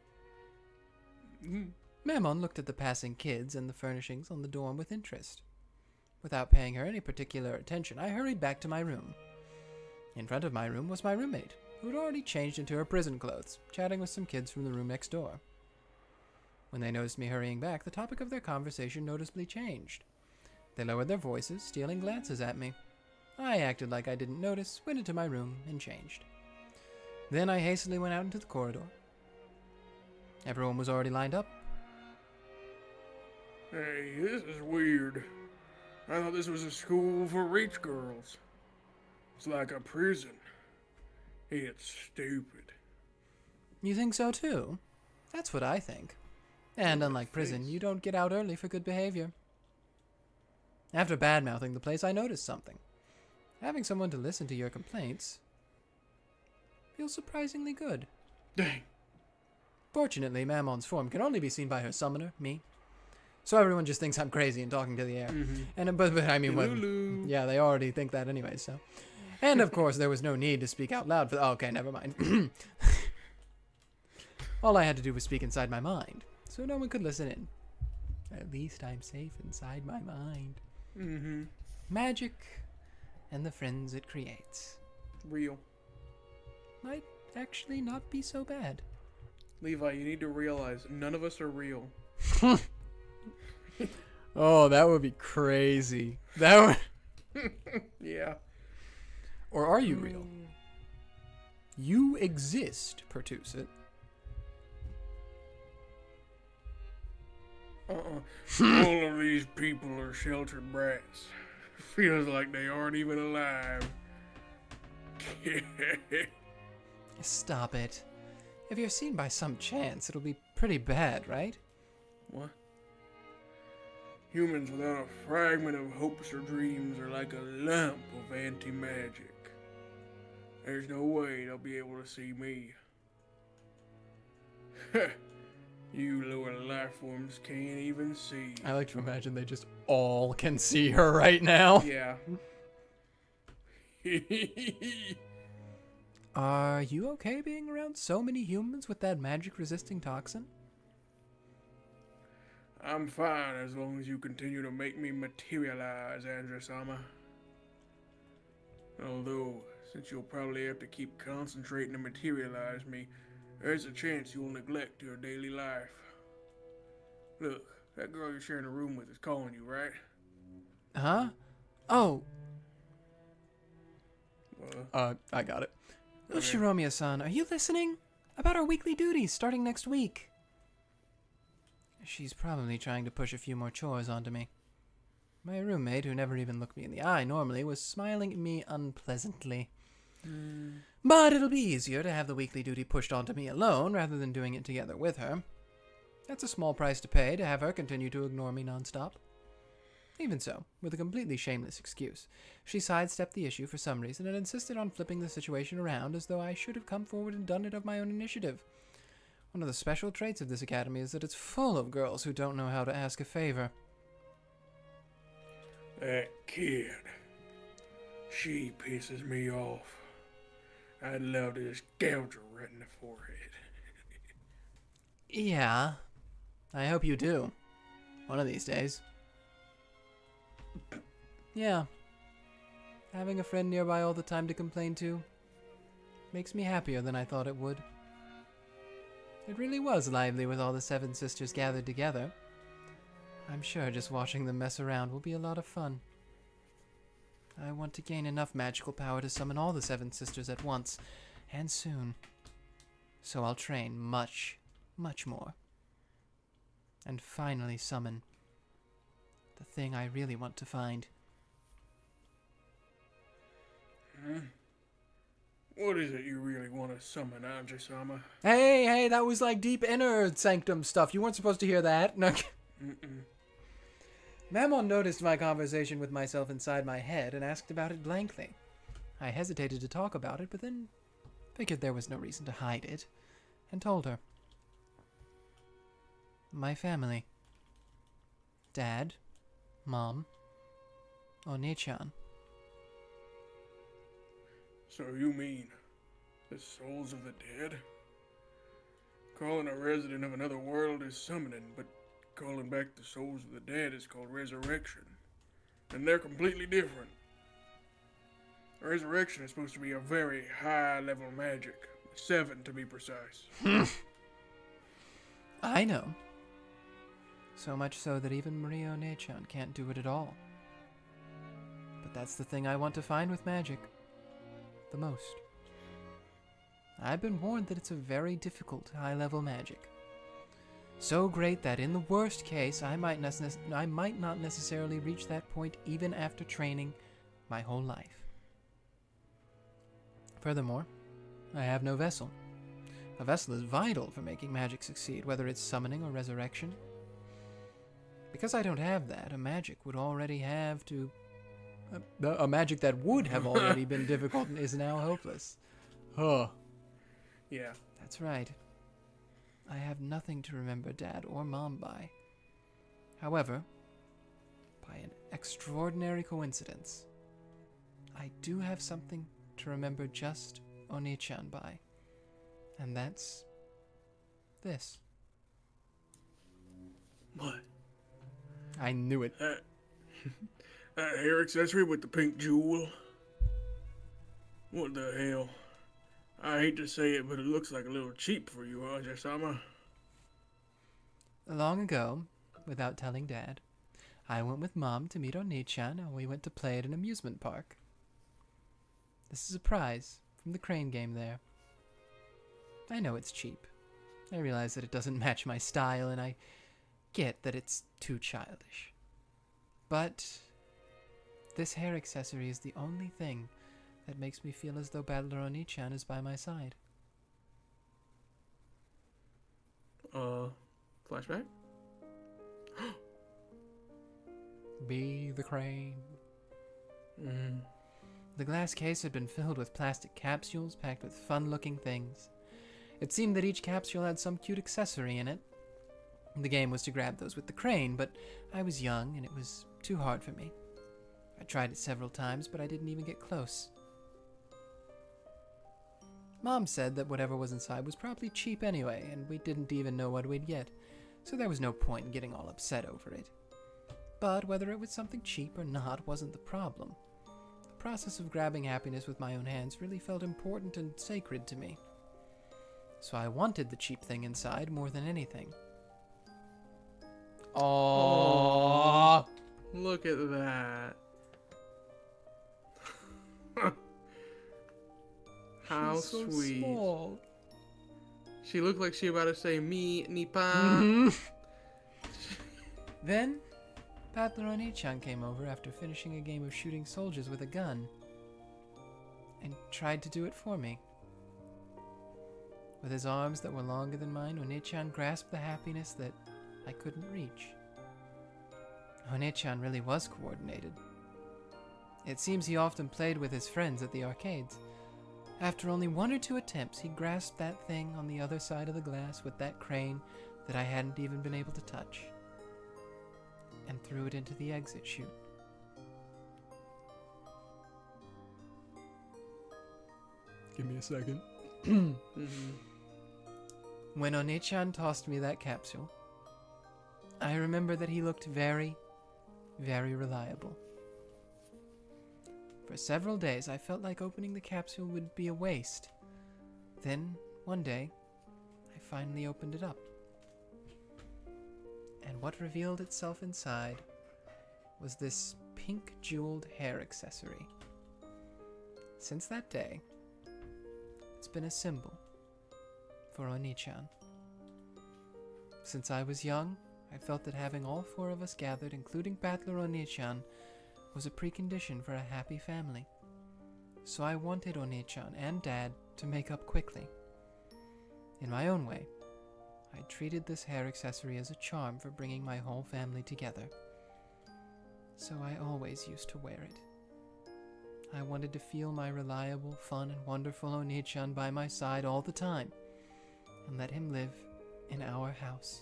Mammon looked at the passing kids and the furnishings on the dorm with interest. Without paying her any particular attention, I hurried back to my room. In front of my room was my roommate, who had already changed into her prison clothes, chatting with some kids from the room next door. When they noticed me hurrying back, the topic of their conversation noticeably changed. They lowered their voices, stealing glances at me. I acted like I didn't notice, went into my room, and changed. Then I hastily went out into the corridor. Everyone was already lined up. Hey, this is weird. I thought this was a school for rich girls. It's like a prison. It's stupid. You think so too? That's what I think. And unlike prison, you don't get out early for good behavior. After bad-mouthing the place, I noticed something. Having someone to listen to your complaints feels surprisingly good. Dang. Fortunately, Mammon's form can only be seen by her summoner, me. So everyone just thinks I'm crazy and talking to the air. And but I mean, Lulu. yeah, they already think that anyway. So, and of course, there was no need to speak out loud for. Oh, okay, never mind. All I had to do was speak inside my mind, so no one could listen in. At least I'm safe inside my mind. Magic and the friends it creates Real. might actually not be so bad. Levi, you need to realize none of us are real. Oh, that would be crazy. That would. Yeah. Or are you real? You exist, Pertusit. All of these people are sheltered brats. Feels like they aren't even alive. Stop it. If you're seen by some chance, it'll be pretty bad, right? What? Humans without a fragment of hopes or dreams are like a lump of anti-magic. There's no way they'll be able to see me. You lower life forms can't even see. I like to imagine they just all can see her right now. Yeah. Are you okay being around so many humans with that magic-resisting toxin? I'm fine as long as you continue to make me materialize, Ange-sama. Although, since you'll probably have to keep concentrating to materialize me, there's a chance you'll neglect your daily life. Look, that girl you're sharing a room with is calling you, right? Huh? Oh, I got it. Ushiromiya-san, are you listening? About our weekly duties starting next week. She's probably trying to push a few more chores onto me. My roommate, who never even looked me in the eye normally, was smiling at me unpleasantly. But it'll be easier to have the weekly duty pushed onto me alone rather than doing it together with her. That's a small price to pay to have her continue to ignore me nonstop. Even so, with a completely shameless excuse, she sidestepped the issue for some reason and insisted on flipping the situation around as though I should have come forward and done it of my own initiative. One of the special traits of this academy is that it's full of girls who don't know how to ask a favor. That kid. She pisses me off. I'd love to just gouge her right in the forehead. Yeah, I hope you do. One of these days. Yeah. Having a friend nearby all the time to complain to makes me happier than I thought it would. It really was lively with all the 7 sisters gathered together. I'm sure just watching them mess around will be a lot of fun. I want to gain enough magical power to summon all the 7 sisters at once, and soon. So I'll train much, much more. And finally summon the thing I really want to find. What is it you really want to summon, Ange-sama? Hey, that was like deep inner sanctum stuff. You weren't supposed to hear that. No. Mammon noticed my conversation with myself inside my head and asked about it blankly. I hesitated to talk about it, but then figured there was no reason to hide it, and told her. My family. Dad, Mom. Oni-chan. So you mean the souls of the dead? Calling a resident of another world is summoning, but calling back the souls of the dead is called resurrection. And they're completely different. Resurrection is supposed to be a very high-level magic. 7 to be precise. I know. So much so that even Maria One-chan can't do it at all. But that's the thing I want to find with magic. The most. I've been warned that it's a very difficult high-level magic. So great that in the worst case, I might not necessarily reach that point even after training my whole life. Furthermore, I have no vessel. A vessel is vital for making magic succeed, whether it's summoning or resurrection. Because I don't have that, a magic would already have to... a magic that would have already been difficult and is now hopeless. Huh. Yeah. That's right. I have nothing to remember Dad or Mom by. However, by an extraordinary coincidence, I do have something to remember just Oni-chan by. And that's this. What? I knew it. That hair accessory with the pink jewel? What the hell? I hate to say it, but it looks like a little cheap for you, Ange-sama. Long ago, without telling Dad, I went with Mom to meet Oni-chan and we went to play at an amusement park. This is a prize from the crane game there. I know it's cheap. I realize that it doesn't match my style and I get that it's too childish. But this hair accessory is the only thing that makes me feel as though Battler Oni-chan is by my side. Flashback? Be the crane. The glass case had been filled with plastic capsules packed with fun-looking things. It seemed that each capsule had some cute accessory in it. The game was to grab those with the crane, but I was young and it was too hard for me. I tried it several times, but I didn't even get close. Mom said that whatever was inside was probably cheap anyway, and we didn't even know what we'd get, so there was no point in getting all upset over it. But whether it was something cheap or not wasn't the problem. The process of grabbing happiness with my own hands really felt important and sacred to me. So I wanted the cheap thing inside more than anything. Aww. Look at that. How She's so sweet. small. She looked like she about to say me, nipa. Then, Battler Oni-chan came over after finishing a game of shooting soldiers with a gun and tried to do it for me. With his arms that were longer than mine, Oni-chan grasped the happiness that I couldn't reach. Oni-chan really was coordinated. It seems he often played with his friends at the arcades. After only 1 or 2 attempts, he grasped that thing on the other side of the glass with that crane that I hadn't even been able to touch, and threw it into the exit chute. Give me a second. When Oni-chan tossed me that capsule, I remember that he looked very, very reliable. For several days, I felt like opening the capsule would be a waste. Then, one day, I finally opened it up. And what revealed itself inside was this pink jeweled hair accessory. Since that day, it's been a symbol for Oni-chan. Since I was young, I felt that having all 4 of us gathered, including Battler Oni-chan, was a precondition for a happy family. So I wanted Oni-chan and Dad to make up quickly. In my own way, I treated this hair accessory as a charm for bringing my whole family together. So I always used to wear it. I wanted to feel my reliable, fun, and wonderful Oni-chan by my side all the time, and let him live in our house.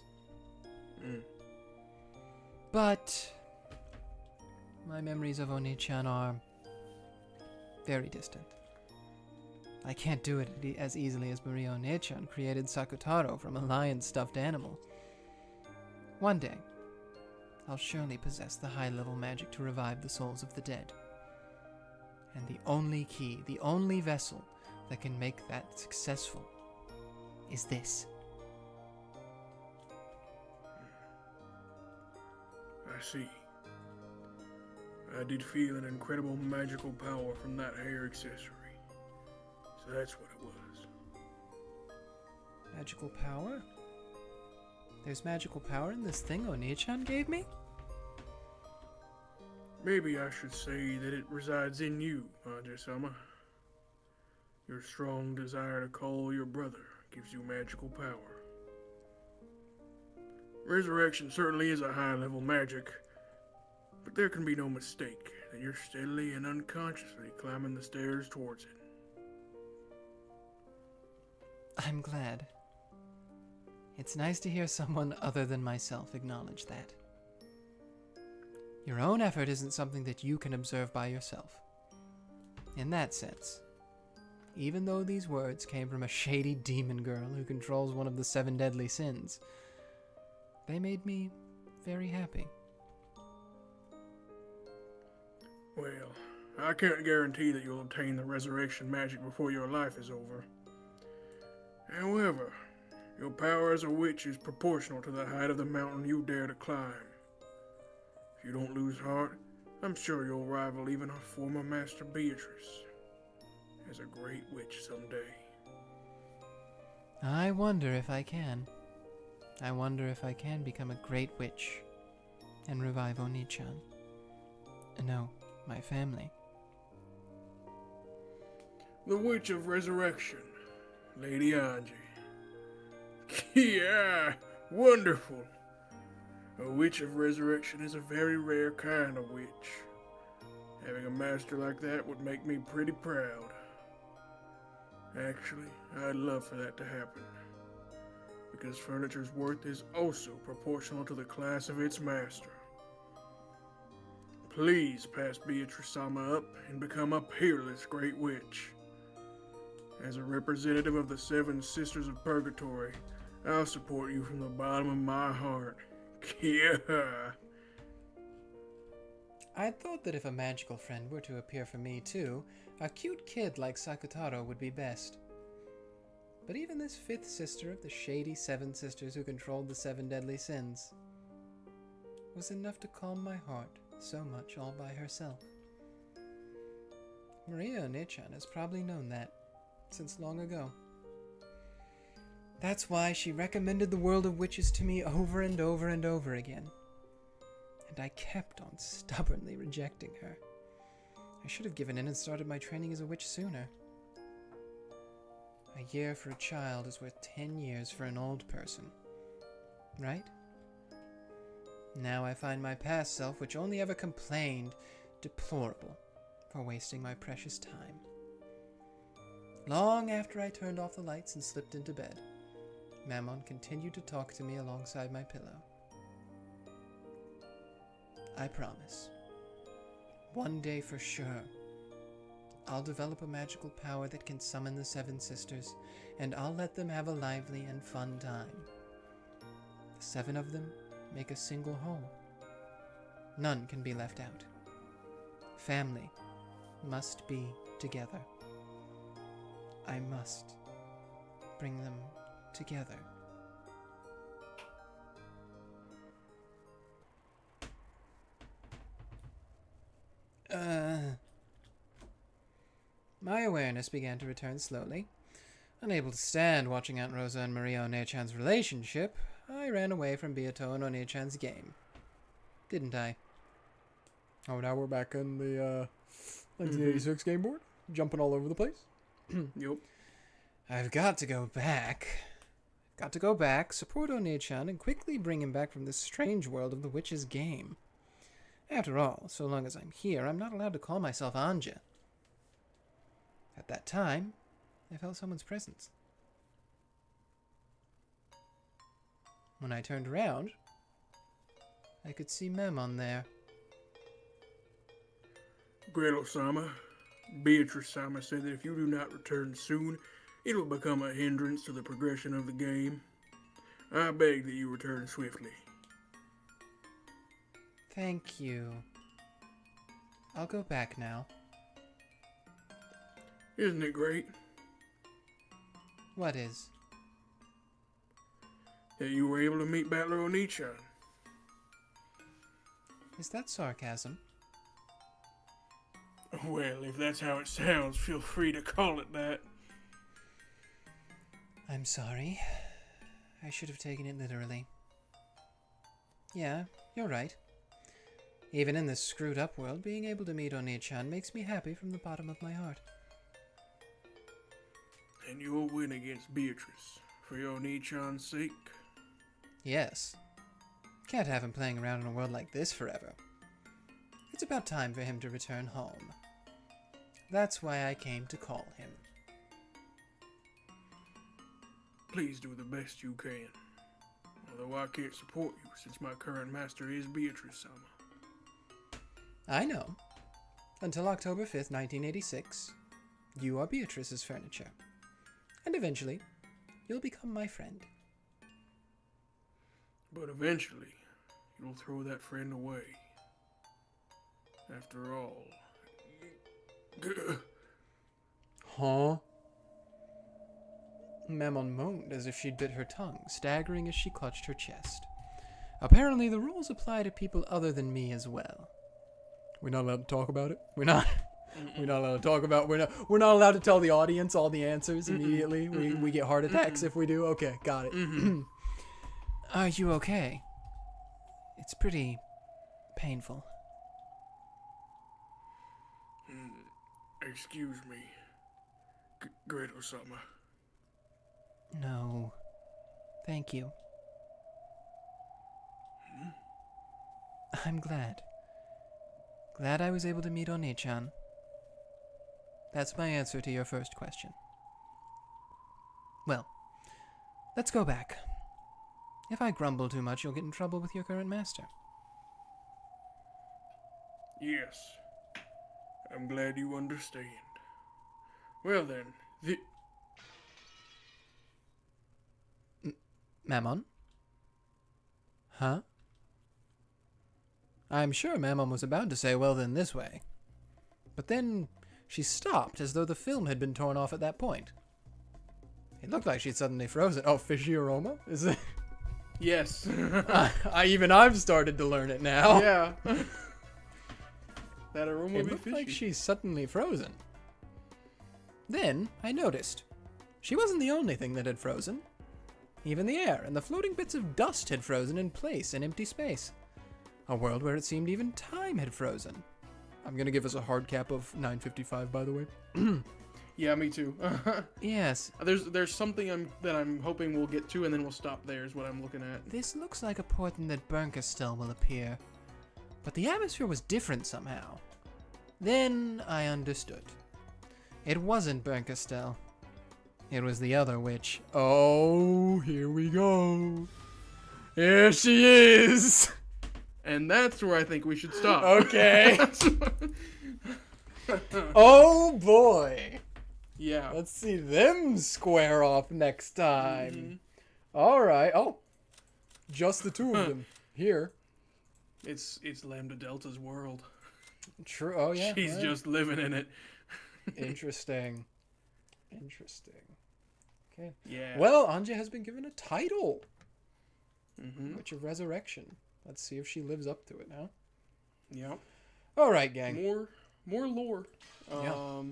But my memories of Oni-chan are very distant. I can't do it as easily as Maria Oni-chan created Sakutaro from a lion stuffed animal. One day, I'll surely possess the high-level magic to revive the souls of the dead. And the only key, the only vessel that can make that successful is this. I see. I did feel an incredible magical power from that hair accessory. So that's what it was. Magical power? There's magical power in this thing Oni-chan gave me? Maybe I should say that it resides in you, Ange-sama. Your strong desire to call your brother gives you magical power. Resurrection certainly is a high-level magic, but there can be no mistake that you're steadily and unconsciously climbing the stairs towards it. I'm glad. It's nice to hear someone other than myself acknowledge that. Your own effort isn't something that you can observe by yourself. In that sense, even though these words came from a shady demon girl who controls one of the 7 deadly sins, they made me very happy. Well, I can't guarantee that you'll obtain the resurrection magic before your life is over. However, your power as a witch is proportional to the height of the mountain you dare to climb. If you don't lose heart, I'm sure you'll rival even our former master Beatrice as a great witch someday. I wonder if I can. I wonder if I can become a great witch and revive Oni-chan. No, my family. The Witch of Resurrection, Lady Ange. Yeah, wonderful. A Witch of Resurrection is a very rare kind of witch. Having a master like that would make me pretty proud. Actually, I'd love for that to happen, because furniture's worth is also proportional to the class of its master. Please pass Beatrice-sama up and become a peerless great witch. As a representative of the 7 Sisters of Purgatory, I'll support you from the bottom of my heart. Yeah. I'd thought that if a magical friend were to appear for me too, a cute kid like Sakutaro would be best. But even this 5th sister of the shady 7 sisters who controlled the 7 deadly sins was enough to calm my heart so much all by herself. Maria Oni-chan has probably known that since long ago. That's why she recommended the world of witches to me over and over and over again. And I kept on stubbornly rejecting her. I should have given in and started my training as a witch sooner. A year for a child is worth 10 years for an old person. Right? Now I find my past self, which only ever complained, deplorable for wasting my precious time. Long after I turned off the lights and slipped into bed, Mammon continued to talk to me alongside my pillow. I promise, one day for sure, I'll develop a magical power that can summon the 7 sisters, and I'll let them have a lively and fun time. The 7 of them make a single whole. None can be left out. Family must be together. I must bring them together. My awareness began to return slowly. Unable to stand watching Aunt Rosa and Maria One-chan's relationship, I ran away from Beato and One-chan's game. Didn't I? Oh, now we're back in the 1986 game board, jumping all over the place. Yep. I've got to go back. Got to go back, support One-chan, and quickly bring him back from this strange world of the witch's game. After all, so long as I'm here, I'm not allowed to call myself Ange. At that time, I felt someone's presence. When I turned around, I could see Memon there. Gretel-sama, Beatrice-sama said that if you do not return soon, it will become a hindrance to the progression of the game. I beg that you return swiftly. Thank you. I'll go back now. Isn't it great What is? that you were able to meet Battler Oni-chan? Is that sarcasm? Well, if that's how it sounds, feel free to call it that. I'm sorry. I should have taken it literally. Yeah, you're right. Even in this screwed up world, being able to meet Oni-chan makes me happy from the bottom of my heart. And you'll win against Beatrice, for your Oni-chan's sake. Yes. Can't have him playing around in a world like this forever. It's about time for him to return home. That's why I came to call him. Please do the best you can. Although I can't support you since my current master is Beatrice-sama. I know. Until October 5th, 1986, you are Beatrice's furniture. And eventually, you'll become my friend. But eventually, you'll throw that friend away. After all... Huh? Mammon moaned as if she'd bit her tongue, staggering as she clutched her chest. Apparently, the rules apply to people other than me as well. We're not allowed to talk about it? We're not allowed to talk about we're not allowed to tell the audience all the answers immediately. We get heart attacks if we do. Okay, got it. Are you okay? It's pretty painful. Excuse me, Gretel-sama. No. Thank you. I'm glad. Glad I was able to meet Oni-chan. That's my answer to your first question. Well, let's go back. If I grumble too much, you'll get in trouble with your current master. Yes. I'm glad you understand. Well then, Mammon? Huh? I'm sure Mammon was about to say, well then, this way. But then she stopped as though the film had been torn off at that point. It looked like she'd suddenly frozen. Oh, fishy aroma? Is it? Yes. I've started to learn it now. Yeah. That aroma It be looked fishy. like she's suddenly frozen. Then I noticed. She wasn't the only thing that had frozen. Even the air and the floating bits of dust had frozen in place in empty space. A world where it seemed even time had frozen. I'm gonna give us a hard cap of 9:55, by the way. Yeah, me too. Yes, There's something that I'm hoping we'll get to, and then we'll stop there. Is what I'm looking at. this looks like a portent that Bernkastel will appear. But the atmosphere was different somehow. Then I understood. It wasn't Bernkastel. It was the other witch. Oh, here we go. Here she is. And that's where I think we should stop. Okay. Oh boy. Yeah. Let's see them square off next time. All right. Oh, just the two of them here. It's Lambda Delta's world. True. Oh yeah. She's right. just living in it. Interesting. Okay. Yeah. Well, Ange has been given a title, Mm-hmm. Witch of Resurrection. Let's see if she lives up to it now. Yep. All right, gang. More lore. Yeah.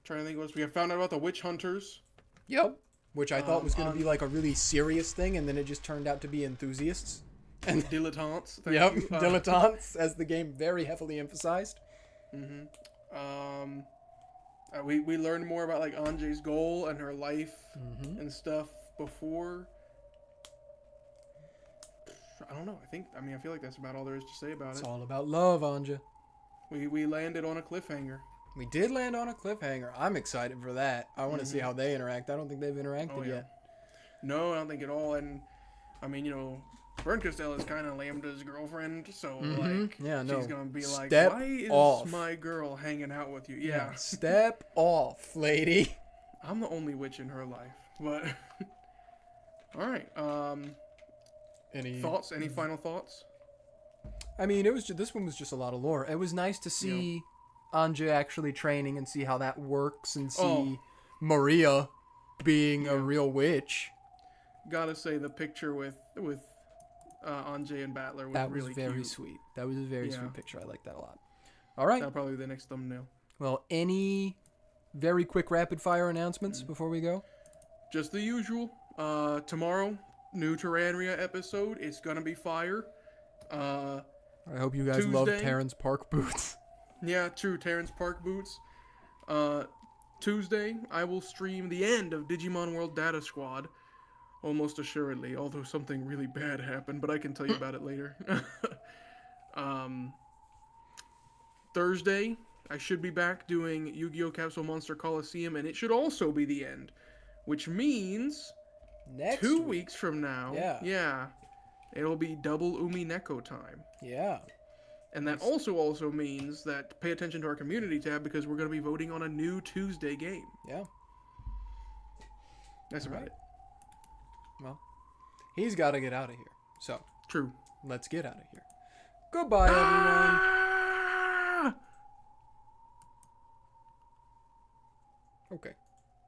Trying to think what else we have found out about the witch hunters. Yep. Which I thought was going to be like a really serious thing, and then it just turned out to be enthusiasts. And dilettantes. Yep, You. dilettantes, as the game very heavily emphasized. We learned more about like Ange's goal and her life Mm-hmm. and stuff before. I don't know. I feel like that's about all there is to say about It's it. all about love, Ange. We landed on a cliffhanger. We did land on a cliffhanger. I'm excited for that. I want to see how they interact. I don't think they've interacted Oh, yeah. yet. No, I don't think at all. And I mean, Burn Castell is kind of Lambda's girlfriend, so like, Yeah, no. she's gonna be like, Step why is off. my girl hanging out with you? Yeah, Step off, lady. I'm the only witch in her life, but all right. Any Thoughts? Any final thoughts? I mean, this one was just a lot of lore. It was nice to see Ange actually training and see how that works and see Maria being a real witch. Gotta say, the picture with Ange and Battler was That was really very cute. sweet. That was a very Yeah. sweet picture. I like that a lot. All right. That'll probably be the next thumbnail. Well, any very quick rapid fire announcements before we go? Just the usual. Tomorrow, new Terranria episode. It's gonna be fire. I hope you guys love Tuesday. Terrence Park boots. Yeah, true. Terrence Park boots. Tuesday, I will stream the end of Digimon World Data Squad. Almost assuredly, although something really bad happened, but I can tell you about it later. Thursday, I should be back doing Yu-Gi-Oh! Capsule Monster Coliseum, and it should also be the end. Which means Next 2 week. weeks from now, Yeah. it'll be double Umineko time. Yeah. And that also means that pay attention to our community tab because we're going to be voting on a new Tuesday game. Yeah. That's about it. Well, he's got to get out of here. So, True. let's get out of here. Goodbye, everyone. Ah! Okay.